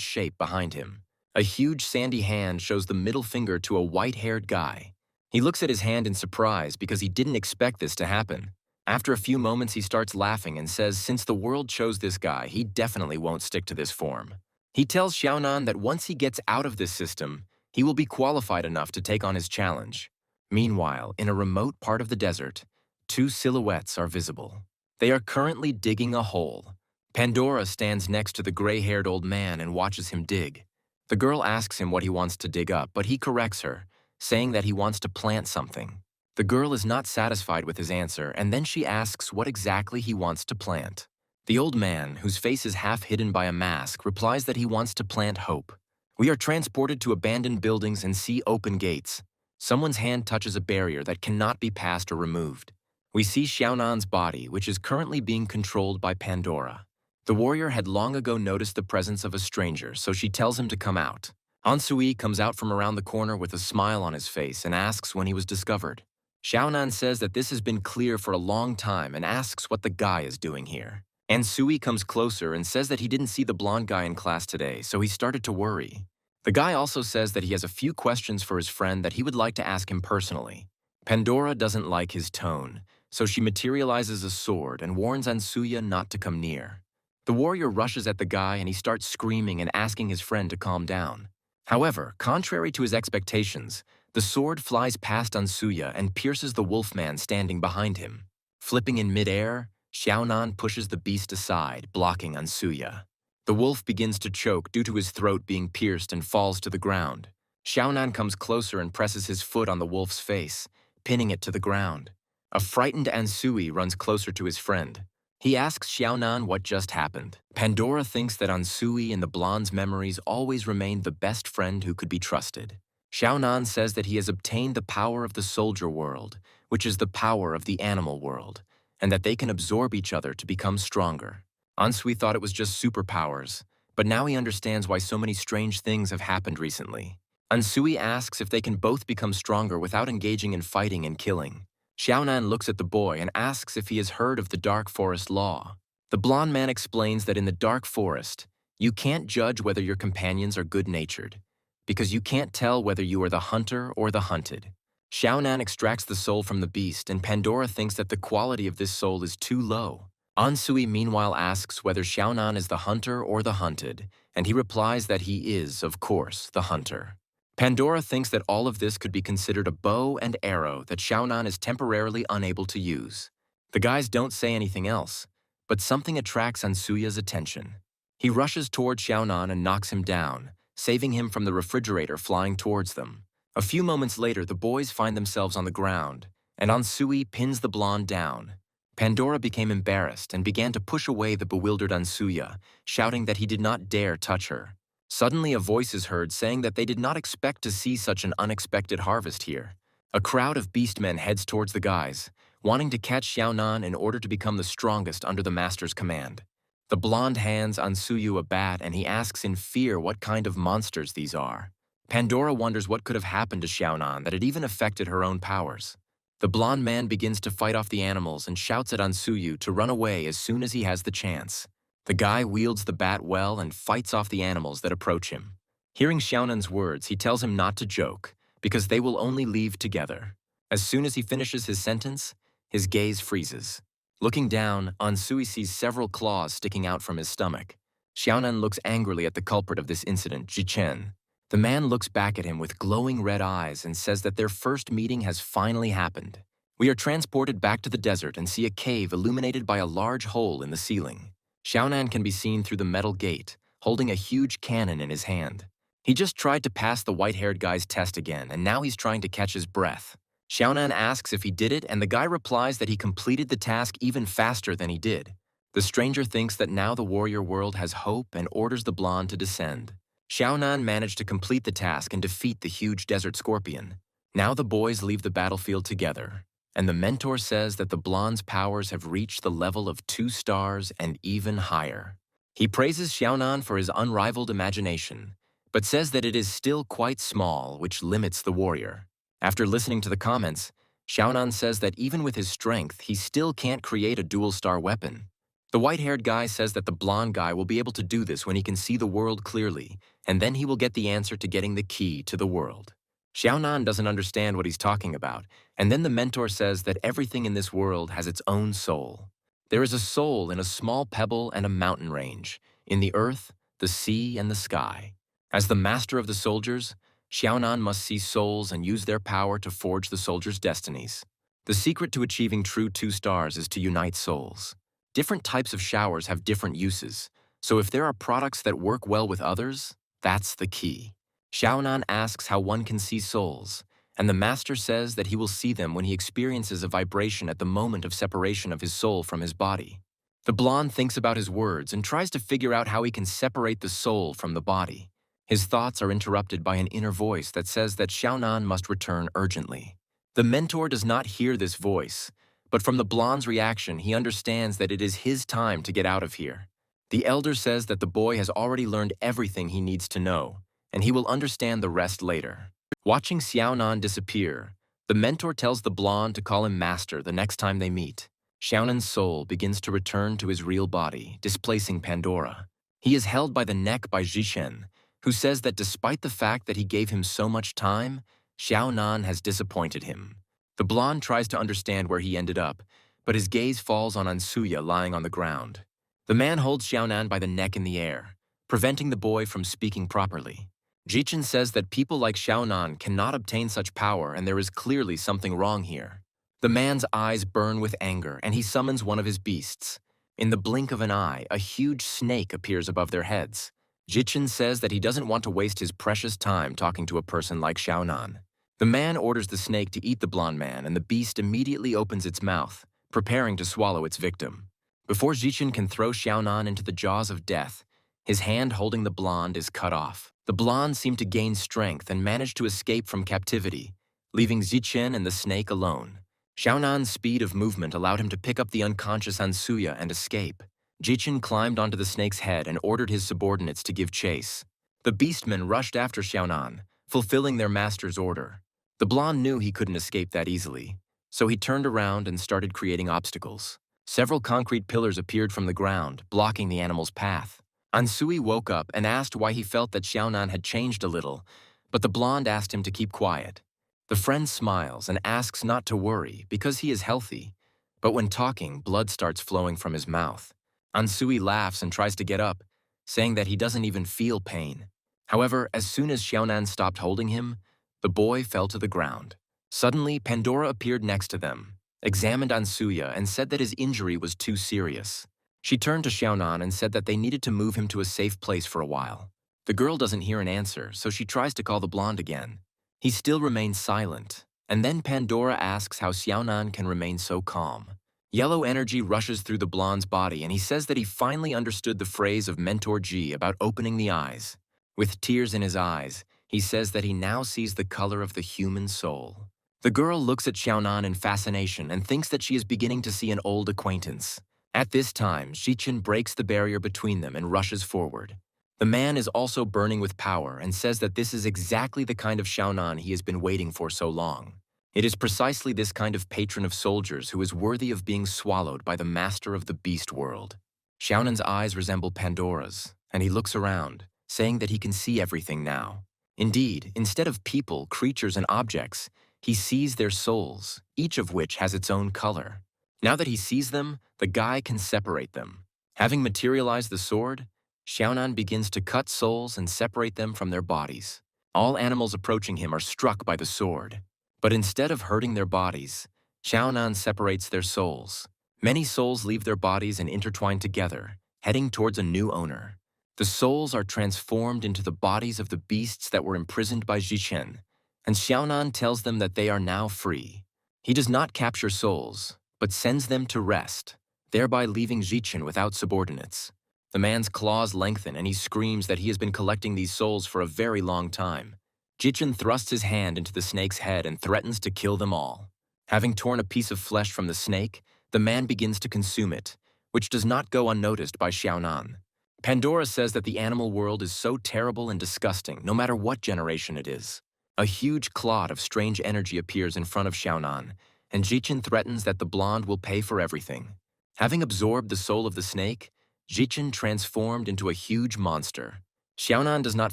shape behind him. A huge sandy hand shows the middle finger to a white-haired guy. He looks at his hand in surprise because he didn't expect this to happen. After a few moments, he starts laughing and says since the world chose this guy, he definitely won't stick to this form. He tells Xiaonan that once he gets out of this system, he will be qualified enough to take on his challenge. Meanwhile, in a remote part of the desert, two silhouettes are visible. They are currently digging a hole. Pandora stands next to the gray-haired old man and watches him dig. The girl asks him what he wants to dig up, but he corrects her, saying that he wants to plant something. The girl is not satisfied with his answer, and then she asks what exactly he wants to plant. The old man, whose face is half hidden by a mask, replies that he wants to plant hope. We are transported to abandoned buildings and see open gates. Someone's hand touches a barrier that cannot be passed or removed. We see Xiaonan's body, which is currently being controlled by Pandora. The warrior had long ago noticed the presence of a stranger, so she tells him to come out. Ansui comes out from around the corner with a smile on his face and asks when he was discovered. Xiaonan says that this has been clear for a long time and asks what the guy is doing here. Ansui comes closer and says that he didn't see the blonde guy in class today, so he started to worry. The guy also says that he has a few questions for his friend that he would like to ask him personally. Pandora doesn't like his tone, so she materializes a sword and warns Ansuya not to come near. The warrior rushes at the guy and he starts screaming and asking his friend to calm down. However, contrary to his expectations, the sword flies past Ansuya and pierces the wolfman standing behind him. Flipping in midair, Xiaonan pushes the beast aside, blocking Ansuya. The wolf begins to choke due to his throat being pierced and falls to the ground. Xiaonan comes closer and presses his foot on the wolf's face, pinning it to the ground. A frightened Ansui runs closer to his friend. He asks Xiaonan what just happened. Pandora thinks that Ansui in the blonde's memories always remained the best friend who could be trusted. Xiaonan says that he has obtained the power of the soldier world, which is the power of the animal world, and that they can absorb each other to become stronger. Ansui thought it was just superpowers, but now he understands why so many strange things have happened recently. Ansui asks if they can both become stronger without engaging in fighting and killing. Xiaonan looks at the boy and asks if he has heard of the Dark Forest Law. The blonde man explains that in the Dark Forest, you can't judge whether your companions are good-natured, because you can't tell whether you are the hunter or the hunted. Xiaonan extracts the soul from the beast, and Pandora thinks that the quality of this soul is too low. Ansui meanwhile asks whether Xiaonan is the hunter or the hunted, and he replies that he is, of course, the hunter. Pandora thinks that all of this could be considered a bow and arrow that Xiaonan is temporarily unable to use. The guys don't say anything else, but something attracts Ansuya's attention. He rushes toward Xiaonan and knocks him down, saving him from the refrigerator flying towards them. A few moments later, the boys find themselves on the ground, and Ansui pins the blonde down. Pandora became embarrassed and began to push away the bewildered Ansuya, shouting that he did not dare touch her. Suddenly a voice is heard saying that they did not expect to see such an unexpected harvest here. A crowd of beastmen heads towards the guys, wanting to catch Xiaonan in order to become the strongest under the master's command. The blonde hands Ansuyu a bat and he asks in fear what kind of monsters these are. Pandora wonders what could have happened to Xiaonan that it even affected her own powers. The blonde man begins to fight off the animals and shouts at Ansuyu to run away as soon as he has the chance. The guy wields the bat well and fights off the animals that approach him. Hearing Xiaonan's words, he tells him not to joke, because they will only leave together. As soon as he finishes his sentence, his gaze freezes. Looking down, Ansui sees several claws sticking out from his stomach. Xiaonan looks angrily at the culprit of this incident, Xi Chen. The man looks back at him with glowing red eyes and says that their first meeting has finally happened. We are transported back to the desert and see a cave illuminated by a large hole in the ceiling. Xiaonan can be seen through the metal gate, holding a huge cannon in his hand. He just tried to pass the white-haired guy's test again, and now he's trying to catch his breath. Xiaonan asks if he did it, and the guy replies that he completed the task even faster than he did. The stranger thinks that now the warrior world has hope and orders the blonde to descend. Xiaonan managed to complete the task and defeat the huge desert scorpion. Now the boys leave the battlefield together, and the mentor says that the blonde's powers have reached the level of 2 stars and even higher. He praises Xiaonan for his unrivaled imagination, but says that it is still quite small, which limits the warrior. After listening to the comments, Xiaonan says that even with his strength, he still can't create a dual-star weapon. The white-haired guy says that the blonde guy will be able to do this when he can see the world clearly, and then he will get the answer to getting the key to the world. Xiaonan doesn't understand what he's talking about, and then the mentor says that everything in this world has its own soul. There is a soul in a small pebble and a mountain range, in the earth, the sea, and the sky. As the master of the soldiers, Xiaonan must see souls and use their power to forge the soldiers' destinies. The secret to achieving true 2 stars is to unite souls. Different types of showers have different uses, so if there are products that work well with others, that's the key. Xiaonan asks how one can see souls, and the master says that he will see them when he experiences a vibration at the moment of separation of his soul from his body. The blonde thinks about his words and tries to figure out how he can separate the soul from the body. His thoughts are interrupted by an inner voice that says that Xiaonan must return urgently. The mentor does not hear this voice, but from the blonde's reaction, he understands that it is his time to get out of here. The elder says that the boy has already learned everything he needs to know, and he will understand the rest later. Watching Xiaonan disappear, the mentor tells the blonde to call him master the next time they meet. Xiaonan's soul begins to return to his real body, displacing Pandora. He is held by the neck by Xi Chen, who says that despite the fact that he gave him so much time, Xiaonan has disappointed him. The blonde tries to understand where he ended up, but his gaze falls on Ansuya lying on the ground. The man holds Xiaonan by the neck in the air, preventing the boy from speaking properly. Xi Chen says that people like Xiaonan cannot obtain such power and there is clearly something wrong here. The man's eyes burn with anger and he summons one of his beasts. In the blink of an eye, a huge snake appears above their heads. Xi Chen says that he doesn't want to waste his precious time talking to a person like Xiaonan. The man orders the snake to eat the blonde man and the beast immediately opens its mouth, preparing to swallow its victim. Before Xi Chen can throw Xiaonan into the jaws of death, his hand holding the blonde is cut off. The blonde seemed to gain strength and managed to escape from captivity, leaving Xi Chen and the snake alone. Xiaonan's speed of movement allowed him to pick up the unconscious Ansuya and escape. Xi Chen climbed onto the snake's head and ordered his subordinates to give chase. The beastmen rushed after Xiaonan, fulfilling their master's order. The blonde knew he couldn't escape that easily, so he turned around and started creating obstacles. Several concrete pillars appeared from the ground, blocking the animal's path. Ansui woke up and asked why he felt that Xiaonan had changed a little, but the blonde asked him to keep quiet. The friend smiles and asks not to worry because he is healthy, But when talking, blood starts flowing from his mouth. Ansui laughs and tries to get up, saying that he doesn't even feel pain. However, as soon as Xiaonan stopped holding him, the boy fell to the ground. Suddenly, Pandora appeared next to them, examined Ansuya, and said that his injury was too serious. She turned to Xiaonan and said that they needed to move him to a safe place for a while. The girl doesn't hear an answer, so she tries to call the blonde again. He still remains silent, and then Pandora asks how Xiaonan can remain so calm. Yellow energy rushes through the blonde's body, and he says that he finally understood the phrase of Mentor G about opening the eyes. With tears in his eyes, he says that he now sees the color of the human soul. The girl looks at Xiaonan in fascination and thinks that she is beginning to see an old acquaintance. At this time, Xi Chen breaks the barrier between them and rushes forward. The man is also burning with power and says that this is exactly the kind of Xiaonan he has been waiting for so long. It is precisely this kind of patron of soldiers who is worthy of being swallowed by the master of the beast world. Xiaonan's eyes resemble Pandora's, and he looks around, saying that he can see everything now. Indeed, instead of people, creatures, and objects, he sees their souls, each of which has its own color. Now that he sees them, the guy can separate them. Having materialized the sword, Xiaonan begins to cut souls and separate them from their bodies. All animals approaching him are struck by the sword. But instead of hurting their bodies, Xiaonan separates their souls. Many souls leave their bodies and intertwine together, heading towards a new owner. The souls are transformed into the bodies of the beasts that were imprisoned by Xi Chen, and Xiaonan tells them that they are now free. He does not capture souls, but sends them to rest, thereby leaving Xi Chen without subordinates. The man's claws lengthen and he screams that he has been collecting these souls for a very long time. Xi Chen thrusts his hand into the snake's head and threatens to kill them all. Having torn a piece of flesh from the snake, the man begins to consume it, which does not go unnoticed by Xiaonan. Pandora says that the animal world is so terrible and disgusting, no matter what generation it is. A huge clot of strange energy appears in front of Xiaonan, and Xi Chen threatens that the blonde will pay for everything. Having absorbed the soul of the snake, Xi Chen transformed into a huge monster. Xiaonan does not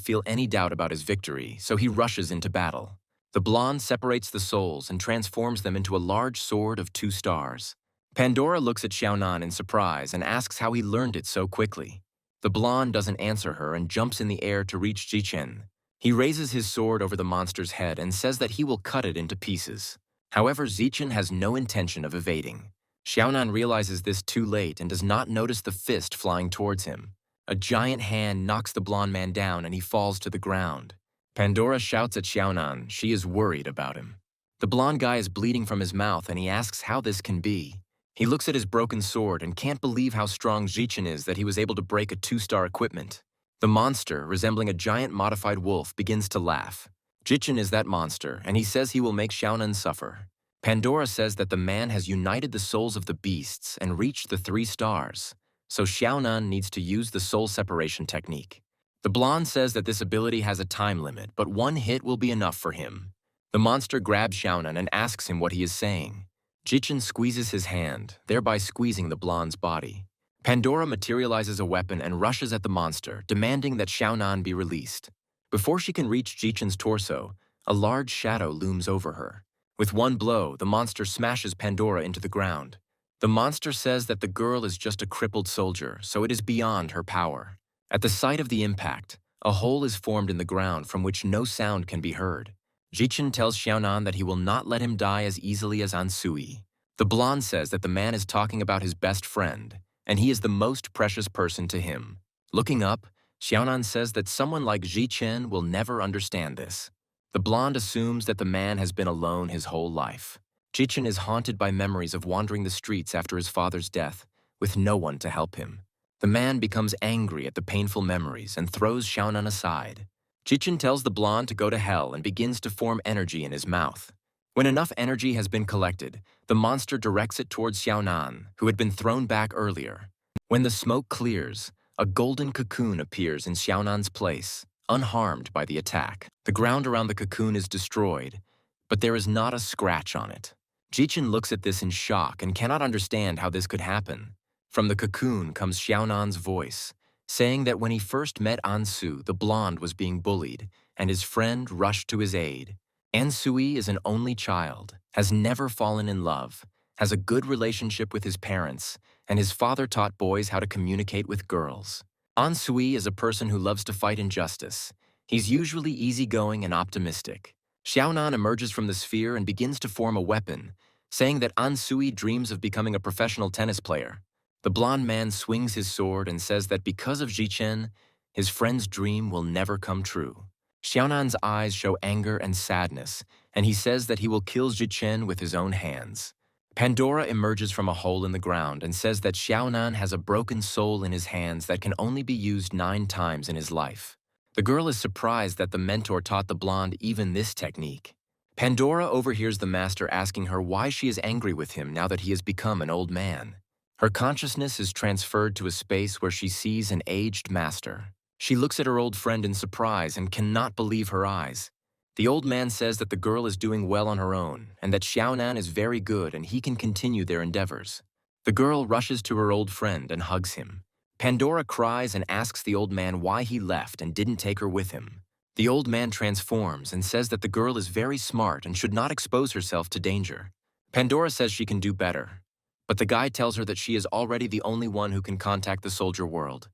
feel any doubt about his victory, so he rushes into battle. The blonde separates the souls and transforms them into a large sword of 2 stars. Pandora looks at Xiaonan in surprise and asks how he learned it so quickly. The blonde doesn't answer her and jumps in the air to reach Xi Chen. He raises his sword over the monster's head and says that he will cut it into pieces. However, Xi Chen has no intention of evading. Xiaonan realizes this too late and does not notice the fist flying towards him. A giant hand knocks the blonde man down and he falls to the ground. Pandora shouts at Xiaonan she is worried about him. The blonde guy is bleeding from his mouth and he asks how this can be. He looks at his broken sword and can't believe how strong Xi Chen is that he was able to break a 2-star equipment. The monster, resembling a giant modified wolf, begins to laugh. Xi Chen is that monster and he says he will make Xiaonan suffer. Pandora says that the man has united the souls of the beasts and reached the 3 stars, so Xiaonan needs to use the soul separation technique. The blonde says that this ability has a time limit, but 1 hit will be enough for him. The monster grabs Xiaonan and asks him what he is saying. Xi Chen squeezes his hand, thereby squeezing the blonde's body. Pandora materializes a weapon and rushes at the monster, demanding that Xiaonan be released. Before she can reach Xi Chen's torso, a large shadow looms over her. With 1 blow, the monster smashes Pandora into the ground. The monster says that the girl is just a crippled soldier, so it is beyond her power. At the sight of the impact, a hole is formed in the ground from which no sound can be heard. Xi Chen tells Xiaonan that he will not let him die as easily as Ansui. The blonde says that the man is talking about his best friend, and he is the most precious person to him. Looking up, Xiaonan says that someone like Xi Chen will never understand this. The blonde assumes that the man has been alone his whole life. Xi Chen is haunted by memories of wandering the streets after his father's death, with no one to help him. The man becomes angry at the painful memories and throws Xiaonan aside. Xi Chen tells the blonde to go to hell and begins to form energy in his mouth. When enough energy has been collected, the monster directs it towards Xiaonan, who had been thrown back earlier. When the smoke clears, a golden cocoon appears in Xiaonan's place, unharmed by the attack. The ground around the cocoon is destroyed, but there is not a scratch on it. Xi Chen looks at this in shock and cannot understand how this could happen. From the cocoon comes Xiaonan's voice, saying that when he first met Ansu, the blonde was being bullied, and his friend rushed to his aid. Ansui is an only child, has never fallen in love, has a good relationship with his parents, and his father taught boys how to communicate with girls. Ansui is a person who loves to fight injustice. He's usually easygoing and optimistic. Xiaonan emerges from the sphere and begins to form a weapon, saying that Ansui dreams of becoming a professional tennis player. The blonde man swings his sword and says that because of Xi Chen, his friend's dream will never come true. Xiaonan's eyes show anger and sadness, and he says that he will kill Xi Chen with his own hands. Pandora emerges from a hole in the ground and says that Xiaonan has a broken soul in his hands that can only be used 9 times in his life. The girl is surprised that the mentor taught the blonde even this technique. Pandora overhears the master asking her why she is angry with him now that he has become an old man. Her consciousness is transferred to a space where she sees an aged master. She looks at her old friend in surprise and cannot believe her eyes. The old man says that the girl is doing well on her own and that Xiaonan is very good and he can continue their endeavors. The girl rushes to her old friend and hugs him. Pandora cries and asks the old man why he left and didn't take her with him. The old man transforms and says that the girl is very smart and should not expose herself to danger. Pandora says she can do better, but the guy tells her that she is already the only one who can contact the soldier world.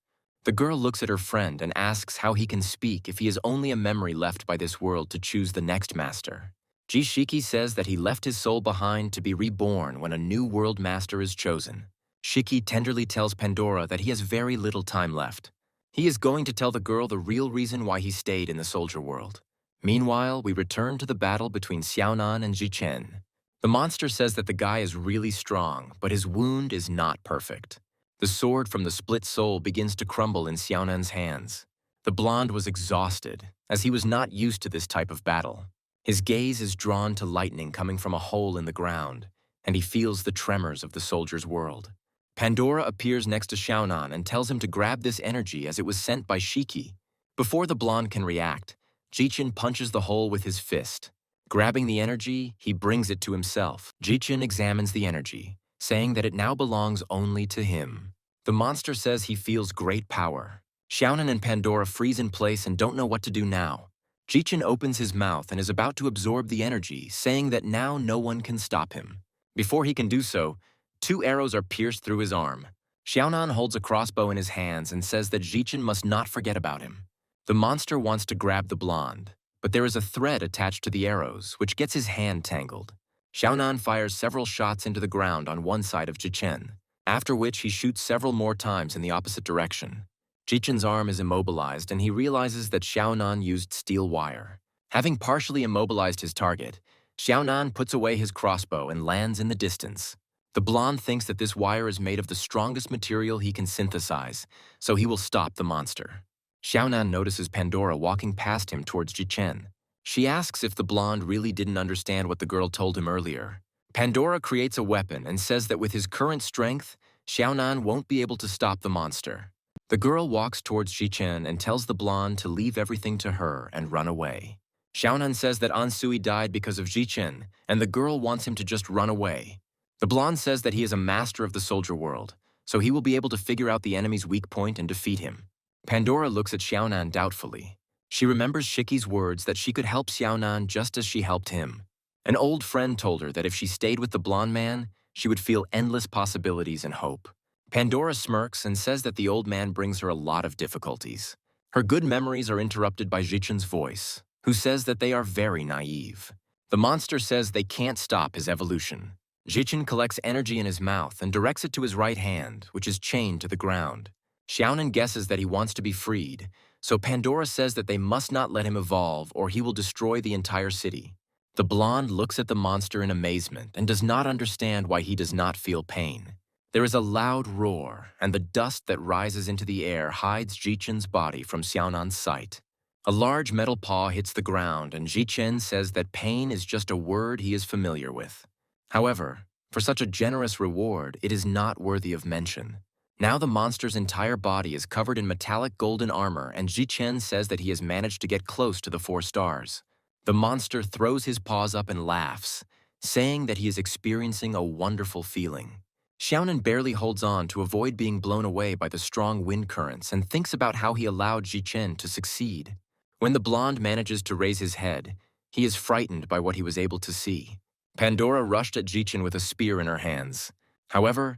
The girl looks at her friend and asks how he can speak if he is only a memory left by this world to choose the next master. Jishiki says that he left his soul behind to be reborn when a new world master is chosen. Shiki tenderly tells Pandora that he has very little time left. He is going to tell the girl the real reason why he stayed in the soldier world. Meanwhile, we return to the battle between Xiaonan and Xi Chen. The monster says that the guy is really strong, but his wound is not perfect. The sword from the split soul begins to crumble in Xiaonan's hands. The blonde was exhausted, as he was not used to this type of battle. His gaze is drawn to lightning coming from a hole in the ground, and he feels the tremors of the soldier's world. Pandora appears next to Xiaonan and tells him to grab this energy as it was sent by Shiki. Before the blonde can react, Xi Chen punches the hole with his fist. Grabbing the energy, he brings it to himself. Xi Chen examines the energy, saying that it now belongs only to him. The monster says he feels great power. Xiaonan and Pandora freeze in place and don't know what to do now. Xi Chen opens his mouth and is about to absorb the energy, saying that now no one can stop him. Before he can do so, 2 arrows are pierced through his arm. Xiaonan holds a crossbow in his hands and says that Xi Chen must not forget about him. The monster wants to grab the blonde, but there is a thread attached to the arrows, which gets his hand tangled. Xiaonan fires several shots into the ground on one side of Xi Chen, after which he shoots several more times in the opposite direction. Xi Chen's arm is immobilized and he realizes that Xiaonan used steel wire. Having partially immobilized his target, Xiaonan puts away his crossbow and lands in the distance. The blonde thinks that this wire is made of the strongest material he can synthesize, so he will stop the monster. Xiaonan notices Pandora walking past him towards Xi Chen. She asks if the blonde really didn't understand what the girl told him earlier. Pandora creates a weapon and says that with his current strength, Xiaonan won't be able to stop the monster. The girl walks towards Xi Chen and tells the blonde to leave everything to her and run away. Xiaonan says that Ansui died because of Xi Chen, and the girl wants him to just run away. The blonde says that he is a master of the soldier world, so he will be able to figure out the enemy's weak point and defeat him. Pandora looks at Xiaonan doubtfully. She remembers Shiki's words that she could help Xiaonan just as she helped him. An old friend told her that if she stayed with the blonde man, she would feel endless possibilities and hope. Pandora smirks and says that the old man brings her a lot of difficulties. Her good memories are interrupted by Xi Chen's voice, who says that they are very naive. The monster says they can't stop his evolution. Xi Chen collects energy in his mouth and directs it to his right hand, which is chained to the ground. Xiaonan guesses that he wants to be freed, so Pandora says that they must not let him evolve or he will destroy the entire city. The blonde looks at the monster in amazement and does not understand why he does not feel pain. There is a loud roar, and the dust that rises into the air hides Xi Chen's body from Xiaonan's sight. A large metal paw hits the ground, and Xi Chen says that pain is just a word he is familiar with. However, for such a generous reward, it is not worthy of mention. Now the monster's entire body is covered in metallic golden armor, and Xi Chen says that he has managed to get close to the 4 stars. The monster throws his paws up and laughs, saying that he is experiencing a wonderful feeling. Xiaonan barely holds on to avoid being blown away by the strong wind currents and thinks about how he allowed Xi Chen to succeed. When the blonde manages to raise his head, he is frightened by what he was able to see. Pandora rushed at Xi Chen with a spear in her hands. However,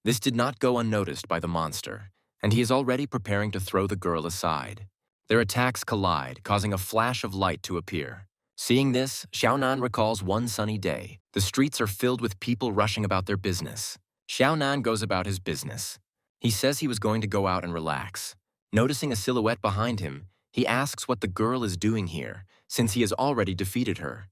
this did not go unnoticed by the monster, and he is already preparing to throw the girl aside. Their attacks collide, causing a flash of light to appear. Seeing this, Xiaonan recalls one sunny day. The streets are filled with people rushing about their business. Xiaonan goes about his business. He says he was going to go out and relax. Noticing a silhouette behind him, he asks what the girl is doing here, since he has already defeated her.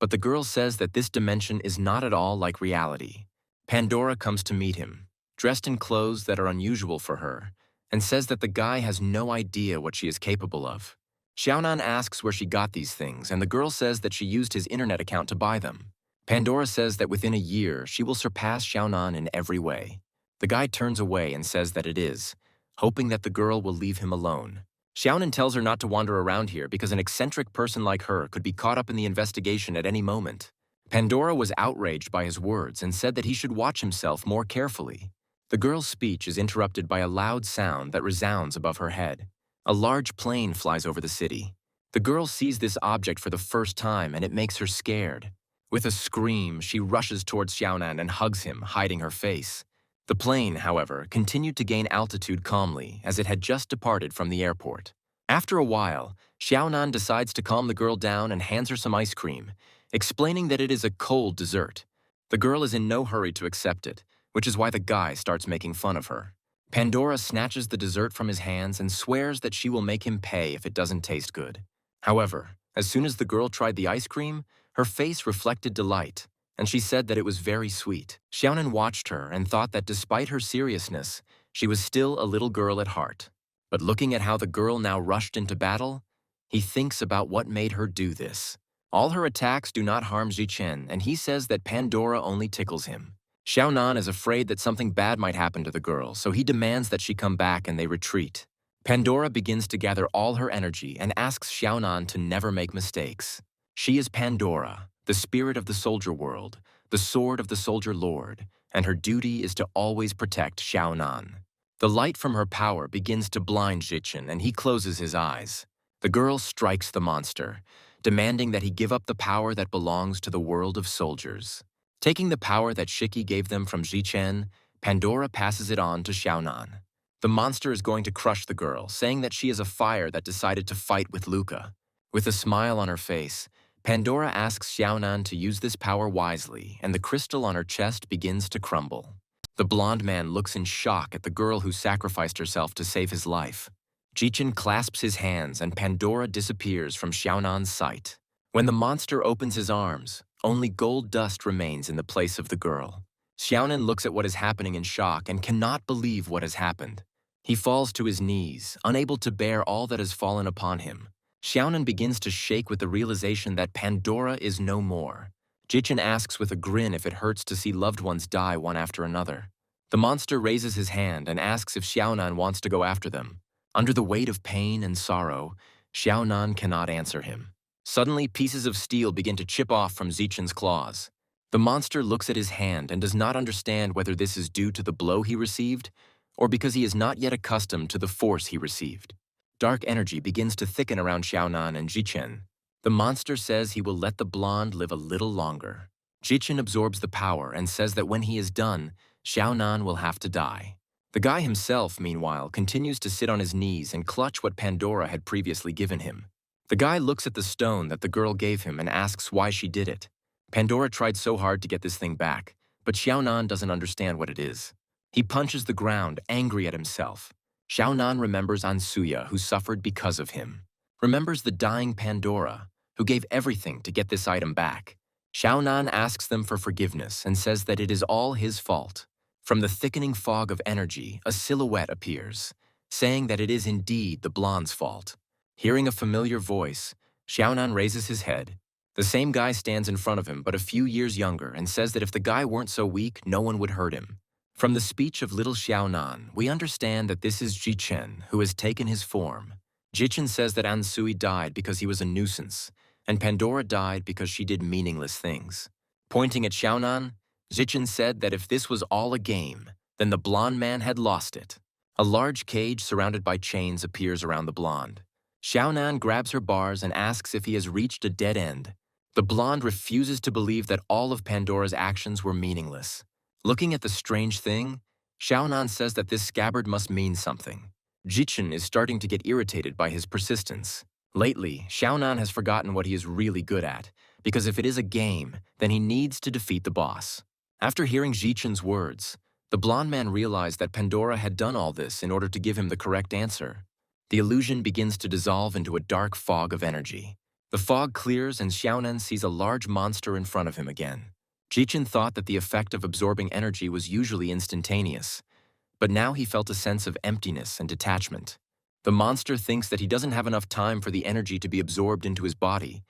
But the girl says that this dimension is not at all like reality. Pandora comes to meet him, dressed in clothes that are unusual for her, and says that the guy has no idea what she is capable of. Xiaonan asks where she got these things, and the girl says that she used his internet account to buy them. Pandora says that within a year, she will surpass Xiaonan in every way. The guy turns away and says that it is, hoping that the girl will leave him alone. Xiaonan tells her not to wander around here because an eccentric person like her could be caught up in the investigation at any moment. Pandora was outraged by his words and said that he should watch himself more carefully. The girl's speech is interrupted by a loud sound that resounds above her head. A large plane flies over the city. The girl sees this object for the first time and it makes her scared. With a scream, she rushes towards Xiaonan and hugs him, hiding her face. The plane, however, continued to gain altitude calmly as it had just departed from the airport. After a while, Xiaonan decides to calm the girl down and hands her some ice cream, explaining that it is a cold dessert. The girl is in no hurry to accept it, which is why the guy starts making fun of her. Pandora snatches the dessert from his hands and swears that she will make him pay if it doesn't taste good. However, as soon as the girl tried the ice cream, her face reflected delight, and she said that it was very sweet. Xiaonan watched her and thought that despite her seriousness, she was still a little girl at heart. But looking at how the girl now rushed into battle, he thinks about what made her do this. All her attacks do not harm Xi Chen, and he says that Pandora only tickles him. Xiaonan is afraid that something bad might happen to the girl, so he demands that she come back and they retreat. Pandora begins to gather all her energy and asks Xiaonan to never make mistakes. She is Pandora, the spirit of the soldier world, the sword of the soldier lord, and her duty is to always protect Xiaonan. The light from her power begins to blind Xi Chen, and he closes his eyes. The girl strikes the monster, demanding that he give up the power that belongs to the world of soldiers. Taking the power that Shiki gave them from Xi Chen, Pandora passes it on to Xiaonan. The monster is going to crush the girl, saying that she is a fire that decided to fight with Luca. With a smile on her face, Pandora asks Xiaonan to use this power wisely, and the crystal on her chest begins to crumble. The blonde man looks in shock at the girl who sacrificed herself to save his life. Xi Chen clasps his hands and Pandora disappears from Xiaonan's sight. When the monster opens his arms, only gold dust remains in the place of the girl. Xiaonan looks at what is happening in shock and cannot believe what has happened. He falls to his knees, unable to bear all that has fallen upon him. Xiaonan begins to shake with the realization that Pandora is no more. Xi Chen asks with a grin if it hurts to see loved ones die one after another. The monster raises his hand and asks if Xiaonan wants to go after them. Under the weight of pain and sorrow, Xiaonan cannot answer him. Suddenly, pieces of steel begin to chip off from Xi Chen's claws. The monster looks at his hand and does not understand whether this is due to the blow he received or because he is not yet accustomed to the force he received. Dark energy begins to thicken around Xiaonan and Xi Chen. The monster says he will let the blonde live a little longer. Xi Chen absorbs the power and says that when he is done, Xiaonan will have to die. The guy himself, meanwhile, continues to sit on his knees and clutch what Pandora had previously given him. The guy looks at the stone that the girl gave him and asks why she did it. Pandora tried so hard to get this thing back, but Xiaonan doesn't understand what it is. He punches the ground, angry at himself. Xiaonan remembers Ansuya, who suffered because of him. Remembers the dying Pandora, who gave everything to get this item back. Xiaonan asks them for forgiveness and says that it is all his fault. From the thickening fog of energy, a silhouette appears, saying that it is indeed the blonde's fault. Hearing a familiar voice, Xiaonan raises his head. The same guy stands in front of him, but a few years younger, and says that if the guy weren't so weak, no one would hurt him. From the speech of little Xiaonan, we understand that this is Xi Chen, who has taken his form. Xi Chen says that Ansui died because he was a nuisance, and Pandora died because she did meaningless things. Pointing at Xiaonan, Xi Chen said that if this was all a game, then the blonde man had lost it. A large cage surrounded by chains appears around the blonde. Xiaonan grabs her bars and asks if he has reached a dead end. The blonde refuses to believe that all of Pandora's actions were meaningless. Looking at the strange thing, Xiaonan says that this scabbard must mean something. Xi Chen is starting to get irritated by his persistence. Lately, Xiaonan has forgotten what he is really good at, because if it is a game, then he needs to defeat the boss. After hearing Xi Chen's words, the blonde man realized that Pandora had done all this in order to give him the correct answer. The illusion begins to dissolve into a dark fog of energy. The fog clears and Xiaonan sees a large monster in front of him again. Xi Chen thought that the effect of absorbing energy was usually instantaneous, but now he felt a sense of emptiness and detachment. The monster thinks that he doesn't have enough time for the energy to be absorbed into his body,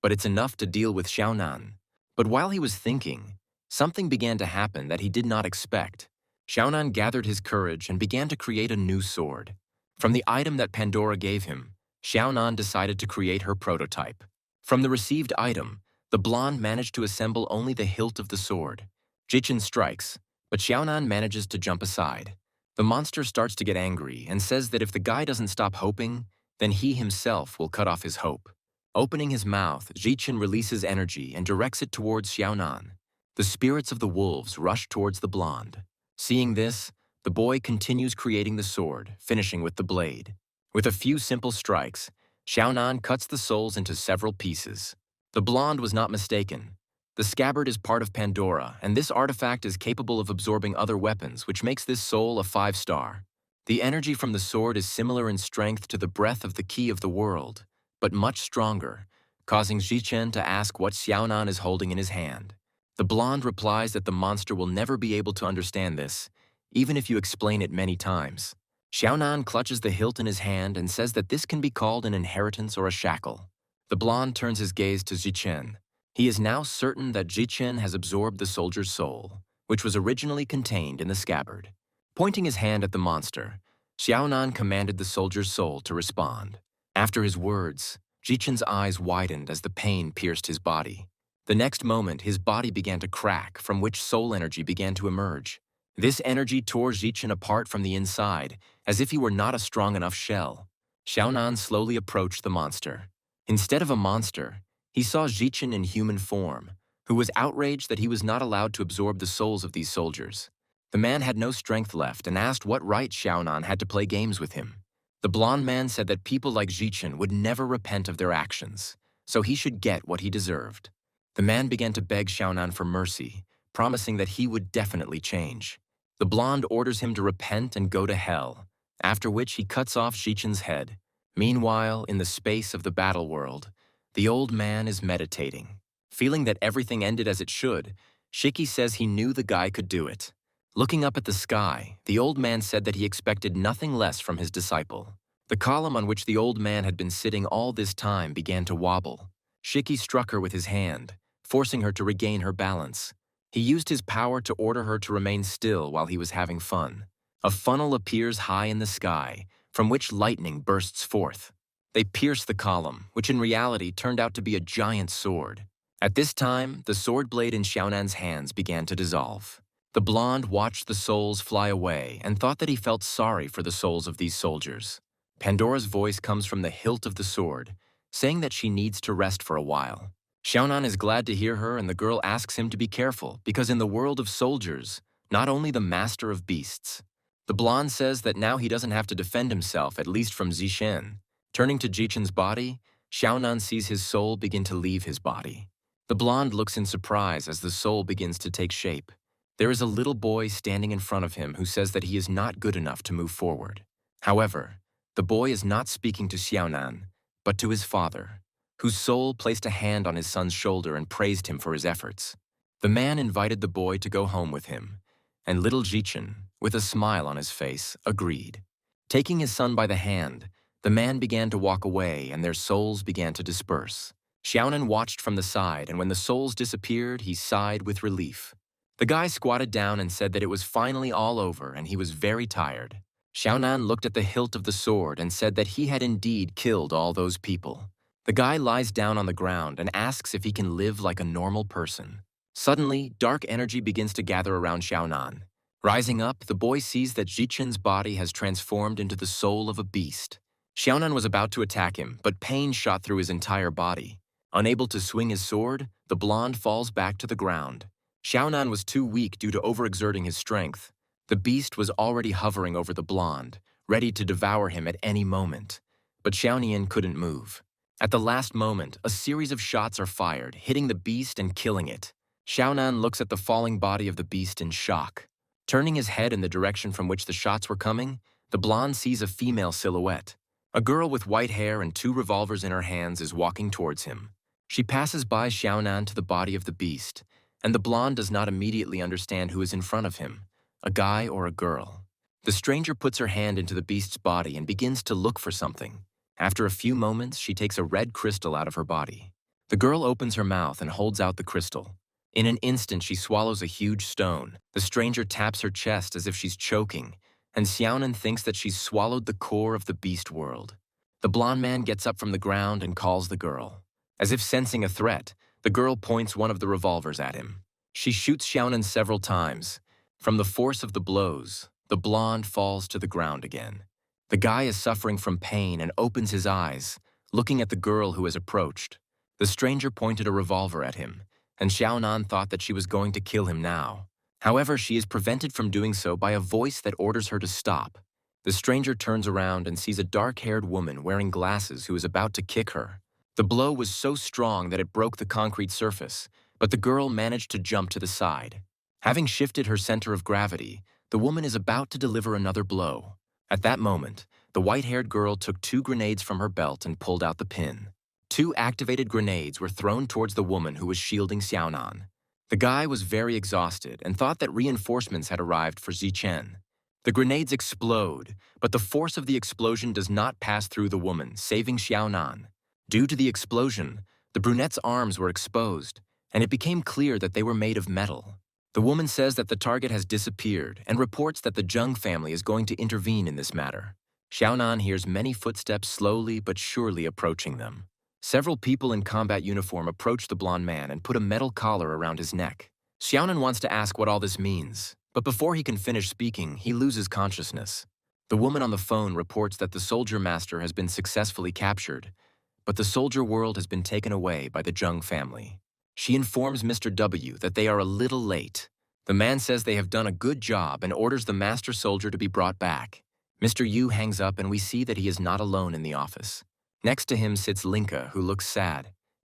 but it's enough to deal with Xiaonan. But while he was thinking, something began to happen that he did not expect. Xiaonan gathered his courage and began to create a new sword. From the item that Pandora gave him, Xiaonan decided to create her prototype. From the received item, the blonde managed to assemble only the hilt of the sword. Xi Chen strikes, but Xiaonan manages to jump aside. The monster starts to get angry and says that if the guy doesn't stop hoping, then he himself will cut off his hope. Opening his mouth, Xi Chen releases energy and directs it towards Xiaonan. The spirits of the wolves rush towards the blonde. Seeing this, the boy continues creating the sword, finishing with the blade. With a few simple strikes, Xiaonan cuts the souls into several pieces. The blonde was not mistaken. The scabbard is part of Pandora, and this artifact is capable of absorbing other weapons, which makes this soul a 5-star. The energy from the sword is similar in strength to the breath of the key of the world, but much stronger, causing Xi Chen to ask what Xiaonan is holding in his hand. The blonde replies that the monster will never be able to understand this, even if you explain it many times. Xiaonan clutches the hilt in his hand and says that this can be called an inheritance or a shackle. The blonde turns his gaze to Xi Chen. He is now certain that Xi Chen has absorbed the soldier's soul, which was originally contained in the scabbard. Pointing his hand at the monster, Xiaonan commanded the soldier's soul to respond. After his words, Xi Chen's eyes widened as the pain pierced his body. The next moment, his body began to crack, from which soul energy began to emerge. This energy tore Xi Chen apart from the inside, as if he were not a strong enough shell. Xiaonan slowly approached the monster. Instead of a monster, he saw Xi Chen in human form, who was outraged that he was not allowed to absorb the souls of these soldiers. The man had no strength left and asked what right Xiaonan had to play games with him. The blonde man said that people like Xi Chen would never repent of their actions, so he should get what he deserved. The man began to beg Xiaonan for mercy, promising that he would definitely change. The blonde orders him to repent and go to hell, after which he cuts off Xi Chen's head. Meanwhile, in the space of the battle world, the old man is meditating. Feeling that everything ended as it should, Shiki says he knew the guy could do it. Looking up at the sky, the old man said that he expected nothing less from his disciple. The column on which the old man had been sitting all this time began to wobble. Shiki struck her with his hand, forcing her to regain her balance. He used his power to order her to remain still while he was having fun. A funnel appears high in the sky, from which lightning bursts forth. They pierce the column, which in reality turned out to be a giant sword. At this time, the sword blade in Xiaonan's hands began to dissolve. The blonde watched the souls fly away and thought that he felt sorry for the souls of these soldiers. Pandora's voice comes from the hilt of the sword, saying that she needs to rest for a while. Xiaonan is glad to hear her, and the girl asks him to be careful, because in the world of soldiers, not only the master of beasts. The blonde says that now he doesn't have to defend himself, at least from Xi Chen. Turning to Xi Chen's body, Xiaonan sees his soul begin to leave his body. The blonde looks in surprise as the soul begins to take shape. There is a little boy standing in front of him who says that he is not good enough to move forward. However, the boy is not speaking to Xiaonan, but to his father, whose soul placed a hand on his son's shoulder and praised him for his efforts. The man invited the boy to go home with him, and little Xi Chen, with a smile on his face, agreed. Taking his son by the hand, the man began to walk away and their souls began to disperse. Xiaonan watched from the side, and when the souls disappeared, he sighed with relief. The guy squatted down and said that it was finally all over and he was very tired. Xiaonan looked at the hilt of the sword and said that he had indeed killed all those people. The guy lies down on the ground and asks if he can live like a normal person. Suddenly, dark energy begins to gather around Xiaonan. Rising up, the boy sees that Xi Chen's body has transformed into the soul of a beast. Xiaonan was about to attack him, but pain shot through his entire body. Unable to swing his sword, the blonde falls back to the ground. Xiaonan was too weak due to overexerting his strength. The beast was already hovering over the blonde, ready to devour him at any moment. But Xiaonian couldn't move. At the last moment, a series of shots are fired, hitting the beast and killing it. Xiaonan looks at the falling body of the beast in shock. Turning his head in the direction from which the shots were coming, the blonde sees a female silhouette. A girl with white hair and 2 revolvers in her hands is walking towards him. She passes by Xiaonan to the body of the beast, and the blonde does not immediately understand who is in front of him, a guy or a girl. The stranger puts her hand into the beast's body and begins to look for something. After a few moments, she takes a red crystal out of her body. The girl opens her mouth and holds out the crystal. In an instant, she swallows a huge stone. The stranger taps her chest as if she's choking, and Xiaonan thinks that she's swallowed the core of the beast world. The blonde man gets up from the ground and calls the girl. As if sensing a threat, the girl points one of the revolvers at him. She shoots Xiaonan several times. From the force of the blows, the blonde falls to the ground again. The guy is suffering from pain and opens his eyes, looking at the girl who has approached. The stranger pointed a revolver at him, and Xiaonan thought that she was going to kill him now. However, she is prevented from doing so by a voice that orders her to stop. The stranger turns around and sees a dark-haired woman wearing glasses who is about to kick her. The blow was so strong that it broke the concrete surface, but the girl managed to jump to the side. Having shifted her center of gravity, the woman is about to deliver another blow. At that moment, the white-haired girl took 2 grenades from her belt and pulled out the pin. 2 activated grenades were thrown towards the woman who was shielding Xiaonan. The guy was very exhausted and thought that reinforcements had arrived for Xi Chen. The grenades explode, but the force of the explosion does not pass through the woman, saving Xiaonan. Due to the explosion, the brunette's arms were exposed, and it became clear that they were made of metal. The woman says that the target has disappeared and reports that the Zheng family is going to intervene in this matter. Xiaonan hears many footsteps slowly but surely approaching them. Several people in combat uniform approach the blonde man and put a metal collar around his neck. Xiaonan wants to ask what all this means, but before he can finish speaking, he loses consciousness. The woman on the phone reports that the soldier master has been successfully captured, but the soldier world has been taken away by the Zheng family. She informs Mr. W that they are a little late. The man says they have done a good job and orders the master soldier to be brought back. Mr. Yu hangs up and we see that he is not alone in the office. Next to him sits Linka, who looks sad.